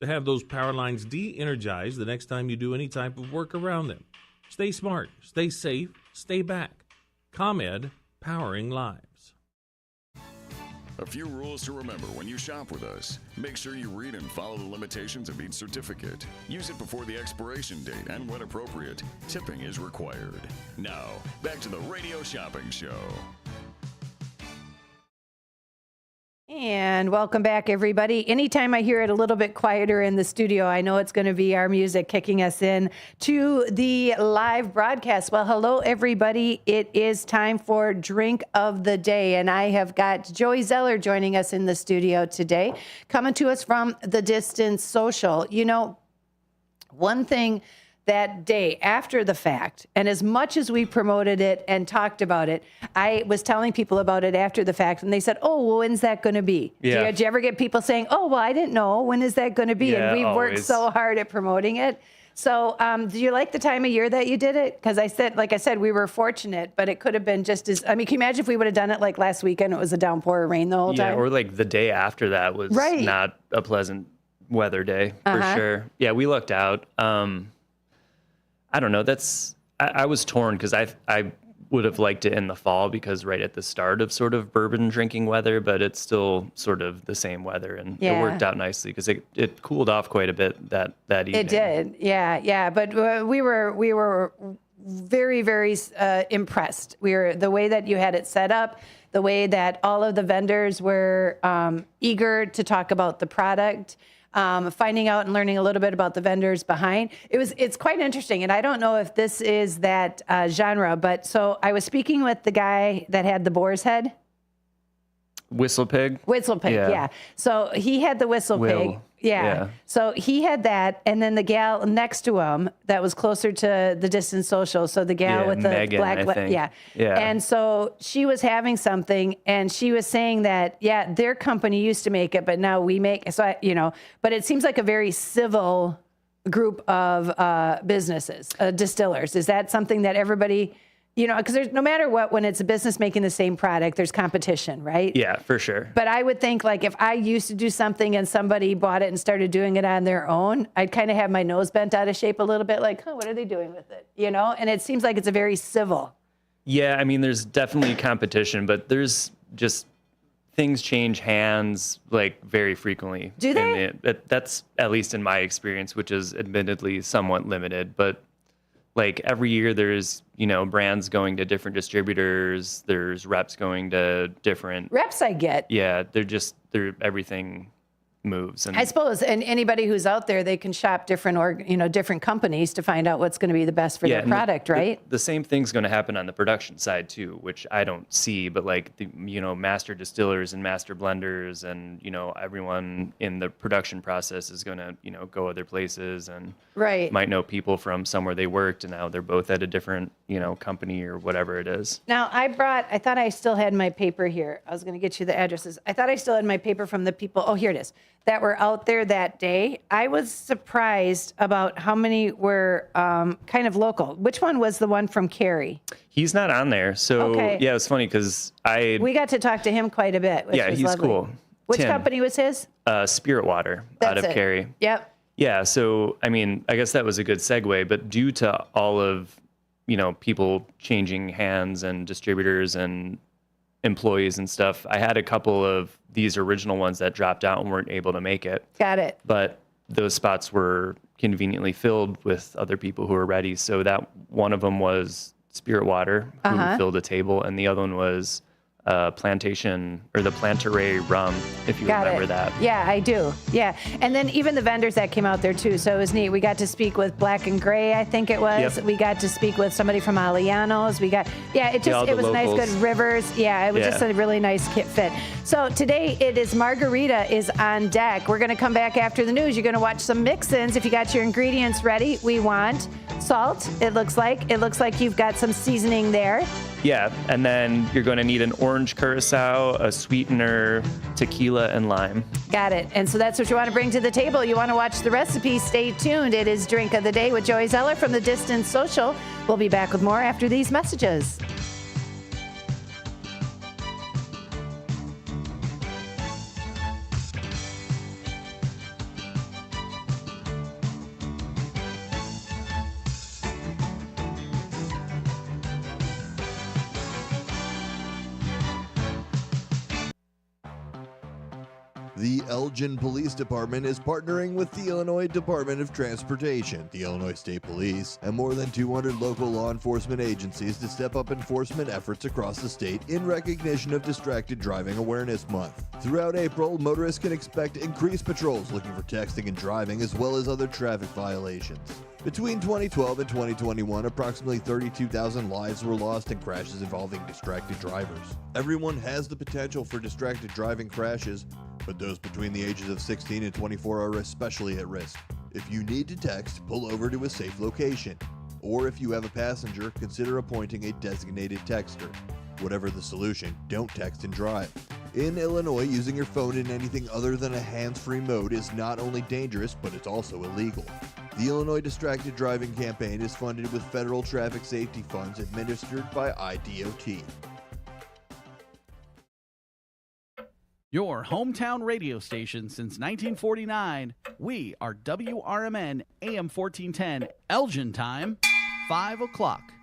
to have those power lines de-energized the next time you do any type of work around them. Stay smart, stay safe, stay back. ComEd, powering lives. A few rules to remember when you shop with us. Make sure you read and follow the limitations of each certificate. Use it before the expiration date, and when appropriate, tipping is required. Now, back to the Radio Shopping Show. And welcome back, everybody. Anytime I hear it a little bit quieter in the studio, I know it's going to be our music kicking us in to the live broadcast. Well, hello, everybody. It is time for Drink of the Day, and I have got Joey Zeller joining us in the studio today, coming to us from the Distance Social. You know, one thing that day after the fact, and as much as we promoted it and talked about it, I was telling people about it after the fact, and they said, oh, well, when's that going to be? Yeah. Did you ever get people saying, oh, well, I didn't know. When is that going to be? Yeah, and we've worked always. so hard at promoting it. So do you like the time of year that you did it? Because like I said, we were fortunate, but it could have been just as, can you imagine if we would have done it like last weekend, it was a downpour of rain the whole time? Yeah, or like the day after that was not a pleasant weather day for sure. Yeah, we lucked out. I don't know. I was torn because I would have liked it in the fall because right at the start of sort of bourbon drinking weather, but it's still sort of the same weather, and it worked out nicely because it cooled off quite a bit that evening. It did, yeah. But we were very, very impressed. The way that you had it set up, the way that all of the vendors were eager to talk about the product. Finding out and learning a little bit about the vendors behind. It's quite interesting. And I don't know if this is that genre, but so I was speaking with the guy that had the boar's head. Whistle pig? Whistle pig, yeah. So he had the whistle pig. Yeah. So he had that, and then the gal next to him that was closer to the Distance Social. So the gal with the Megan, black, I think. yeah. And so she was having something, and she was saying that their company used to make it, but now we make it. So but it seems like a very civil group of businesses, distillers. Is that something that everybody? Because there's no matter what, when it's a business making the same product, there's competition, right? Yeah, for sure. But I would think like if I used to do something and somebody bought it and started doing it on their own, I'd kind of have my nose bent out of shape a little bit like, what are they doing with it? And it seems like it's a very civil. Yeah, I mean, there's definitely competition, but there's just things change hands like very frequently. Do they? That's at least in my experience, which is admittedly somewhat limited, but like every year there's, brands going to different distributors. There's reps going to different reps. I get. Yeah. Everything moves. And I suppose, and anybody who's out there, they can shop different different companies to find out what's going to be the best for their product, right? The same thing's going to happen on the production side too, which I don't see, but like the, master distillers and master blenders and, everyone in the production process is going to, go other places and might know people from somewhere they worked and now they're both at a different, company or whatever it is. Now I thought I still had my paper here. I was going to get you the addresses. I thought I still had my paper from the people. Oh, here it is. That were out there that day. I was surprised about how many were kind of local. Which one was the one from Cary? He's not on there. So, yeah, it was funny because we got to talk to him quite a bit, which was he's lovely. Cool. Which Tim, company was his? Spirit Water out of Cary. Yep. Yeah, so, I mean, I guess that was a good segue, but due to all of, people changing hands and distributors and employees and stuff, I had a couple of these original ones that dropped out and weren't able to make it. Got it. But those spots were conveniently filled with other people who were ready. So that one of them was Spirit Water, who filled a table, and the other one was Plantation or the Plantaray Rum, if you remember that. Yeah, I do. Yeah. And then even the vendors that came out there too. So it was neat. We got to speak with Black and Gray, I think it was. Yep. We got to speak with somebody from Alianos. We got, it was nice, good Rivers. Yeah, it was just a really nice kit fit. So today it is Margarita is on deck. We're going to come back after the news. You're going to watch some mix-ins. If you got your ingredients ready, we want salt. It looks like you've got some seasoning there. Yeah, and then you're going to need an orange curacao, a sweetener, tequila, and lime. Got it. And so that's what you want to bring to the table. You want to watch the recipe. Stay tuned. It is Drink of the Day with Joey Zeller from the Distance Social. We'll be back with more after these messages. The Elgin Police Department is partnering with the Illinois Department of Transportation, the Illinois State Police, and more than 200 local law enforcement agencies to step up enforcement efforts across the state in recognition of Distracted Driving Awareness Month. Throughout April, motorists can expect increased patrols looking for texting and driving as well as other traffic violations. Between 2012 and 2021, approximately 32,000 lives were lost in crashes involving distracted drivers. Everyone has the potential for distracted driving crashes, but those between the ages of 16 and 24 are especially at risk. If you need to text, pull over to a safe location. Or if you have a passenger, consider appointing a designated texter. Whatever the solution, don't text and drive. In Illinois, using your phone in anything other than a hands-free mode is not only dangerous, but it's also illegal. The Illinois Distracted Driving Campaign is funded with federal traffic safety funds administered by IDOT. Your hometown radio station since 1949. We are WRMN AM 1410, Elgin time, 5 o'clock.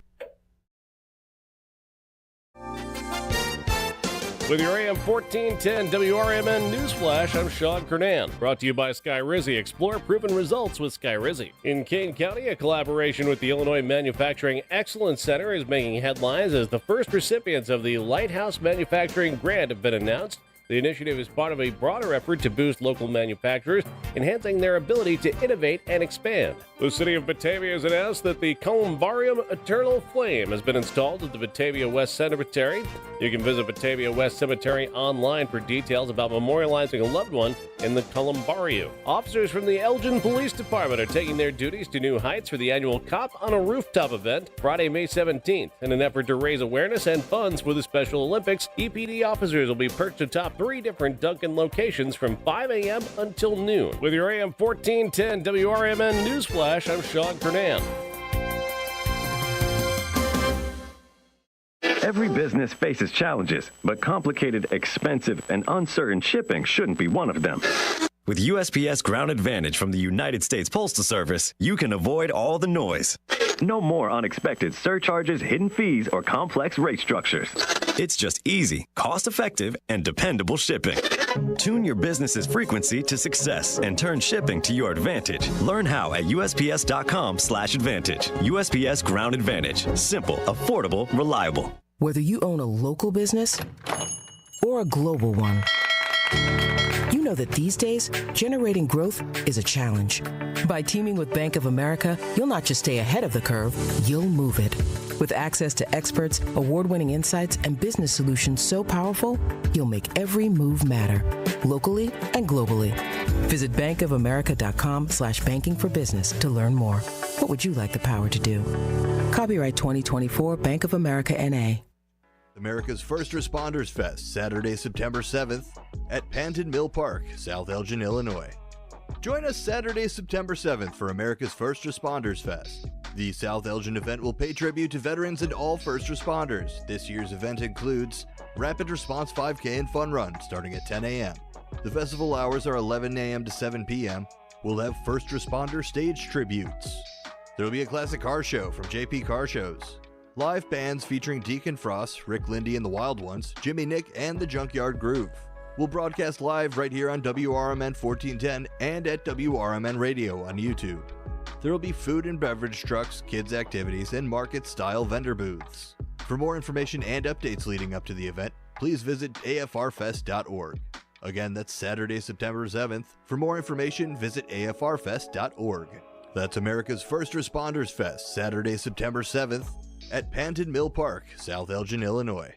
With your AM 1410 WRMN Newsflash, I'm Sean Kernan. Brought to you by Skyrizi. Explore proven results with Skyrizi. In Kane County, a collaboration with the Illinois Manufacturing Excellence Center is making headlines as the first recipients of the Lighthouse Manufacturing Grant have been announced. The initiative is part of a broader effort to boost local manufacturers, enhancing their ability to innovate and expand. The city of Batavia has announced that the Columbarium Eternal Flame has been installed at the Batavia West Cemetery. You can visit Batavia West Cemetery online for details about memorializing a loved one in the Columbarium. Officers from the Elgin Police Department are taking their duties to new heights for the annual Cop on a Rooftop event Friday, May 17th. In an effort to raise awareness and funds for the Special Olympics, EPD officers will be perched atop 3 different Duncan locations from 5 a.m. until noon. With your AM 1410 WRMN Newsflash, I'm Sean Kernan. Every business faces challenges, but complicated, expensive, and uncertain shipping shouldn't be one of them. With USPS Ground Advantage from the United States Postal Service, you can avoid all the noise. No more unexpected surcharges, hidden fees, or complex rate structures. It's just easy, cost-effective, and dependable shipping. Tune your business's frequency to success and turn shipping to your advantage. Learn how at USPS.com/advantage. USPS Ground Advantage. Simple, affordable, reliable. Whether you own a local business or a global one, you know that these days, generating growth is a challenge. By teaming with Bank of America, you'll not just stay ahead of the curve, you'll move it. With access to experts, award-winning insights, and business solutions so powerful, you'll make every move matter, locally and globally. Visit bankofamerica.com/banking for business to learn more. What would you like the power to do? Copyright 2024 Bank of America N.A. America's First Responders Fest, Saturday, September 7th at Panton Mill Park, South Elgin, Illinois. Join us Saturday, September 7th for America's First Responders Fest. The South Elgin event will pay tribute to veterans and all first responders. This year's event includes Rapid Response 5K and Fun Run starting at 10 a.m. The festival hours are 11 a.m. to 7 p.m. We'll have first responder stage tributes. There will be a classic car show from JP Car Shows. Live bands featuring Deacon Frost, Rick Lindy and the Wild Ones, Jimmy Nick, and the Junkyard Groove. We'll broadcast live right here on WRMN 1410 and at WRMN Radio on YouTube. There will be food and beverage trucks, kids' activities, and market-style vendor booths. For more information and updates leading up to the event, please visit afrfest.org. Again, that's Saturday, September 7th. For more information, visit afrfest.org. That's America's First Responders Fest, Saturday, September 7th. At Panton Mill Park, South Elgin, Illinois.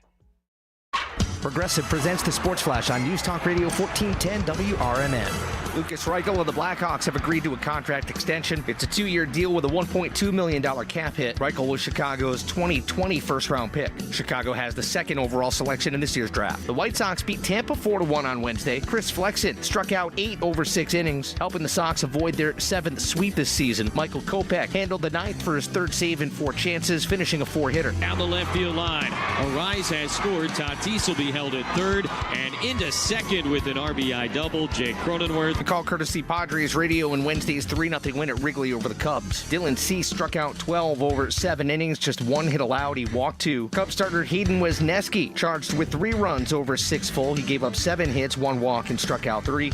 Progressive presents the Sports Flash on News Talk Radio 1410 WRMN. Lucas Reichel of the Blackhawks have agreed to a contract extension. It's a 2-year deal with a $1.2 million cap hit. Reichel was Chicago's 2020 first-round pick. Chicago has the second overall selection in this year's draft. The White Sox beat Tampa 4-1 on Wednesday. Chris Flexen struck out 8 over 6 innings, helping the Sox avoid their 7th sweep this season. Michael Kopech handled the 9th for his 3rd save in 4 chances, finishing a 4-hitter. Down the left field line, Arise has scored. Tatis will be held at 3rd and into 2nd with an RBI double. Jake Cronenworth. The call courtesy Padres Radio in Wednesday's 3-0 win at Wrigley over the Cubs. Dylan Cease struck out 12 over 7 innings, just 1 hit allowed. He walked 2. Cubs starter Hayden Wesneski charged with 3 runs over 6 full. He gave up 7 hits, 1 walk, and struck out 3.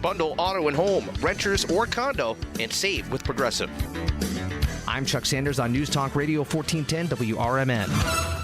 Bundle auto and home, renters or condo, and save with Progressive. I'm Chuck Sanders on News Talk Radio 1410 WRMN.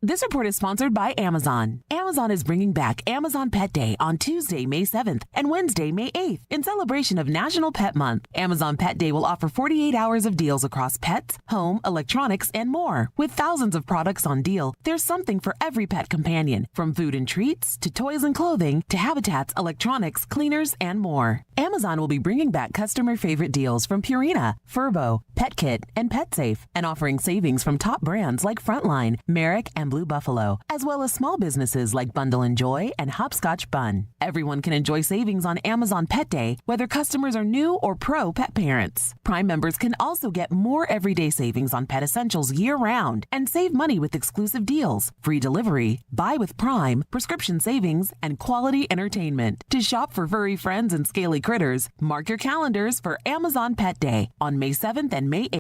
This report is sponsored by Amazon. Amazon is bringing back Amazon Pet Day on Tuesday, May 7th and Wednesday, May 8th in celebration of National Pet Month. Amazon Pet Day will offer 48 hours of deals across pets, home, electronics, and more. With thousands of products on deal, there's something for every pet companion, from food and treats to toys and clothing to habitats, electronics, cleaners, and more. Amazon will be bringing back customer favorite deals from Purina, Furbo, PetKit, and PetSafe, and offering savings from top brands like Frontline, Merrick, and and Blue Buffalo, as well as small businesses like Bundle and Joy and Hopscotch Bun. Everyone can enjoy savings on Amazon Pet Day, whether customers are new or pro pet parents. Prime members can also get more everyday savings on pet essentials year-round and save money with exclusive deals, free delivery, buy with Prime, prescription savings, and quality entertainment. To shop for furry friends and scaly critters, mark your calendars for Amazon Pet Day on May 7th and May 8th.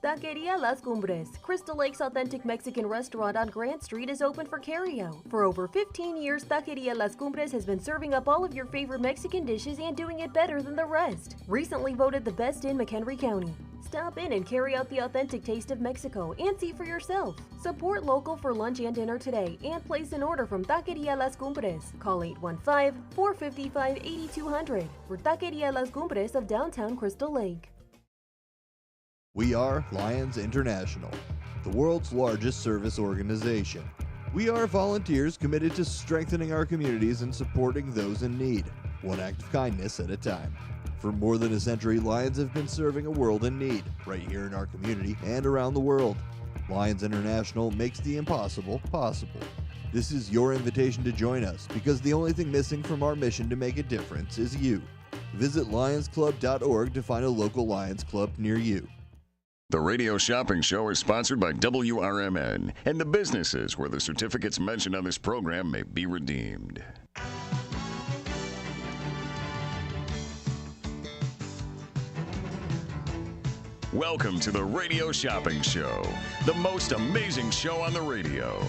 Taqueria Las Cumbres, Crystal Lake's authentic Mexican restaurant on Grant Street, is open for carryout. For over 15 years, Taqueria Las Cumbres has been serving up all of your favorite Mexican dishes and doing it better than the rest. Recently voted the best in McHenry County. Stop in and carry out the authentic taste of Mexico and see for yourself. Support local for lunch and dinner today and place an order from Taqueria Las Cumbres. Call 815-455-8200 for Taqueria Las Cumbres of downtown Crystal Lake. We are Lions International, the world's largest service organization. We are volunteers committed to strengthening our communities and supporting those in need, one act of kindness at a time. For more than a century, Lions have been serving a world in need, right here in our community and around the world. Lions International makes the impossible possible. This is your invitation to join us, because the only thing missing from our mission to make a difference is you. Visit lionsclub.org to find a local Lions Club near you. The Radio Shopping Show is sponsored by WRMN and the businesses where the certificates mentioned on this program may be redeemed. Welcome to the Radio Shopping Show, the most amazing show on the radio.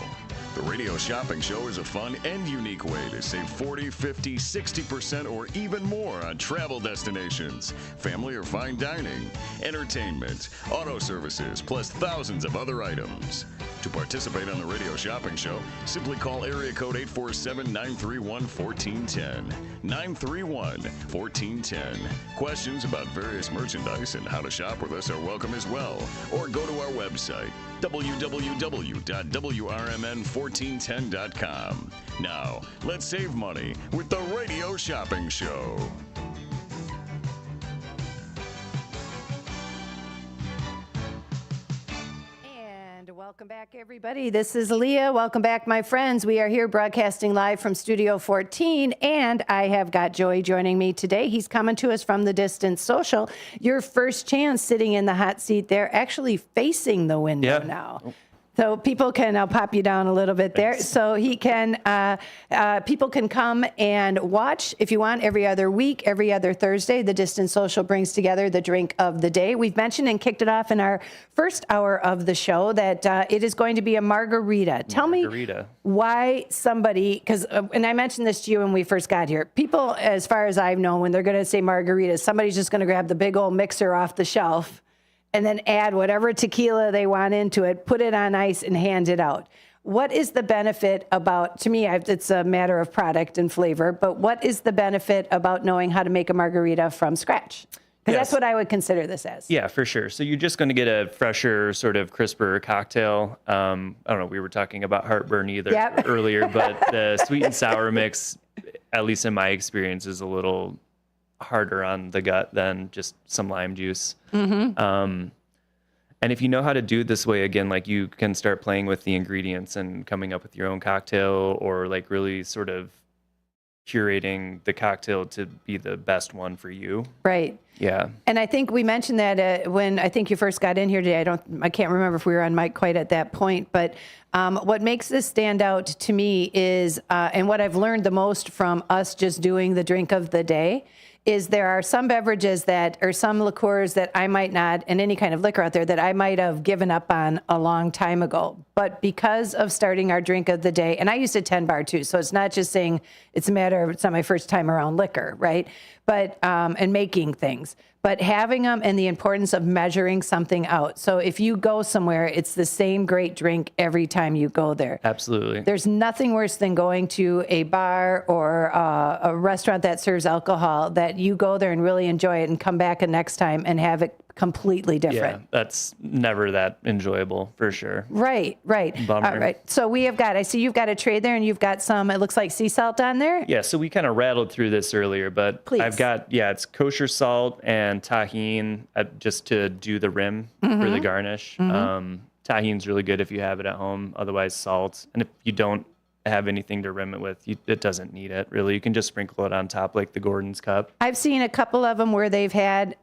The Radio Shopping Show is a fun and unique way to save 40, 50, 60% or even more on travel destinations, family or fine dining, entertainment, auto services, plus thousands of other items. To participate on the Radio Shopping Show, simply call area code 847-931-1410. 931-1410. Questions about various merchandise and how to shop with us are welcome as well. Or go to our website, www.wrmn1410.com. Now, let's save money with the Radio Shopping Show. Welcome back, everybody. This is Leah. Welcome back, my friends. We are here broadcasting live from Studio 14, and I have got Joey joining me today. He's coming to us from the Distance Social. Your first chance sitting in the hot seat there, actually facing the window now. So people can, I'll pop you down a little bit there. So he can, people can come and watch if you want every other week, every other Thursday. The Distance Social brings together the drink of the day. We've mentioned and kicked it off in our first hour of the show that it is going to be a margarita. Tell me why somebody, because, and I mentioned this to you when we first got here, people, as far as I've known, when they're going to say margarita, somebody's just going to grab the big old mixer off the shelf and then add whatever tequila they want into it, put it on ice, and hand it out. What is the benefit about, to me, it's a matter of product and flavor, but what is the benefit about knowing how to make a margarita from scratch? Because that's what I would consider this as. Yeah, for sure. So you're just going to get a fresher, sort of crisper cocktail. I don't know, we were talking about heartburn earlier, but the sweet and sour mix, at least in my experience, is a little harder on the gut than just some lime juice. And if you know how to do it this way, again, like you can start playing with the ingredients and coming up with your own cocktail, or like really sort of curating the cocktail to be the best one for you. Right. Yeah. And I think we mentioned that when I think you first got in here today. I can't remember if we were on mic quite at that point, but what makes this stand out to me is, and what I've learned the most from us just doing the drink of the day, is there are some beverages that, or some liqueurs that I might not, and any kind of liquor out there that I might have given up on a long time ago. But because of starting our drink of the day, and I used a 10 bar too, so it's not just saying it's a matter of, it's not my first time around liquor, right? But, and making things, but having them and the importance of measuring something out. So if you go somewhere, it's the same great drink every time you go there. Absolutely. There's nothing worse than going to a bar or a restaurant that serves alcohol that you go there and really enjoy it and come back a next time and have it completely different. Yeah, that's never that enjoyable for sure. Right. Bummer. All right. So we have got, I see you've got a tray there and you've got some, it looks like sea salt on there. Yeah, so we kind of rattled through this earlier, but Please. I've got, it's kosher salt and tahine just to do the rim for the garnish. Tahin's really good if you have it at home. Otherwise, salt. And if you don't have anything to rim it with, it doesn't need it, really. You can just sprinkle it on top like the Gordon's Cup. I've seen a couple of them where they've had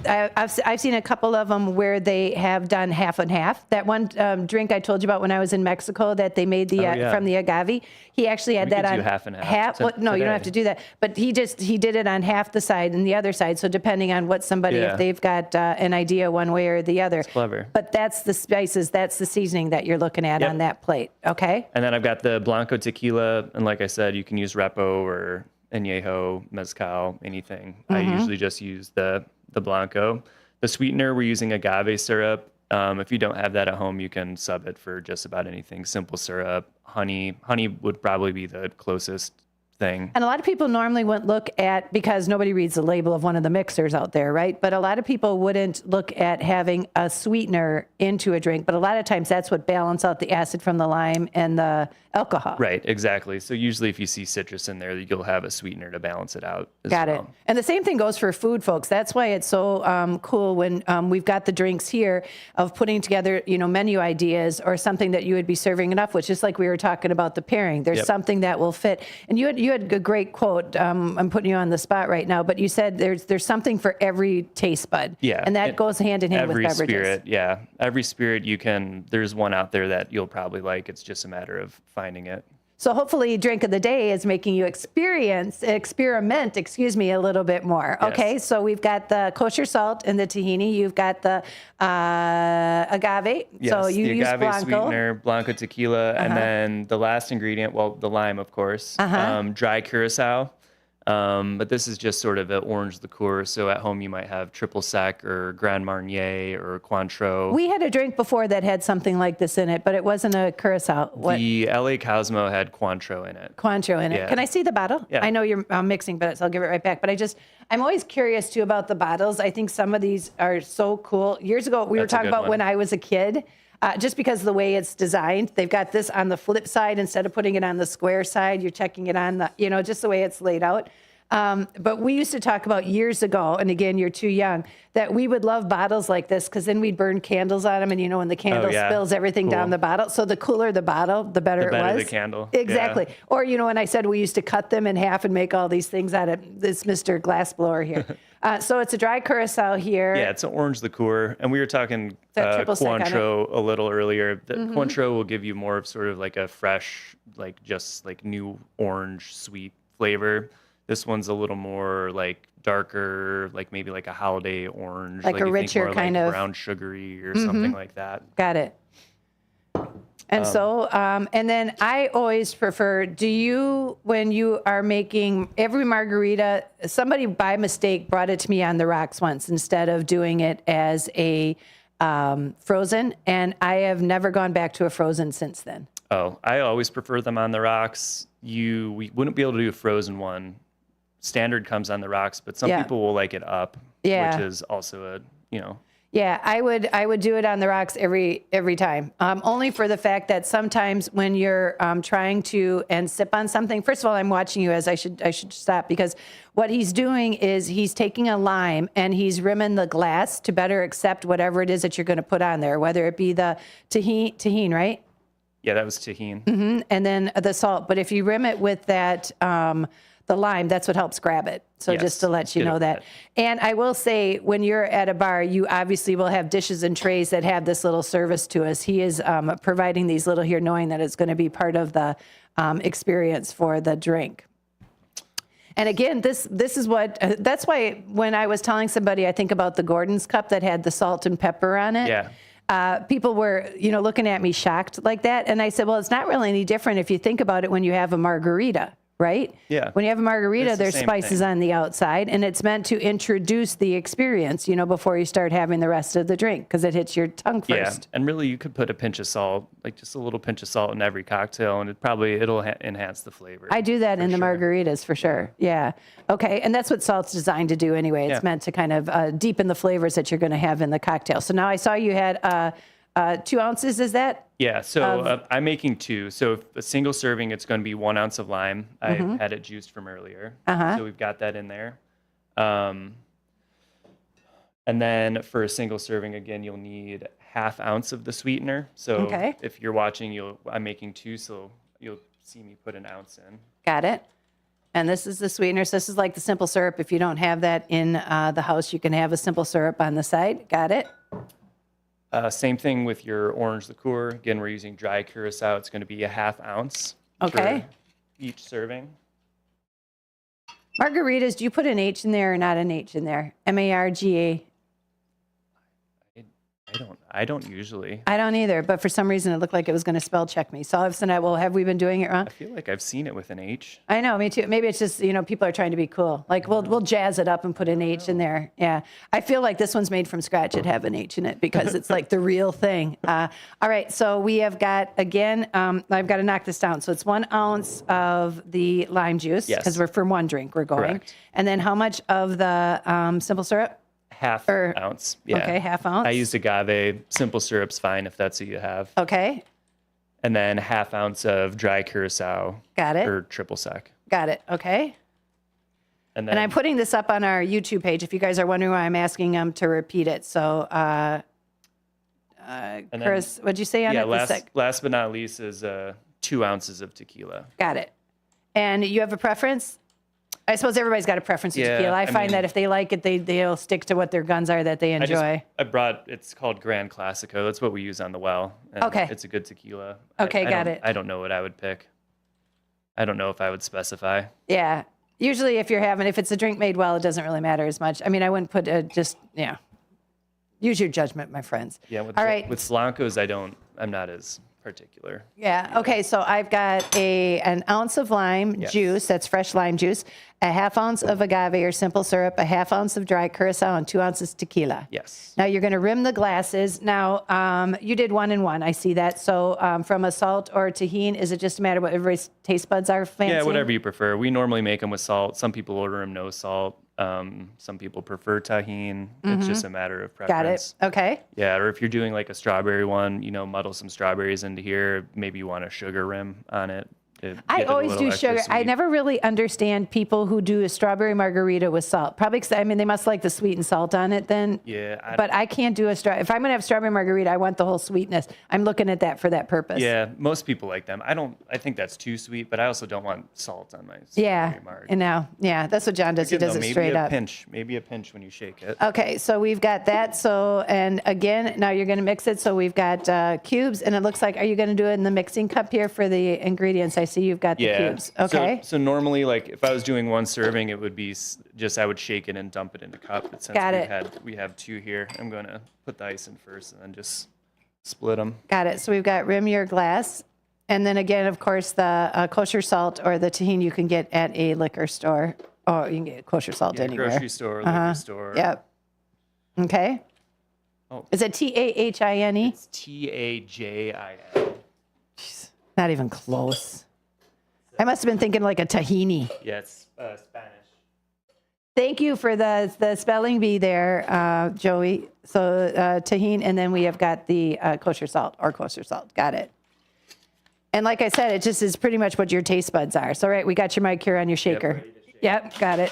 I've seen a couple of them where they have done half and half. That one drink I told you about when I was in Mexico that they made from the agave, he actually had that on half and half. Well, no, you don't have to do that. But he did it on half the side and the other side. So depending on what somebody, if they've got an idea one way or the other. It's clever. But that's the spices, that's the seasoning that you're looking at on that plate. Okay. And then I've got the Blanco tequila, and like I said, you can use Repo or Añejo, Mezcal, anything. I usually just use the Blanco. The sweetener, we're using agave syrup. If you don't have that at home, you can sub it for just about anything. Simple syrup, honey. Honey would probably be the closest thing. And a lot of people normally wouldn't look at, because nobody reads the label of one of the mixers out there, right? But a lot of people wouldn't look at having a sweetener into a drink. But a lot of times that's what balances out the acid from the lime and the alcohol. Right, exactly. So usually if you see citrus in there, you'll have a sweetener to balance it out as Got well. it. And the same thing goes for food, folks. That's why it's so cool when we've got the drinks here of putting together, menu ideas or something that you would be serving it up with, just like we were talking about the pairing. There's something that will fit. And you had a great quote. I'm putting you on the spot right now, but you said there's something for every taste bud. Yeah. And that goes hand in hand with beverages. Every spirit, yeah. Every spirit there's one out there that you'll probably like. It's just a matter of finding it. So hopefully drink of the day is making you experiment, a little bit more. Yes. Okay, so we've got the kosher salt and the tahini. You've got the agave. Yes, so you the use agave Blanco. sweetener, Blanco tequila, and then the last ingredient, the lime, of course, dry curacao. But this is just sort of an orange liqueur. So at home you might have triple sec or Grand Marnier or Cointreau. We had a drink before that had something like this in it, but it wasn't a curacao. The LA Cosmo had Cointreau in it. Cointreau in it. Yeah. Can I see the bottle? Yeah. I know you're mixing, but I'll give it right back. But I'm always curious too about the bottles. I think some of these are so cool. Years ago, we were talking about when I was a kid. Just because of the way it's designed, they've got this on the flip side instead of putting it on the square side. You're checking it on the, just the way it's laid out. But we used to talk about years ago, and again, you're too young, that we would love bottles like this because then we'd burn candles on them, and when the candle spills everything down the bottle. So the cooler the bottle, the better it was. The candle. Exactly. Yeah. Or, when I said we used to cut them in half and make all these things out of this Mr. Glassblower here. So it's a dry curacao here. Yeah, it's an orange liqueur. And we were talking Cointreau a little earlier. The Cointreau will give you more of sort of like a fresh, just new orange sweet flavor. This one's a little more darker, maybe a holiday orange. Like a richer more kind of brown sugary or something like that. Got it. And and then I always prefer, when you are making every margarita, somebody by mistake brought it to me on the rocks once instead of doing it as a frozen. And I have never gone back to a frozen since then. Oh, I always prefer them on the rocks. We wouldn't be able to do a frozen one. Standard comes on the rocks, but some people will like it up, which is also Yeah, I would do it on the rocks every time. Only for the fact that sometimes when you're trying to sip on something, first of all, I'm watching you as I should stop, because what he's doing is he's taking a lime and he's rimming the glass to better accept whatever it is that you're going to put on there, whether it be the tahini, right? Yeah, that was tahini. Mm-hmm. And then the salt. But if you rim it with that, the lime, that's what helps grab it. So just to let you know that. And I will say, when you're at a bar, you obviously will have dishes and trays that have this little service to us. He is providing these little here, knowing that it's going to be part of the experience for the drink. And again, this is what, that's why when I was telling somebody, I think about the Gordon's cup that had the salt and pepper on it. Yeah. People were, looking at me shocked like that. And I said, well, it's not really any different if you think about it when you have a margarita, right? Yeah. When you have a margarita, It's the there's same spices thing. on the outside, and it's meant to introduce the experience, before you start having the rest of the drink, because it hits your tongue first. Yeah, and really you could put a pinch of salt, just a little pinch of salt in every cocktail, and it'll enhance the flavor. I do that in the margaritas for sure. Yeah. Okay. And that's what salt's designed to do anyway. It's meant to kind of deepen the flavors that you're going to have in the cocktail. So now I saw you had 2 ounces, is that? Yeah, so I'm making 2. So if a single serving, it's going to be 1 ounce of lime. I had it juiced from earlier. So we've got that in there. And then for a single serving, again, you'll need ½ ounce of the sweetener. So if you're watching, I'm making 2, so you'll see me put 1 ounce in. Got it. And this is the sweetener. So this is like the simple syrup. If you don't have that in the house, you can have a simple syrup on the side. Got it. Same thing with your orange liqueur. Again, we're using dry curacao. It's going to be a ½ ounce for each serving. Margaritas, do you put an H in there or not an H in there? M-A-R-G-A. I don't usually. I don't either, but for some reason it looked like it was going to spell check me. So all of a sudden, well, have we been doing it wrong? I feel like I've seen it with an H. I know, me too. Maybe it's just, people are trying to be cool. Like we'll jazz it up and put an H in there. Yeah. I feel like this one's made from scratch. It'd have an H in it because it's like the real thing. All right. So we have got, again, I've got to knock this down. So it's 1 ounce of the lime juice because we're from one drink we're going. Correct. And then how much of the simple syrup? ½ ounce. Yeah. Okay, ½ ounce. I used agave. Simple syrup's fine if that's what you have. Okay. And then ½ ounce of dry curacao. Got it. Or triple sec. Got it. Okay. And then I'm putting this up on our YouTube page if you guys are wondering why I'm asking them to repeat it. So, Chris, what'd you say on it? Last but not least is 2 ounces of tequila. Got it. And you have a preference? I suppose everybody's got a preference with tequila. I find that if they like it, they'll stick to what their guns are that they enjoy. It's called Grand Classico. That's what we use on the well. And okay. It's a good tequila. Okay, got it. I don't know what I would pick. I don't know if I would specify. Yeah. Usually if it's a drink made well, it doesn't really matter as much. I mean, I wouldn't put use your judgment, my friends. Yeah. With Slankos, I'm not as particular. Yeah. Okay. So I've got an ounce of lime juice. That's fresh lime juice. A ½ ounce of agave or simple syrup. A ½ ounce of dry curacao and 2 ounces tequila. Yes. Now you're going to rim the glasses. Now you did 1 and 1. I see that. So from a salt or tahini, is it just a matter of what everybody's taste buds are fancy? Yeah, whatever you prefer. We normally make them with salt. Some people order them no salt. Some people prefer tahini. It's just a matter of preference. Got it. Okay. Yeah, or if you're doing like a strawberry one, muddle some strawberries into here. Maybe you want a sugar rim on it. I always do sugar. Sweet. I never really understand people who do a strawberry margarita with salt. Probably because, they must like the sweet and salt on it then. Yeah. But I can't do if I'm going to have strawberry margarita, I want the whole sweetness. I'm looking at that for that purpose. Yeah, most people like them. I think that's too sweet, but I also don't want salt on my strawberry marg. And now, that's what John does. He does it straight up. Maybe a pinch when you shake it. Okay, so we've got that. So, and again, now you're going to mix it. So we've got cubes, and it looks like, are you going to do it in the mixing cup here for the ingredients? I see you've got the cubes. Okay. So normally, like if I was doing 1 serving, it would be I would shake it and dump it in a cup. But since we have 2 here, I'm going to put the ice in first and then just split them. Got it. So we've got rim your glass. And then again, of course, the kosher salt or the tahini you can get at a liquor store. Oh, you can get kosher salt anywhere. Grocery store, liquor store. Yep. Okay. Oh. Is it Tahine? It's Tajin. Not even close. I must have been thinking like a tahini. Yeah, it's Spanish. Thank you for the spelling bee there, Joey. So tahini, and then we have got the kosher salt. Got it. And like I said, it just is pretty much what your taste buds are. So, right, we got your mic here on your shaker. Yep, got it.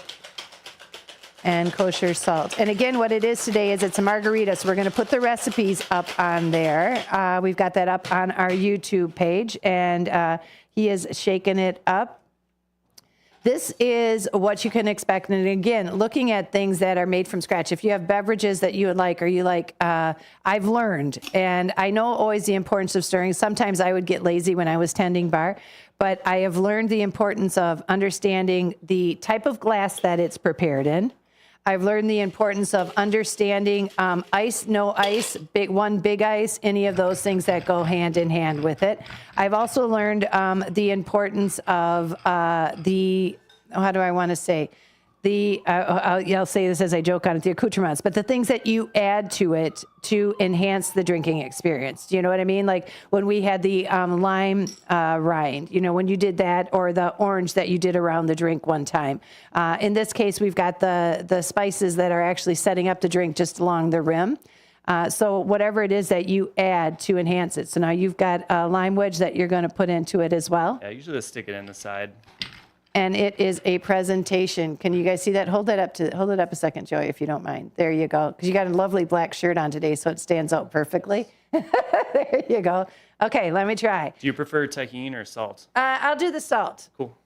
And kosher salt. And again, what it is today is it's a margarita. So we're going to put the recipes up on there. We've got that up on our YouTube page. And he is shaking it up. This is what you can expect. And again, looking at things that are made from scratch. If you have beverages that you would like, or you like, I've learned, and I know always the importance of stirring. Sometimes I would get lazy when I was tending bar, but I have learned the importance of understanding the type of glass that it's prepared in. I've learned the importance of understanding ice, no ice, big ice, any of those things that go hand in hand with it. I've also learned the importance of I'll say this as I joke on it, the accoutrements, but the things that you add to it to enhance the drinking experience. Do you know what I mean? Like when we had the lime rind, when you did that, or the orange that you did around the drink one time. In this case, we've got the spices that are actually setting up the drink just along the rim. So whatever it is that you add to enhance it. So now you've got a lime wedge that you're going to put into it as well. Yeah, I usually just stick it in the side. and it is a presentation. Can you guys see that? Hold it up a second, Joey, if you don't mind. There you go. Because you got a lovely black shirt on today, so it stands out perfectly. There you go. Okay, let me try. Do you prefer tahini or salt? I'll do the salt. Cool.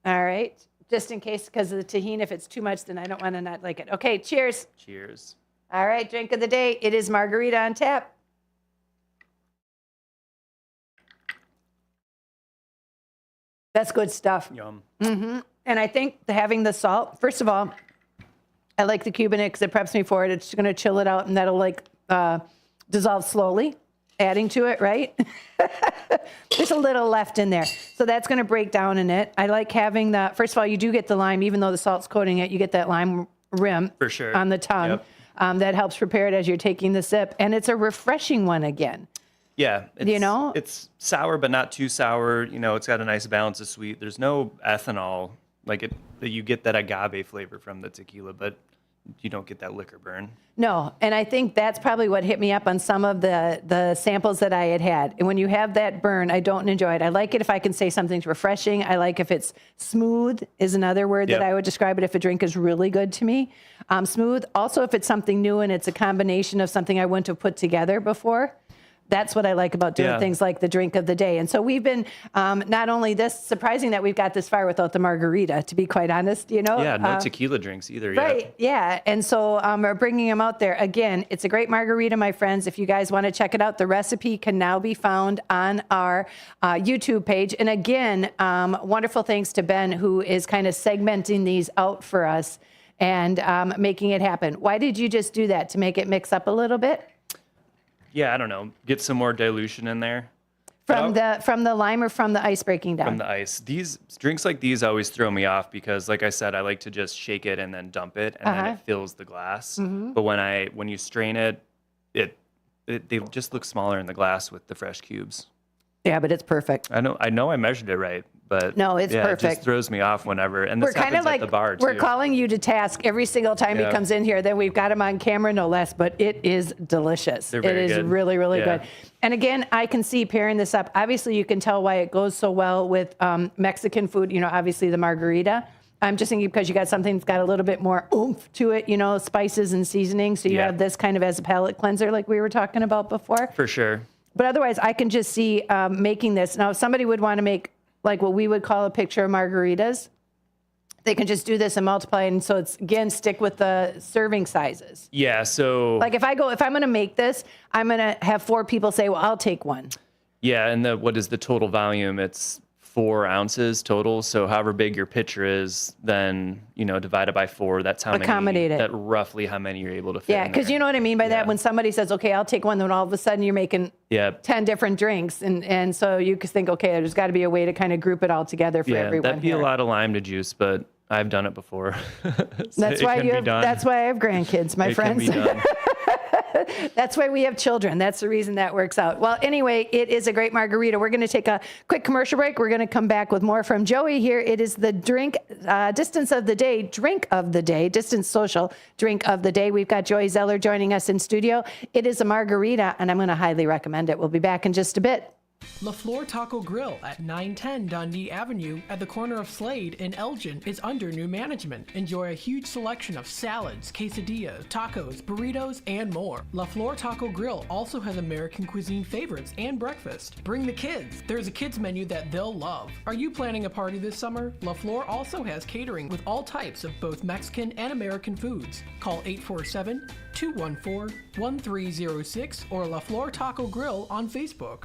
All right. Just in case, because of the tahini, if it's too much, then I don't want to not like it. Okay, cheers. Cheers. All right, drink of the day. It is margarita on tap. That's good stuff. Yum. Mm-hmm. And I think having the salt, first of all, I like the cube in it because it preps me for it. It's going to chill it out, and that'll dissolve slowly, adding to it, right? There's a little left in there. So that's going to break down in it. I like having first of all, you do get the lime, even though the salt's coating it, you get that lime rim for sure on the tongue. Yep. That helps prepare it as you're taking the sip. And it's a refreshing one again. Yeah. It's, it's sour, but not too sour. It's got a nice balance of sweet. There's no ethanol. You get that agave flavor from the tequila, but you don't get that liquor burn. No, and I think that's probably what hit me up on some of the samples that I had. And when you have that burn, I don't enjoy it. I like it if I can say something's refreshing. I like if it's smooth is another word that I would describe it if a drink is really good to me. Smooth. Also, if it's something new and it's a combination of something I wouldn't have put together before. That's what I like about doing things like the drink of the day. And so we've been, not only this, surprising that we've got this far without the margarita, to be quite honest, Yeah, no tequila drinks either right, yet. Yeah. And so we're bringing them out there. Again, it's a great margarita, my friends. If you guys want to check it out, the recipe can now be found on our YouTube page. And again, wonderful thanks to Ben, who is kind of segmenting these out for us and making it happen. Why did you just do that? To make it mix up a little bit? Yeah, I don't know. Get some more dilution in there. From the lime or from the ice breaking down? From the ice. These drinks like these always throw me off because, like I said, I like to just shake it and then dump it, and then it fills the glass. Mm-hmm. But when you strain it, they just look smaller in the glass with the fresh cubes. Yeah, but it's perfect. I know I measured it right, but no, it's perfect. It just throws me off whenever. And this we're kind of like at the bar too. We're calling you to task every single time he comes in here. Then we've got him on camera, no less. But it is delicious. They're very good. Really, really good. And again, I can see pairing this up. Obviously, you can tell why it goes so well with Mexican food. Obviously the margarita. I'm just thinking because you got something that's got a little bit more oomph to it, spices and seasonings. So you have this kind of as a palate cleanser, like we were talking about before. For sure. But otherwise, I can just see making this. Now, if somebody would want to make like what we would call a picture of margaritas, they can just do this and multiply. And so it's, again, stick with the serving sizes. Yeah, so... Like if I'm going to make this, I'm going to have 4 people say, well, I'll take one. Yeah, and what is the total volume? It's 4 ounces total. So however big your pitcher is, then, divided by 4, that's how accommodate many, it. that roughly how many you're able to fit Yeah, because you know what I mean by that? When somebody says, okay, I'll take one, then all of a sudden you're making 10 different drinks. And so you can think, okay, there's got to be a way to kind of group it all together for everyone. That'd be a lot of lime to juice, but I've done it before. That's why I have grandkids, my friends. Can be done. That's why we have children. That's the reason that works out. Well, anyway, it is a great margarita. We're going to take a quick commercial break. We're going to come back with more from Joey here. It is the drink social drink of the day. We've got Joey Zeller joining us in studio. It is a margarita, and I'm going to highly recommend it. We'll be back in just a bit. La Flor Taco Grill at 910 Dundee Avenue at the corner of Slade in Elgin is under new management. Enjoy a huge selection of salads, quesadillas, tacos, burritos, and more. La Flor Taco Grill also has American cuisine favorites and breakfast. Bring the kids. There's a kids menu that they'll love. Are you planning a party this summer? La Flor also has catering with all types of both Mexican and American foods. Call 847-214-1306 or La Flor Taco Grill on Facebook.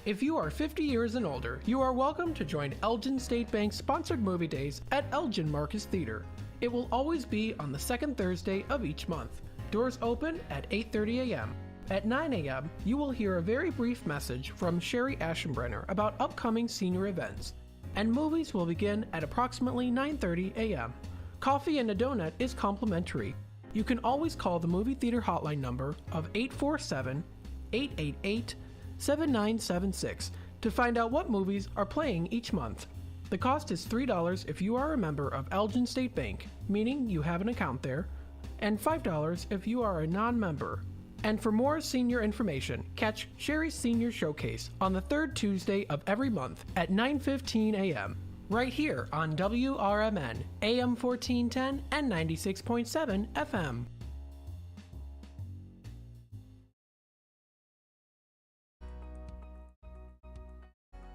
If you are 50 years and older, you are welcome to join Elgin State Bank's sponsored movie days at Elgin Marcus Theater. It will always be on the second Thursday of each month. Doors open at 8:30 a.m. At 9 a.m., you will hear a very brief message from Sherry Aschenbrenner about upcoming senior events, and movies will begin at approximately 9:30 a.m. Coffee and a donut is complimentary. You can always call the movie theater hotline number of 847-888-7976 to find out what movies are playing each month. The cost is $3 if you are a member of Elgin State Bank, meaning you have an account there, and $5 if you are a non-member. And for more senior information, catch Sherry's Senior Showcase on the third Tuesday of every month at 9:15 a.m. right here on WRMN, AM 1410 and 96.7 FM.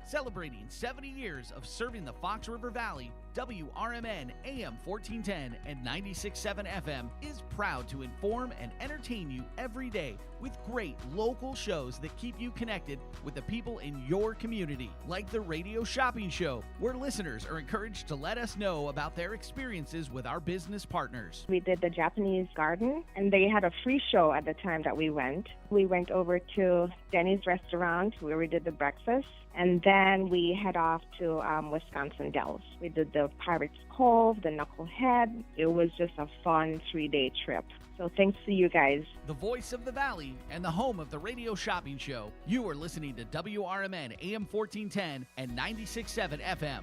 Celebrating 70 years of serving the Fox River Valley, WRMN AM 1410 and 96.7 FM is proud to inform and entertain you every day with great local shows that keep you connected with the people in your community, like the Radio Shopping Show, where listeners are encouraged to let us know about their experiences with our business partners. We did the Japanese garden, and they had a free show at the time that we went. We went over to Denny's restaurant where we did the breakfast. And then we head off to Wisconsin Dells. We did the Pirates Cove, the Knucklehead. It was just a fun 3-day trip. So thanks to you guys. The voice of the Valley and the home of the Radio Shopping Show. You are listening to WRMN AM 1410 and 96.7 FM.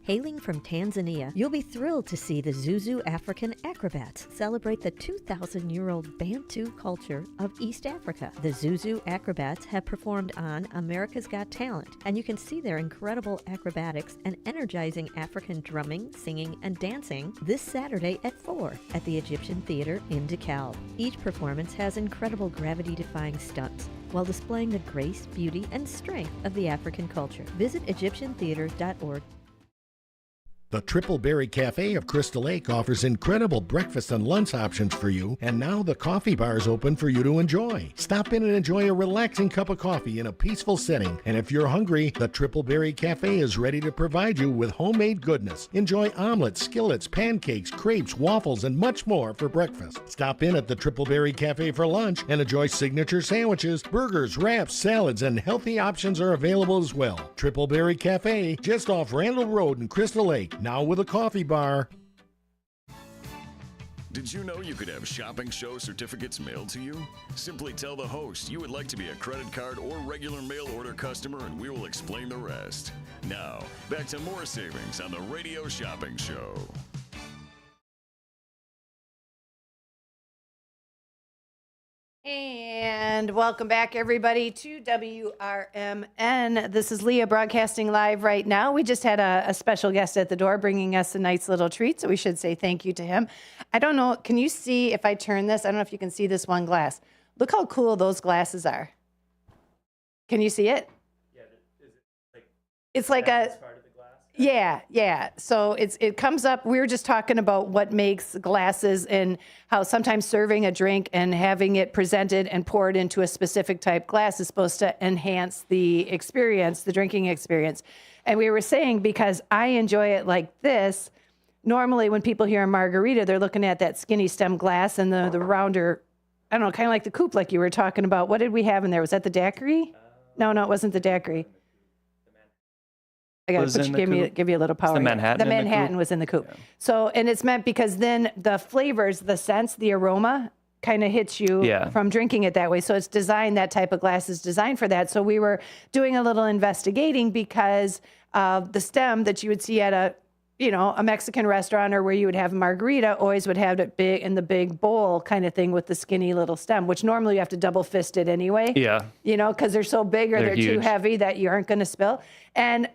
Hailing from Tanzania, you'll be thrilled to see the Zuzu African acrobats celebrate the 2,000-year-old Bantu culture of East Africa. The Zuzu acrobats have performed on America's Got Talent, and you can see their incredible acrobatics and energizing African drumming, singing, and dancing this Saturday at 4 at the Egyptian Theater in DeKalb. Each performance has incredible gravity-defying stunts while displaying the grace, beauty, and strength of the African culture. Visit EgyptianTheater.org. The Triple Berry Cafe of Crystal Lake offers incredible breakfast and lunch options for you, and now the coffee bar is open for you to enjoy. Stop in and enjoy a relaxing cup of coffee in a peaceful setting, and if you're hungry, the Triple Berry Cafe is ready to provide you with homemade goodness. Enjoy omelets, skillets, pancakes, crepes, waffles, and much more for breakfast. Stop in at the Triple Berry Cafe for lunch and enjoy signature sandwiches, burgers, wraps, salads, and healthy options are available as well. Triple Berry Cafe, just off Randall Road in Crystal Lake. Now with a coffee bar. Did you know you could have shopping show certificates mailed to you? Simply tell the host you would like to be a credit card or regular mail order customer, and we will explain the rest. Now, back to more savings on the Radio Shopping Show. And welcome back, everybody, to WRMN. This is Leah broadcasting live right now. We just had a special guest at the door bringing us a nice little treat, so we should say thank you to him. I don't know, can you see if I turn this? I don't know if you can see this one glass. Look how cool those glasses are. Can you see it? Yeah, is it like it's like a... Yeah. So it comes up. We were just talking about what makes glasses and how sometimes serving a drink and having it presented and poured into a specific type glass is supposed to enhance the experience, the drinking experience. And we were saying, because I enjoy it like this, normally when people hear a margarita, they're looking at that skinny stem glass and the rounder, I don't know, kind of like the coupe like you were talking about. What did we have in there? Was that the daiquiri? No, it wasn't the daiquiri. I got to give you a little power. The Manhattan. The Manhattan was in the coupe. Yeah. So, and it's meant because then the flavors, the scents, the aroma kind of hits you from drinking it that way. So it's designed, that type of glass is designed for that. So we were doing a little investigating because the stem that you would see at a Mexican restaurant or where you would have a margarita always would have it big in the big bowl kind of thing with the skinny little stem, which normally you have to double fist it anyway. Yeah. Because they're so big or they're too heavy that you aren't going to spill. And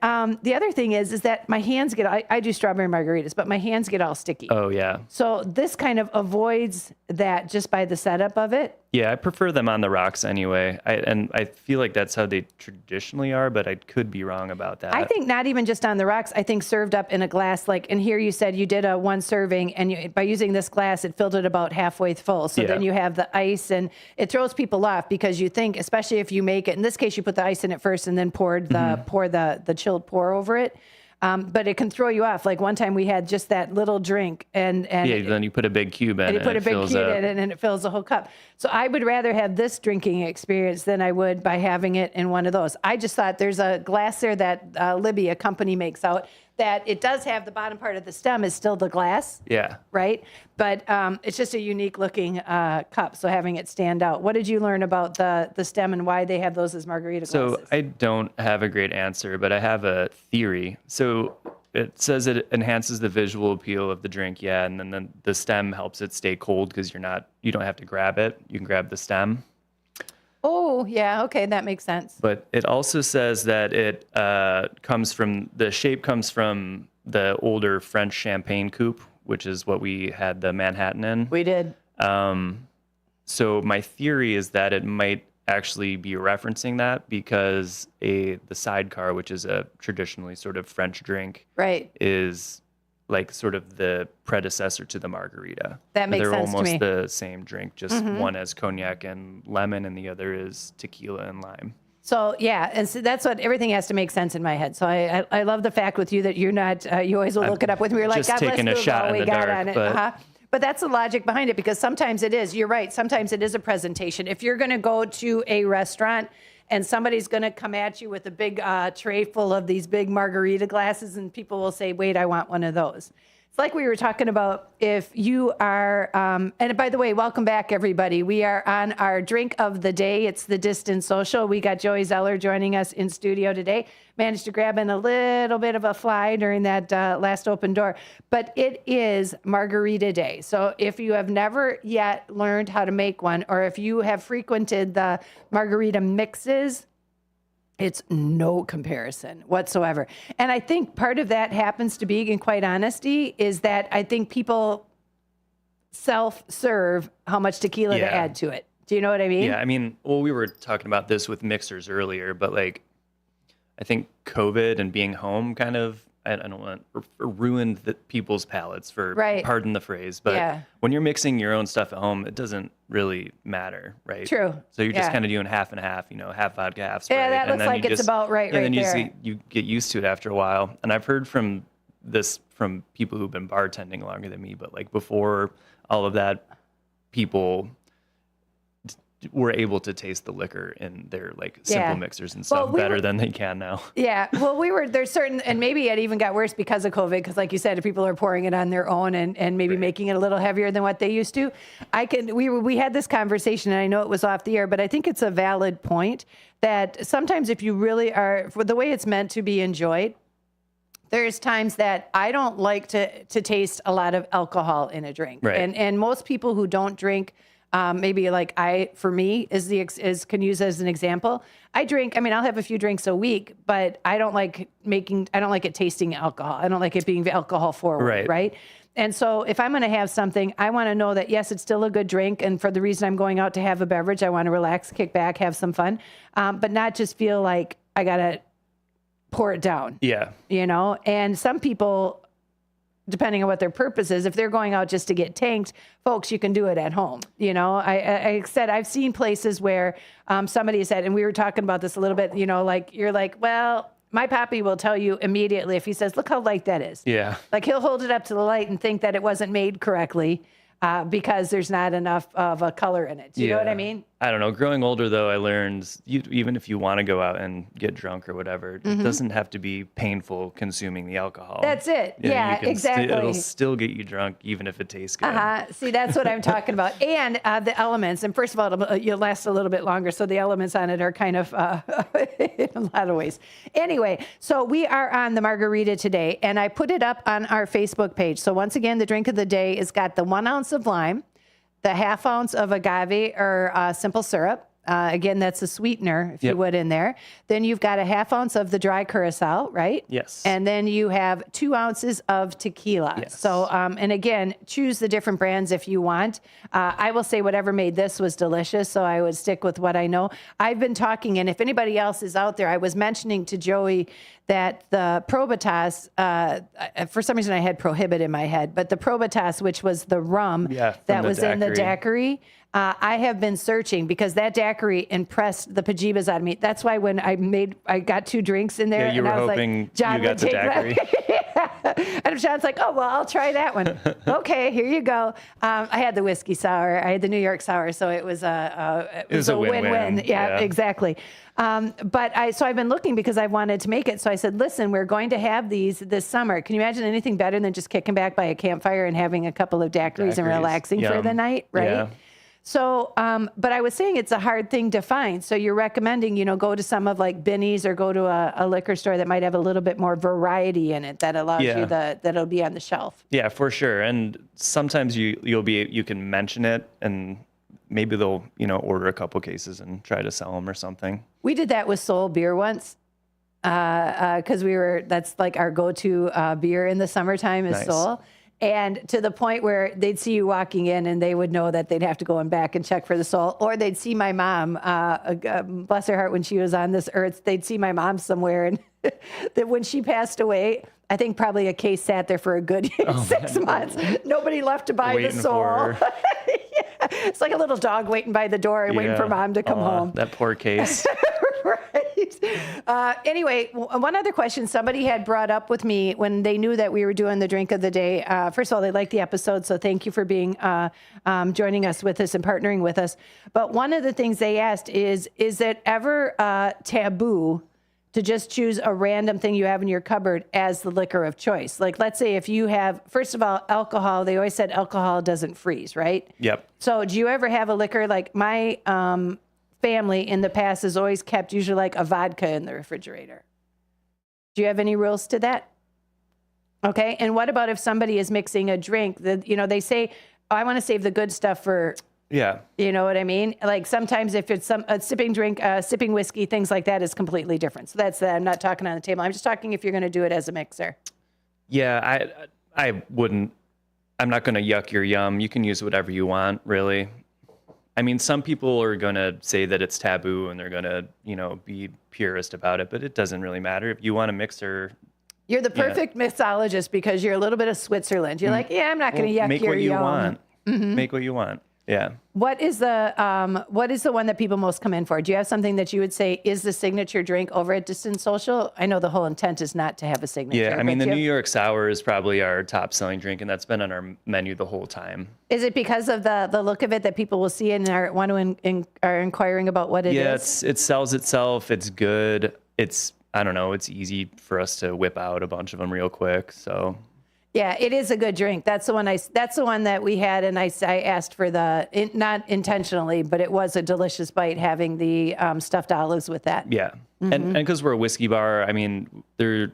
the other thing is that my hands I do strawberry margaritas, but my hands get all sticky. Oh, yeah. So this kind of avoids that just by the setup of it. Yeah, I prefer them on the rocks anyway. I feel like that's how they traditionally are, but I could be wrong about that. I think not even just on the rocks. I think served up in a glass, and here you said you did a one serving, and by using this glass, it filled it about halfway full. So then you have the ice, and it throws people off because you think, especially if you make it, in this case, you put the ice in it first and then pour the chilled pour over it. But it can throw you off. Like one time we had just that little drink and then you put a big cube in and you put a big cube in it and it fills the whole cup. So I would rather have this drinking experience than I would by having it in one of those. I just thought there's a glass there that Libby, a company, makes out that it does have the bottom part of the stem is still the glass. Yeah. Right? But it's just a unique looking cup, so having it stand out. What did you learn about the stem and why they have those as margarita glasses? So I don't have a great answer, but I have a theory. So it says it enhances the visual appeal of the drink, yeah, and then the stem helps it stay cold because you don't have to grab it. You can grab the stem. Oh, yeah, okay, that makes sense. But it also says that the shape comes from the older French champagne coupe, which is what we had the Manhattan in. We did. So my theory is that it might actually be referencing that because the sidecar, which is a traditionally sort of French drink, right, is like sort of the predecessor to the margarita. That makes sense to me. They're almost the same drink, just one has cognac and lemon and the other is tequila and lime. So yeah, and so that's what everything has to make sense in my head. So I love the fact with you that you're not you always will look it up with me. You're like, God bless taking a Google, shot in we the got dark, on it. but But that's the logic behind it, because sometimes it is. You're right. Sometimes it is a presentation. If you're going to go to a restaurant and somebody's going to come at you with a big tray full of these big margarita glasses, and people will say, wait, I want one of those. It's like we were talking about if you are, and by the way, welcome back, everybody. We are on our drink of the day. It's the Distant Social. We got Joey Zeller joining us in studio today. Managed to grab in a little bit of a fly during that last open door. But it is Margarita Day. So if you have never yet learned how to make one, or if you have frequented the margarita mixes, it's no comparison whatsoever. And I think part of that happens to be, in quite honesty, is that I think people self-serve how much tequila to add to it. Do you know what I mean? Yeah, I mean, well, we were talking about this with mixers earlier, but like, I think COVID and being home kind of, I don't want to ruined people's palates for, pardon the phrase, but when you're mixing your own stuff at home, it doesn't really matter, right? True. So you're just kind of doing half and half, half vodka, half Sprite. Yeah, that looks like it's about right and then there. you get used to it after a while. And I've heard from people who've been bartending longer than me, but like before all of that, people were able to taste the liquor in their like simple mixers and stuff better than they can now. Yeah. Well, there's certain, and maybe it even got worse because of COVID, because like you said, people are pouring it on their own and maybe making it a little heavier than what they used to. We had this conversation, and I know it was off the air, but I think it's a valid point that sometimes if you really are, for the way it's meant to be enjoyed, there's times that I don't like to taste a lot of alcohol in a drink. Right. And most people who don't drink, maybe like can use as an example. I'll have a few drinks a week, but I don't like it tasting alcohol. I don't like it being alcohol forward. Right. And so if I'm going to have something, I want to know that, yes, it's still a good drink. And for the reason I'm going out to have a beverage, I want to relax, kick back, have some fun, but not just feel like I got to pour it down. Yeah. And some people, depending on what their purpose is, if they're going out just to get tanked, folks, you can do it at home. I said, I've seen places where somebody said, and we were talking about this a little bit, like, you're like, well, my pappy will tell you immediately if he says, look how light that is. Yeah. Like he'll hold it up to the light and think that it wasn't made correctly because there's not enough of a color in it. Do you know what I mean? I don't know. Growing older, though, I learned even if you want to go out and get drunk or whatever, it doesn't have to be painful consuming the alcohol. That's it. Yeah, exactly. It'll still get you drunk, even if it tastes good. See, that's what I'm talking about. And the elements. And first of all, you'll last a little bit longer. So the elements on it are kind of in a lot of ways. Anyway, so we are on the margarita today, and I put it up on our Facebook page. So once again, the drink of the day has got the 1 ounce of lime, the ½ ounce of agave or simple syrup. Again, that's a sweetener, if you would, in there. Then you've got a ½ ounce of the dry curacao, right? Yes. And then you have 2 ounces of tequila. Yes. So, and again, choose the different brands if you want. I will say whatever made this was delicious, so I would stick with what I know. I've been talking, and if anybody else is out there, I was mentioning to Joey that the Probitas, for some reason I had Prohibit in my head, but the Probitas, which was the rum that was in the daiquiri, I have been searching because that daiquiri impressed the pajibas out of me. That's why when I got 2 drinks in there, and I was like, John, you got the daiquiri. And John's like, oh, well, I'll try that one. Okay, here you go. I had the whiskey sour. I had the New York sour, so it was a win-win. Yeah, exactly. But I've been looking because I wanted to make it. So I said, listen, we're going to have these this summer. Can you imagine anything better than just kicking back by a campfire and having a couple of daiquiris and relaxing for the night, right? Yeah. So, but I was saying it's a hard thing to find. So you're recommending, go to some of like Binny's or go to a liquor store that might have a little bit more variety in it that allows you that it'll be on the shelf. Yeah, for sure. And sometimes you can mention it and maybe they'll, order a couple cases and try to sell them or something. We did that with Soul Beer once. Because that's like our go-to beer in the summertime is Soul. And to the point where they'd see you walking in and they would know that they'd have to go in back and check for the Soul. Or they'd see my mom, bless her heart, when she was on this earth, they'd see my mom somewhere. And that when she passed away, I think probably a case sat there for a good 6 months. Nobody left to buy the Soul. It's like a little dog waiting by the door and waiting for mom to come home. That poor case. Right. Anyway, one other question somebody had brought up with me when they knew that we were doing the drink of the day. First of all, they liked the episode, so thank you for being joining us with us and partnering with us. But one of the things they asked is it ever taboo to just choose a random thing you have in your cupboard as the liquor of choice? Like, let's say if you have, first of all, alcohol, they always said alcohol doesn't freeze, right? Yep. So do you ever have a liquor, like my family in the past has always kept usually like a vodka in the refrigerator. Do you have any rules to that? Okay. And what about if somebody is mixing a drink that, they say, oh, I want to save the good stuff for, you know what I mean? Like sometimes if it's a sipping drink, sipping whiskey, things like that is completely different. So that's I'm not talking on the table. I'm just talking if you're going to do it as a mixer. Yeah. I wouldn't, I'm not going to yuck your yum. You can use whatever you want, really. I mean, some people are going to say that it's taboo and they're going to, be purist about it, but it doesn't really matter. If you want a mixer. You're the perfect mixologist because you're a little bit of Switzerland. You're like, I'm not going to yuck your yum. Want. Mm-hmm. Make what you want. Yeah. What is the one that people most come in for? Do you have something that you would say is the signature drink over at Distance Social? I know the whole intent is not to have a signature. Yeah, I mean, the New York Sour is probably our top selling drink, and that's been on our menu the whole time. Is it because of the look of it that people will see and are inquiring about what it is? Yeah, it sells itself. It's good. I don't know, it's easy for us to whip out a bunch of them real quick, so. Yeah, it is a good drink. That's the one that we had, and I asked for not intentionally, but it was a delicious bite having the stuffed olives with that. Yeah, mm-hmm. and because we're a whiskey bar, I mean, there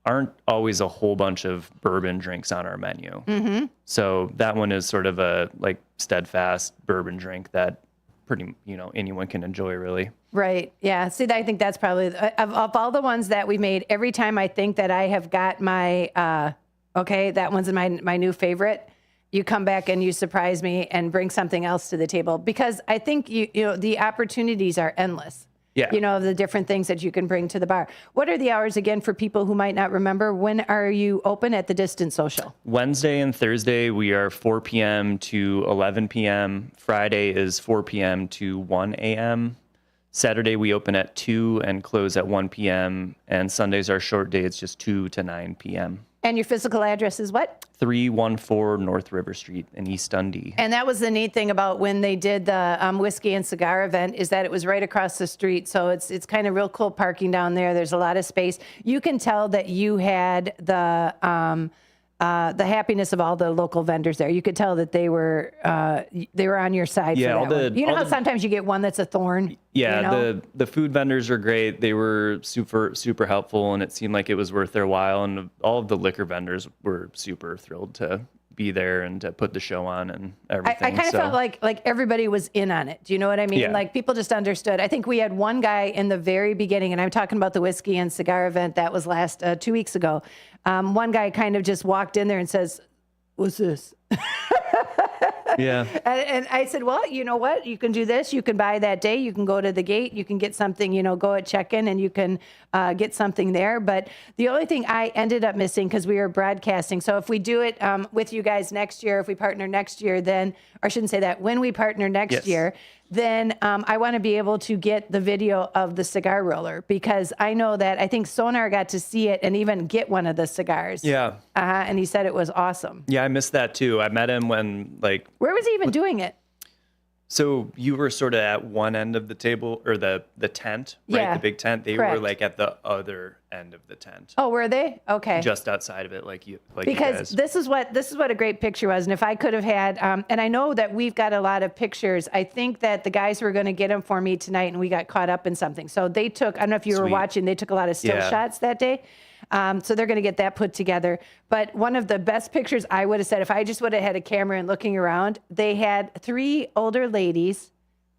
aren't always a whole bunch of bourbon drinks on our menu. Mm-hmm. So that one is sort of a steadfast bourbon drink that pretty anyone can enjoy, really. Right. Yeah. See, I think that's probably of all the ones that we made. Every time I think that I have got my. Okay, that one's my new favorite. You come back and you surprise me and bring something else to the table because I think the opportunities are endless. Yeah. Of the different things that you can bring to the bar. What are the hours again for people who might not remember? When are you open at the Distance Social? Wednesday and Thursday we are 4 p.m. to 11 p.m. Friday is 4 p.m. to 1 a.m. Saturday we open at 2 and close at 1 p.m. And Sundays are short day. It's just 2 to 9 p.m. And your physical address is what? 314 North River Street in East Dundee. And that was the neat thing about when they did the whiskey and cigar event is that it was right across the street. So it's kind of real cool parking down there. There's a lot of space. You can tell that you had the happiness of all the local vendors there. You could tell that they were on your side. Yeah, for that one. How sometimes you get one that's a thorn. Yeah, the food vendors are great. They were super helpful, and it seemed like it was worth their while. And all of the liquor vendors were super thrilled to be there and to put the show on and everything. I kind of felt like everybody was in on it. Do you know what I mean? Yeah. Like people just understood. I think we had one guy in the very beginning, and I'm talking about the whiskey and cigar event that was last 2 weeks ago. One guy kind of just walked in there and says, "What's this?" Yeah. And I said, well, you know what? You can do this. You can buy that day. You can go to the gate. You can get something, go at check-in and you can get something there. But the only thing I ended up missing because we were broadcasting. So if we do it with you guys next year, if we partner next year, then, or I shouldn't say that, when we partner next year, then I want to be able to get the video of the cigar roller because I know that I think Sonar got to see it and even get one of the cigars. Yeah. And he said it was awesome. Yeah, I missed that too. I met him when Where was he even doing it? So you were sort of at one end of the table, or the tent, right? Yeah, The big tent. They correct. were like at the other end of the tent. Oh, were they? Okay. Just outside of it, like you Because guys. this is what a great picture was. And if I could have had, and I know that we've got a lot of pictures. I think that the guys were going to get them for me tonight, and we got caught up in something. So they took, I don't know if you were Sweet. watching, they took a lot of still Yeah. shots that day. So they're going to get that put together. But one of the best pictures I would have said, if I just would have had a camera and looking around, they had 3 older ladies,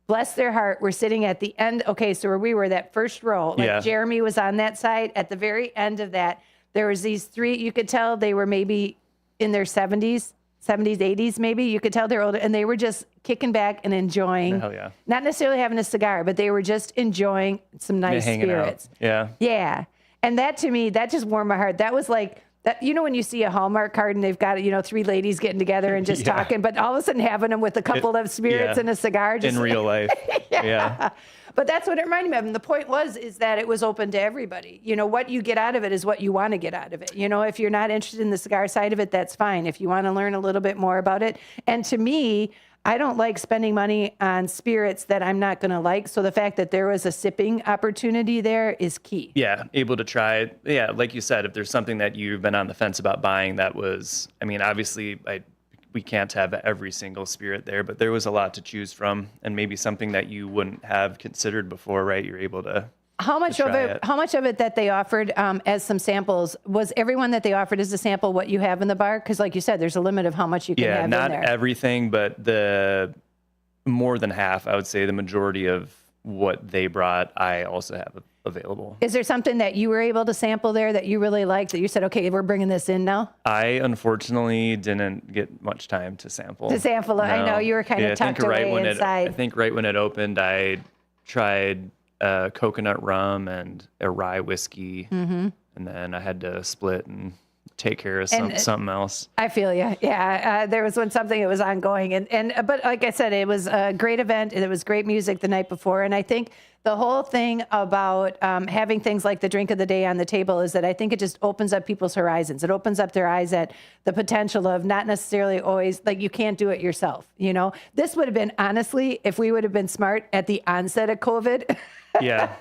bless their heart, were sitting at the end. Okay, so where we were, that first row, like Yeah. Jeremy was on that side. At the very end of that, there was these 3, you could tell they were maybe in their 70s, 80s maybe. You could tell they're older, and they were just kicking back and enjoying. Hell yeah. Not necessarily having a cigar, but they were just enjoying some nice Hanging spirits. out. Yeah. Yeah. And that, to me, that just warmed my heart. That was like, that, you know, when you see a Hallmark card and they've got, 3 ladies getting together and just Yeah. talking, but all of a sudden having them with a couple of spirits yeah. and a cigar. Just In real life. Yeah. But that's what it reminded me of. And the point is that it was open to everybody. What you get out of it is what you want to get out of it. If you're not interested in the cigar side of it, that's fine. If you want to learn a little bit more about it. And to me, I don't like spending money on spirits that I'm not going to like. So the fact that there was a sipping opportunity there is key. Yeah, able to try it. Yeah, like you said, if there's something that you've been on the fence about buying, that was, I mean, obviously we can't have every single spirit there, but there was a lot to choose from, and maybe something that you wouldn't have considered before, right? You're able to. How much of it? How much of it that they offered as some samples was everyone that they offered as a sample what you have in the bar? Because, like you said, there's a limit of how much you can have in there. Yeah, not everything, but the more than half, I would say, the majority of what they brought, I also have available. Is there something that you were able to sample there that you really liked that you said, okay, we're bringing this in now? I unfortunately didn't get much time to sample. No. I know you were kind of tucked away inside. I think right when it opened, I tried coconut rum and a rye whiskey, and then I had to split and take care of something else. I feel you. Yeah, there was something that was ongoing, but like I said, it was a great event. It was great music the night before, and I think the whole thing about having things like the drink of the day on the table is that I think it just opens up people's horizons. It opens up their eyes at the potential of not necessarily always, like, you can't do it yourself. This would have been, honestly, if we would have been smart at the onset of COVID. Yeah.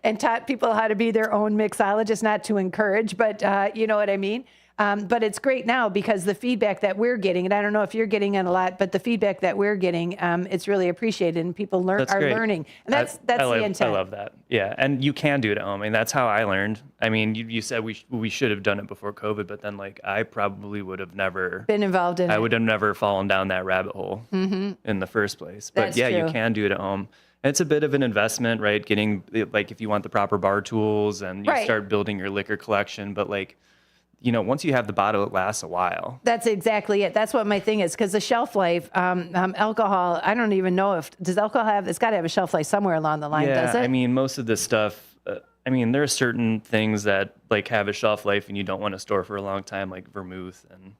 And taught people how to be their own mixologists, not to encourage, but you know what I mean? But it's great now because the feedback that we're getting, and I don't know if you're getting it a lot, but the feedback that we're getting, it's really appreciated, and people are learning. And that's the intent. I love that. Yeah, and you can do it at home. I mean, that's how I learned. I mean, you said we should have done it before COVID, but then, like, I probably would have never been involved in it. I would have never fallen down that rabbit hole in the first place. But That's yeah, true. you can do it at home. It's a bit of an investment, right? Getting, like, if you want the proper bar tools and you start building your liquor collection, but, like, once you have the bottle, it lasts a while. That's exactly it. That's what my thing is, because the shelf life, alcohol, I don't even know does alcohol it's got to have a shelf life somewhere along the line, does it? I mean, most of this stuff, there are certain things that, like, have a shelf life and you don't want to store for a long time, like vermouth and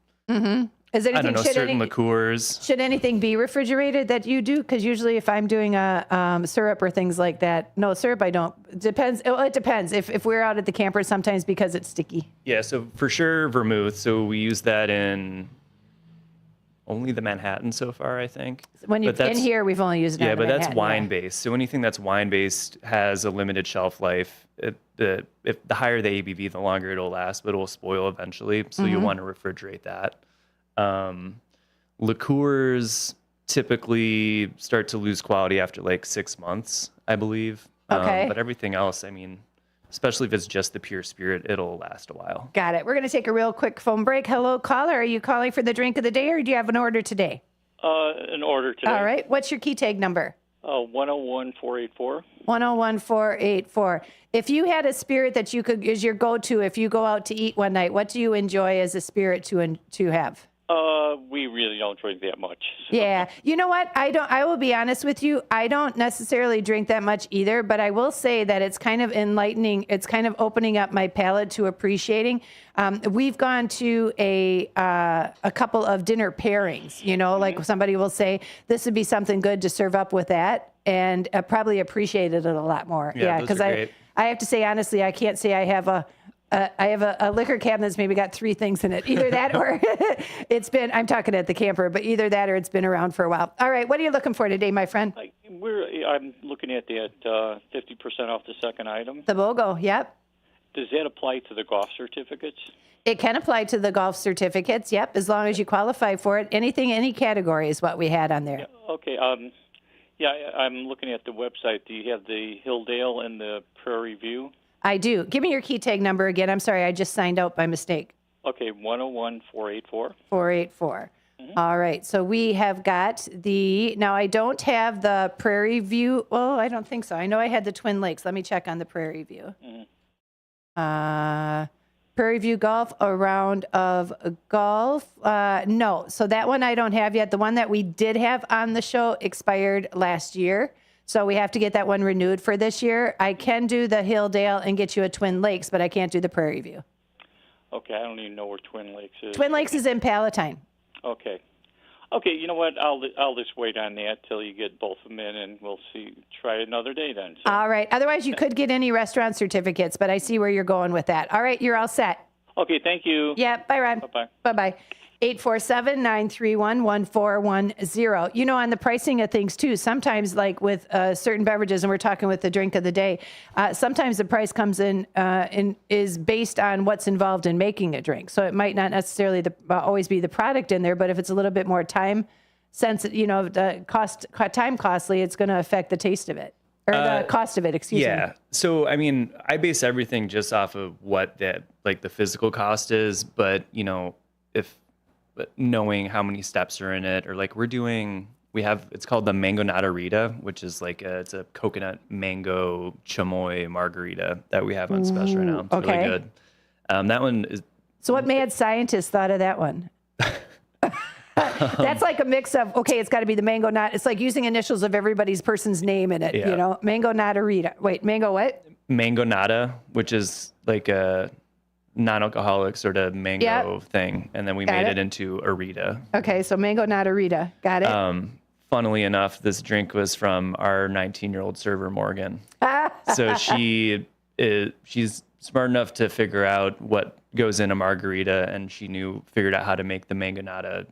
Is anything, I don't know, certain liqueurs. Should anything be refrigerated that you do? Because usually if I'm doing a syrup or things like that, no, syrup I don't. Depends. It depends. If we're out at the camper, sometimes because it's sticky. Yeah, so for sure vermouth. So we use that in only the Manhattan so far, I think. When you in here, we've only used it. Yeah, but that's wine based. So anything that's wine based has a limited shelf life. If the higher the ABV, the longer it'll last, but it will spoil eventually. So you'll want to refrigerate that. Liqueurs typically start to lose quality after like 6 months, I believe. Okay. But everything else, especially if it's just the pure spirit, it'll last a while. Got it. We're going to take a real quick phone break. Hello, caller. Are you calling for the drink of the day, or do you have an order today? An order today. All right. What's your key tag number? 101484. 101484. If you had a spirit that you could is your go-to if you go out to eat one night, what do you enjoy as a spirit to have? We really don't drink that much. So. Yeah. You know what? I will be honest with you. I don't necessarily drink that much either, but I will say that it's kind of enlightening. It's kind of opening up my palate to appreciating. We've gone to a couple of dinner pairings, like somebody will say, this would be something good to serve up with that, and probably appreciated it a lot more. Yeah, because I have to say, honestly, I can't say I have a I have a liquor cabinet that's maybe got 3 things in it. Either that or I'm talking at the camper, but either that or it's been around for a while. All right, what are you looking for today, my friend? I'm looking at that 50% off the second item. The BOGO, yep. Does that apply to the golf certificates? It can apply to the golf certificates, yep, as long as you qualify for it. Anything, any category is what we had on there. Yeah, okay. I'm looking at the website. Do you have the Hilldale and the Prairie View? I do. Give me your key tag number again. I'm sorry, I just signed out by mistake. Okay, 101484. 484. All right, so we have got now I don't have the Prairie View. Well, I don't think so. I know I had the Twin Lakes. Let me check on the Prairie View. Prairie View Golf, a round of golf. No, so that one I don't have yet. The one that we did have on the show expired last year. So we have to get that one renewed for this year. I can do the Hilldale and get you a Twin Lakes, but I can't do the Prairie View. Okay, I don't even know where Twin Lakes is. Twin Lakes is in Palatine. Okay. Okay, you know what? I'll just wait on that till you get both of them in, and we'll see. Try another day then. So. All right. Otherwise, you could get any restaurant certificates, but I see where you're going with that. All right, you're all set. Okay, thank you. Yeah, bye, Ron. Bye-bye. Bye-bye. 847-931-1410. You know, on the pricing of things, too, sometimes, like with certain beverages, and we're talking with the drink of the day, sometimes the price comes in is based on what's involved in making a drink. So it might not necessarily always be the product in there, but if it's a little bit more time sensitive, time costly, it's going to affect the taste of it. Or the cost of it, excuse me. Yeah. So, I mean, I base everything just off of what the physical cost is, but, knowing how many steps are in it, or it's called the Mango Natarita, which is it's a coconut mango chamoy margarita that we have on special right now. It's really good. That one is. So what mad scientist thought of that one? That's like a mix of, it's got to be the mango it's like using initials of everybody's person's name in it, Mango Natarita. Wait, mango what? Mango Nata, which is like a non-alcoholic sort of mango thing, and then we made it into Arita. Okay, so Mango Natarita. Got it. Funnily enough, this drink was from our 19-year-old server, Morgan. So she's smart enough to figure out what goes in a margarita, and she figured out how to make the Mango Nata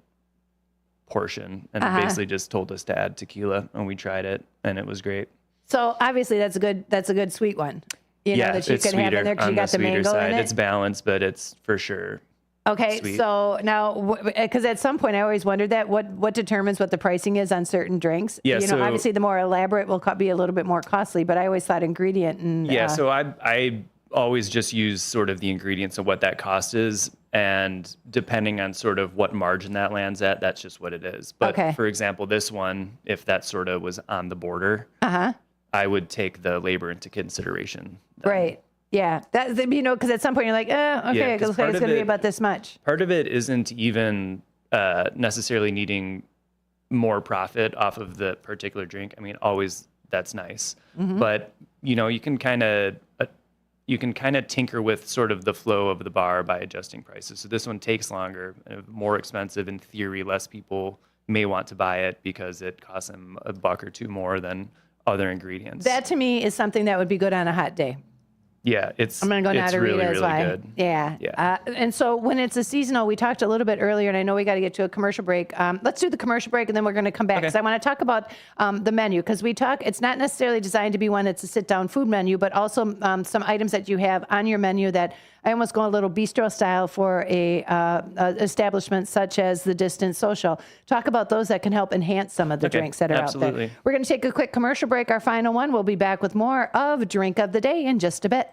portion, and basically just told us to add tequila, and we tried it, and it was great. So obviously that's a good sweet one. That you can have in there because you got the mango side. in it. It's balanced, but it's for sure. Okay, sweet. So now, because at some point I always wondered that what determines what the pricing is on certain drinks. Yeah, obviously the more elaborate will be a little bit more costly, but I always thought ingredient and. Yeah, so I always just use sort of the ingredients of what that cost is, and depending on sort of what margin that lands at, that's just what it is. But for example, this one, if that sort of was on the border, I would take the labor into consideration. Right. Yeah. That, because at some point you're like, okay, it looks like it's going to be about this much. Part of it isn't even necessarily needing more profit off of the particular drink. I mean, always that's nice. Mm-hmm. But, you can kind of tinker with sort of the flow of the bar by adjusting prices. So this one takes longer, more expensive. In theory, less people may want to buy it because it costs them $1 or $2 more than other ingredients. That to me is something that would be good on a hot day. Yeah, I'm going to go Natarita really, really good. Yeah. And so when it's a seasonal, we talked a little bit earlier, and I know we got to get to a commercial break. Let's do the commercial break, and then we're going to come back because I want to talk about the menu, because it's not necessarily designed to be one that's a sit-down food menu, but also some items that you have on your menu that I almost go a little bistro style for a establishment such as the Distant Social. Talk about those that can help enhance some of the drinks that are out there. We're going to take a quick commercial break, our final one. We'll be back with more of Drink of the Day in just a bit.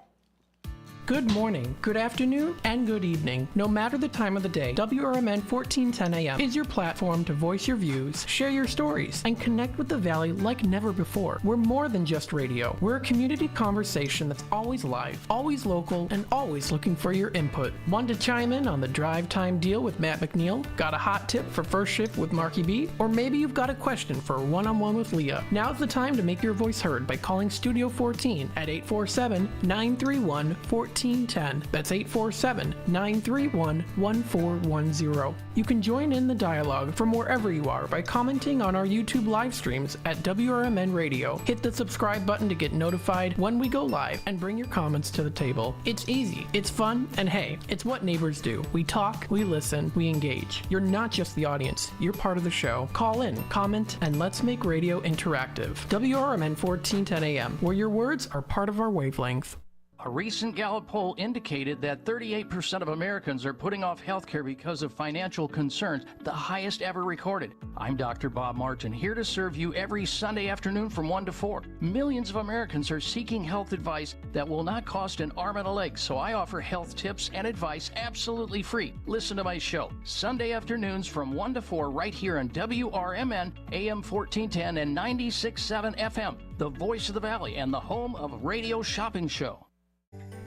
Good morning, good afternoon, and good evening. No matter the time of the day, WRMN 1410 AM is your platform to voice your views, share your stories, and connect with the Valley like never before. We're more than just radio. We're a community conversation that's always live, always local, and always looking for your input. Want to chime in on the drive time deal with Matt McNeil? Got a hot tip for first shift with Marky B? Or maybe you've got a question for a one-on-one with Leah. Now's the time to make your voice heard by calling Studio 14 at 847-931-1410. 1410. That's 847-931-1410. You can join in the dialogue from wherever you are by commenting on our YouTube live streams at WRMN Radio. Hit the subscribe button to get notified when we go live and bring your comments to the table. It's easy, it's fun, and hey, it's what neighbors do. We talk, we listen, we engage. You're not just the audience, you're part of the show. Call in, comment, and let's make radio interactive. WRMN 1410 AM, where your words are part of our wavelength. A recent Gallup poll indicated that 38% of Americans are putting off health care because of financial concerns, the highest ever recorded. I'm Dr. Bob Martin, here to serve you every Sunday afternoon from 1 to 4. Millions of Americans are seeking health advice that will not cost an arm and a leg, so I offer health tips and advice absolutely free. Listen to my show, Sunday afternoons from 1 to 4 right here on WRMN, AM 1410 and 96.7 FM, the voice of the Valley and the home of Radio Shopping Show.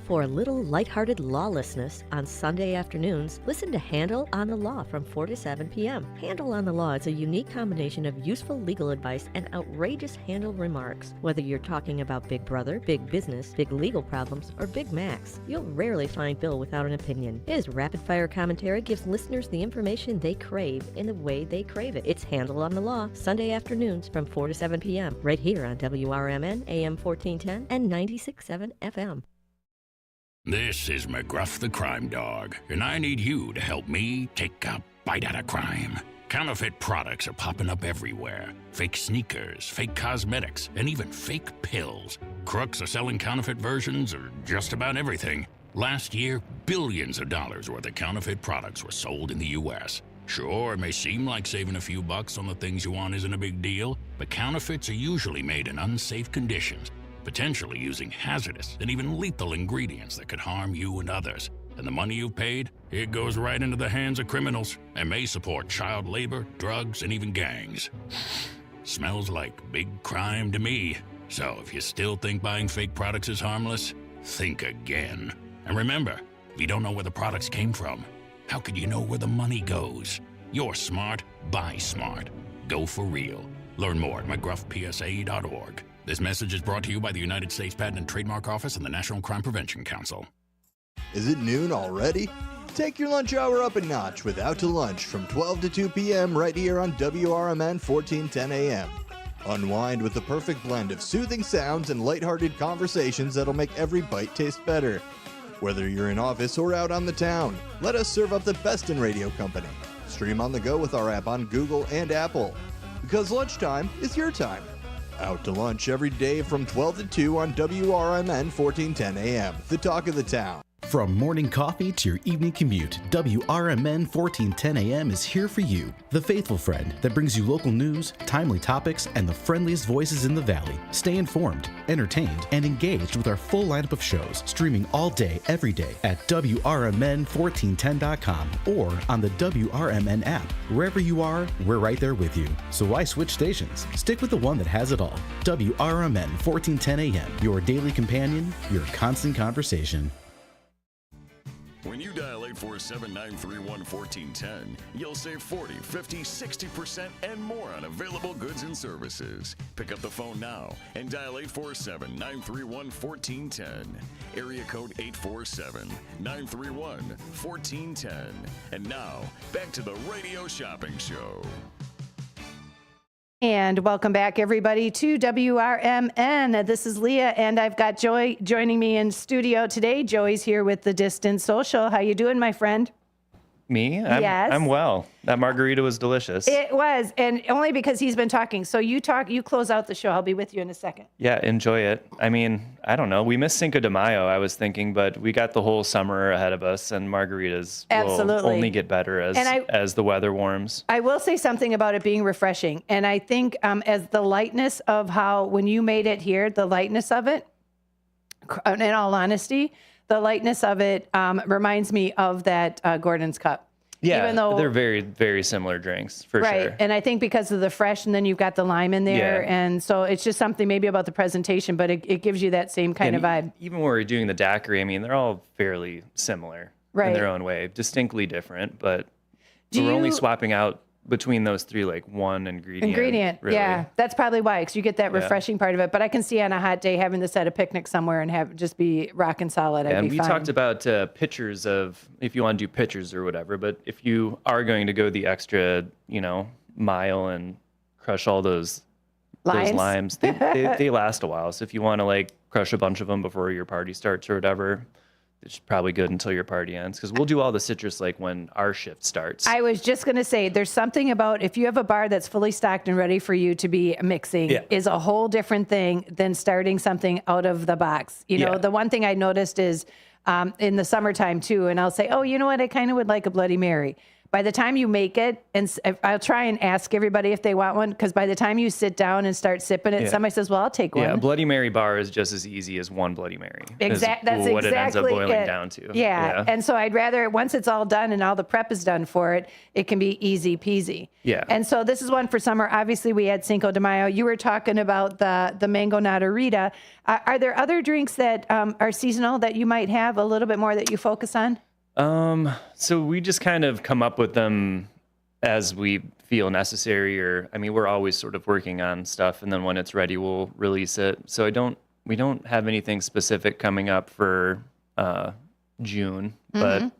For a little lighthearted lawlessness on Sunday afternoons, listen to Handle on the Law from 4 to 7 p.m. Handle on the Law is a unique combination of useful legal advice and outrageous Handle remarks. Whether you're talking about Big Brother, big business, big legal problems, or Big Macs, you'll rarely find Bill without an opinion. His rapid-fire commentary gives listeners the information they crave in the way they crave it. It's Handle on the Law, Sunday afternoons from 4 to 7 p.m. right here on WRMN, AM 1410 and 96.7 FM. This is McGruff the Crime Dog, and I need you to help me take a bite out of crime. Counterfeit products are popping up everywhere. Fake sneakers, fake cosmetics, and even fake pills. Crooks are selling counterfeit versions of just about everything. Last year, billions of dollars worth of counterfeit products were sold in the U.S. Sure, it may seem like saving a few bucks on the things you want isn't a big deal, but counterfeits are usually made in unsafe conditions, potentially using hazardous and even lethal ingredients that could harm you and others. And the money you've paid, it goes right into the hands of criminals and may support child labor, drugs, and even gangs. Smells like big crime to me. So if you still think buying fake products is harmless, think again. And remember, if you don't know where the products came from, how could you know where the money goes? You're smart, buy smart. Go for real. Learn more at mcgruffpsa.org. This message is brought to you by the United States Patent and Trademark Office and the National Crime Prevention Council. Is it noon already? Take your lunch hour up a notch with Out to Lunch from 12 to 2 p.m. right here on WRMN 1410 AM. Unwind with the perfect blend of soothing sounds and lighthearted conversations that'll make every bite taste better. Whether you're in office or out on the town, let us serve up the best in radio company. Stream on the go with our app on Google and Apple. Because lunchtime is your time. Out to Lunch every day from 12 to 2 on WRMN 1410 AM, the talk of the town. From morning coffee to your evening commute, WRMN 1410 AM is here for you. The faithful friend that brings you local news, timely topics, and the friendliest voices in the Valley. Stay informed, entertained, and engaged with our full lineup of shows, streaming all day, every day at WRMN1410.com or on the WRMN app. Wherever you are, we're right there with you. So why switch stations? Stick with the one that has it all. WRMN 1410 AM, your daily companion, your constant conversation. When you dial 847-931-1410, you'll save 40, 50, 60% and more on available goods and services. Pick up the phone now and dial 847-931-1410. Area code 847-931-1410. And now, back to the Radio Shopping Show. And welcome back, everybody, to WRMN. This is Leah, and I've got Joy joining me in studio today. Joey's here with the Distance Social. How you doing, my friend? Me? Yes. I'm well. That margarita was delicious. It was, and only because he's been talking. So you close out the show. I'll be with you in a second. Yeah, enjoy it. I mean, I don't know. We missed Cinco de Mayo, I was thinking, but we got the whole summer ahead of us, and margaritas will only get better as the weather warms. I will say something about it being refreshing, and I think as the lightness of how, when you made it here, the lightness of it, in all honesty, the lightness of it reminds me of that Gordon's Cup. Yeah, even though they're very, very similar drinks, for right. sure. And I think because of the fresh, and then you've got the lime in there, and so it's just something maybe about the presentation, but it gives you that same kind of vibe. Even when we're doing the daiquiri, I mean, they're all fairly similar in their own way, distinctly different, but we're only swapping out between those three, like one ingredient. Really. Yeah. That's probably why, because you get that refreshing part of it. But I can see on a hot day having this at a picnic somewhere and have just be rocking solid. And we talked about pitchers of, if you want to do pitchers or whatever, but if you are going to go the extra, mile and crush all those limes, they last a while. So if you want to like crush a bunch of them before your party starts or whatever, it's probably good until your party ends, because we'll do all the citrus like when our shift starts. I was just going to say, there's something about if you have a bar that's fully stocked and ready for you to be mixing is a whole different thing than starting something out of the box. The one thing I noticed is in the summertime too, and I'll say, oh, you know what? I kind of would like a Bloody Mary. By the time you make it, and I'll try and ask everybody if they want one, because by the time you sit down and start sipping it, somebody says, well, I'll take one. Yeah, a Bloody Mary bar is just as easy as one Bloody Mary. That's what exactly it ends up boiling down to. Yeah, and so I'd rather, once it's all done and all the prep is done for it, it can be easy peasy. Yeah. And so this is one for summer. Obviously, we had Cinco de Mayo. You were talking about the mango natarita. Are there other drinks that are seasonal that you might have a little bit more that you focus on? So we just kind of come up with them as we feel necessary, we're always sort of working on stuff, and then when it's ready, we'll release it. So we don't have anything specific coming up for June, but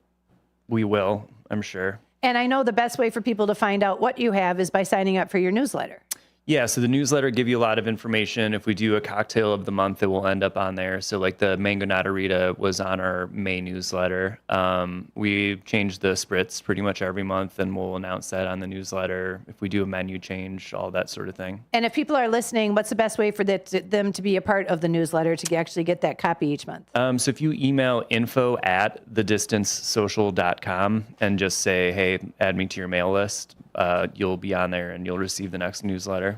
we will, I'm sure. And I know the best way for people to find out what you have is by signing up for your newsletter. Yeah, so the newsletter give you a lot of information. If we do a cocktail of the month, it will end up on there. So like the mango natarita was on our May newsletter. We change the spritz pretty much every month, and we'll announce that on the newsletter. If we do a menu change, all that sort of thing. And if people are listening, what's the best way for them to be a part of the newsletter to actually get that copy each month? So if you email info@thedistancesocial.com and just say, hey, add me to your mail list, you'll be on there and you'll receive the next newsletter.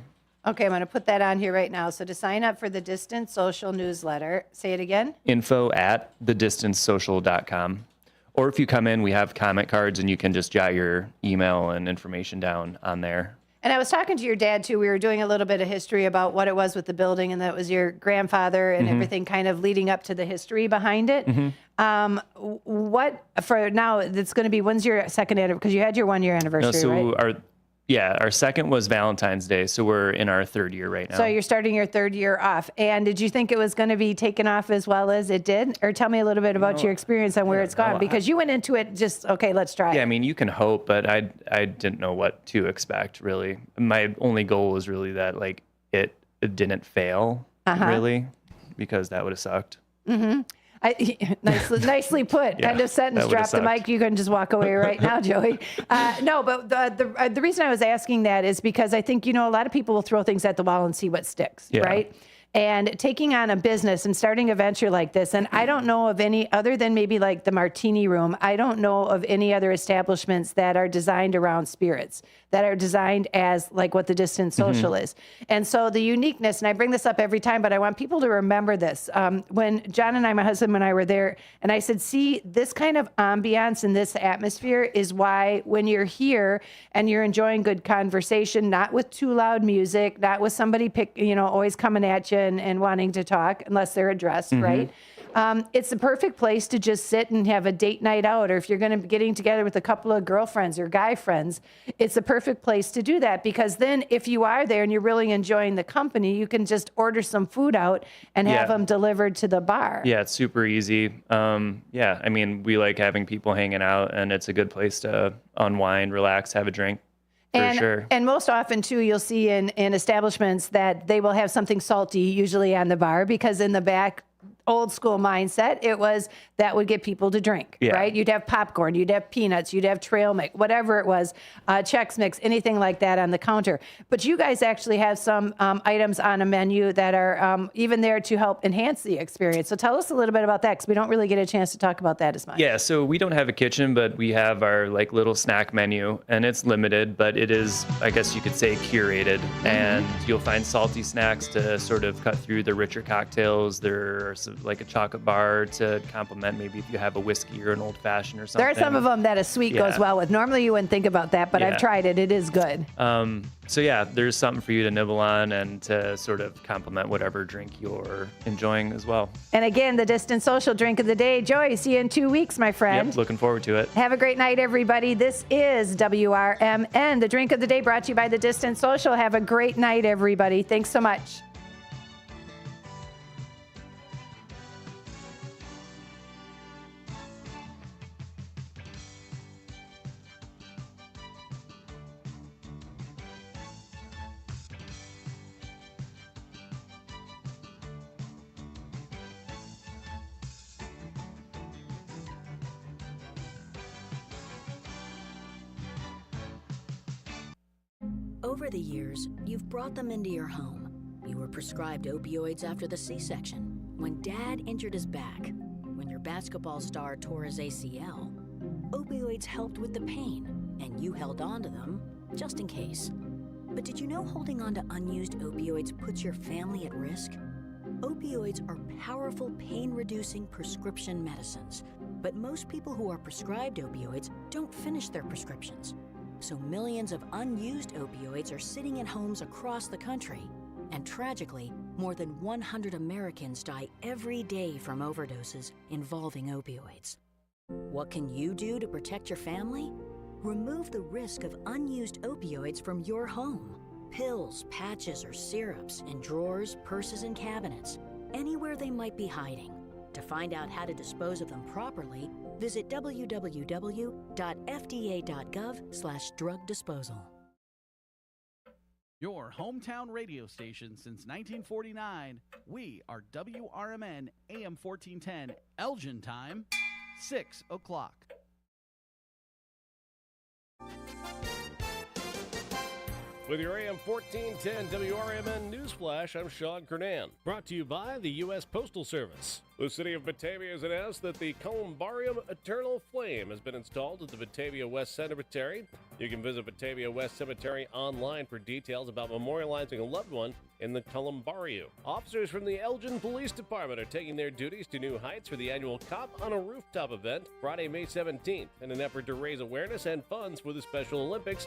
Okay, I'm going to put that on here right now. So to sign up for the Distance Social newsletter, say it again. info@thedistancesocial.com. Or if you come in, we have comment cards and you can just jot your email and information down on there. And I was talking to your dad too. We were doing a little bit of history about what it was with the building, and that it was your grandfather and everything kind of leading up to the history behind it. What for now? That's going to be, when's your second anniversary? Because you had your 1 year anniversary, right? Our second was Valentine's Day, so we're in our third year right now. So you're starting your third year off. And did you think it was going to be taken off as well as it did? Or tell me a little bit about your experience on where it's gone, because you went into it just, okay, let's try it. Yeah, you can hope, but I didn't know what to expect, really. My only goal was really that, like, it didn't fail, really, because that would have sucked. Nicely put. End of sentence. Drop the mic. You can just walk away right now, Joey. No, but the reason I was asking that is because I think, a lot of people will throw things at the wall and see what sticks, right? And taking on a business and starting a venture like this, and I don't know of any other than maybe like the Martini Room, I don't know of any other establishments that are designed around spirits, that are designed as like what the Distance Social is. And so the uniqueness, and I bring this up every time, but I want people to remember this. When John and I, my husband and I were there, and I said, see, this kind of ambiance and this atmosphere is why when you're here and you're enjoying good conversation, not with too loud music, not with somebody always coming at you and wanting to talk, unless they're addressed, right? It's the perfect place to just sit and have a date night out, or if you're going to be getting together with a couple of girlfriends or guy friends, it's the perfect place to do that, because then if you are there and you're really enjoying the company, you can just order some food out and have them delivered to the bar. Yeah, it's super easy. We like having people hanging out, and it's a good place to unwind, relax, have a drink. And most often, too, you'll see in establishments that they will have something salty usually on the bar, because in the back, old school mindset, it was that would get people to drink, right? You'd have popcorn, you'd have peanuts, you'd have trail mix, whatever it was, Chex Mix, anything like that on the counter. But you guys actually have some items on a menu that are even there to help enhance the experience. So tell us a little bit about that, because we don't really get a chance to talk about that as much. Yeah, so we don't have a kitchen, but we have our like little snack menu, and it's limited, but it is, I guess you could say, curated. And you'll find salty snacks to sort of cut through the richer cocktails. There are some like a chocolate bar to complement maybe if you have a whiskey or an old fashioned or something. There are some of them that a sweet goes well with. Normally you wouldn't think about that, but I've tried it. It is good. So yeah, there's something for you to nibble on and to sort of complement whatever drink you're enjoying as well. And again, the Distant Social drink of the day. Joey, see you in 2 weeks, my friend. Yep, looking forward to it. Have a great night, everybody. This is WRMN, the drink of the day brought to you by the Distant Social. Have a great night, everybody. Thanks so much. Over the years, you've brought them into your home. You were prescribed opioids after the C-section, when Dad injured his back, when your basketball star tore his ACL. Opioids helped with the pain, and you held on to them just in case. But did you know holding on to unused opioids puts your family at risk? Opioids are powerful pain-reducing prescription medicines, but most people who are prescribed opioids don't finish their prescriptions. So millions of unused opioids are sitting in homes across the country. And tragically, more than 100 Americans die every day from overdoses involving opioids. What can you do to protect your family? Remove the risk of unused opioids from your home. Pills, patches, or syrups in drawers, purses, and cabinets, anywhere they might be hiding. To find out how to dispose of them properly, visit www.fda.gov/drug disposal. Your hometown radio station since 1949. We are WRMN AM 1410, Elgin time, 6 o'clock. With your AM 1410 WRMN Newsflash, I'm Sean Kernan. Brought to you by the U.S. Postal Service. The city of Batavia has announced that the Columbarium Eternal Flame has been installed at the Batavia West Cemetery. You can visit Batavia West Cemetery online for details about memorializing a loved one in the Columbarium. Officers from the Elgin Police Department are taking their duties to new heights for the annual Cop on a Rooftop event Friday, May 17th, in an effort to raise awareness and funds for the Special Olympics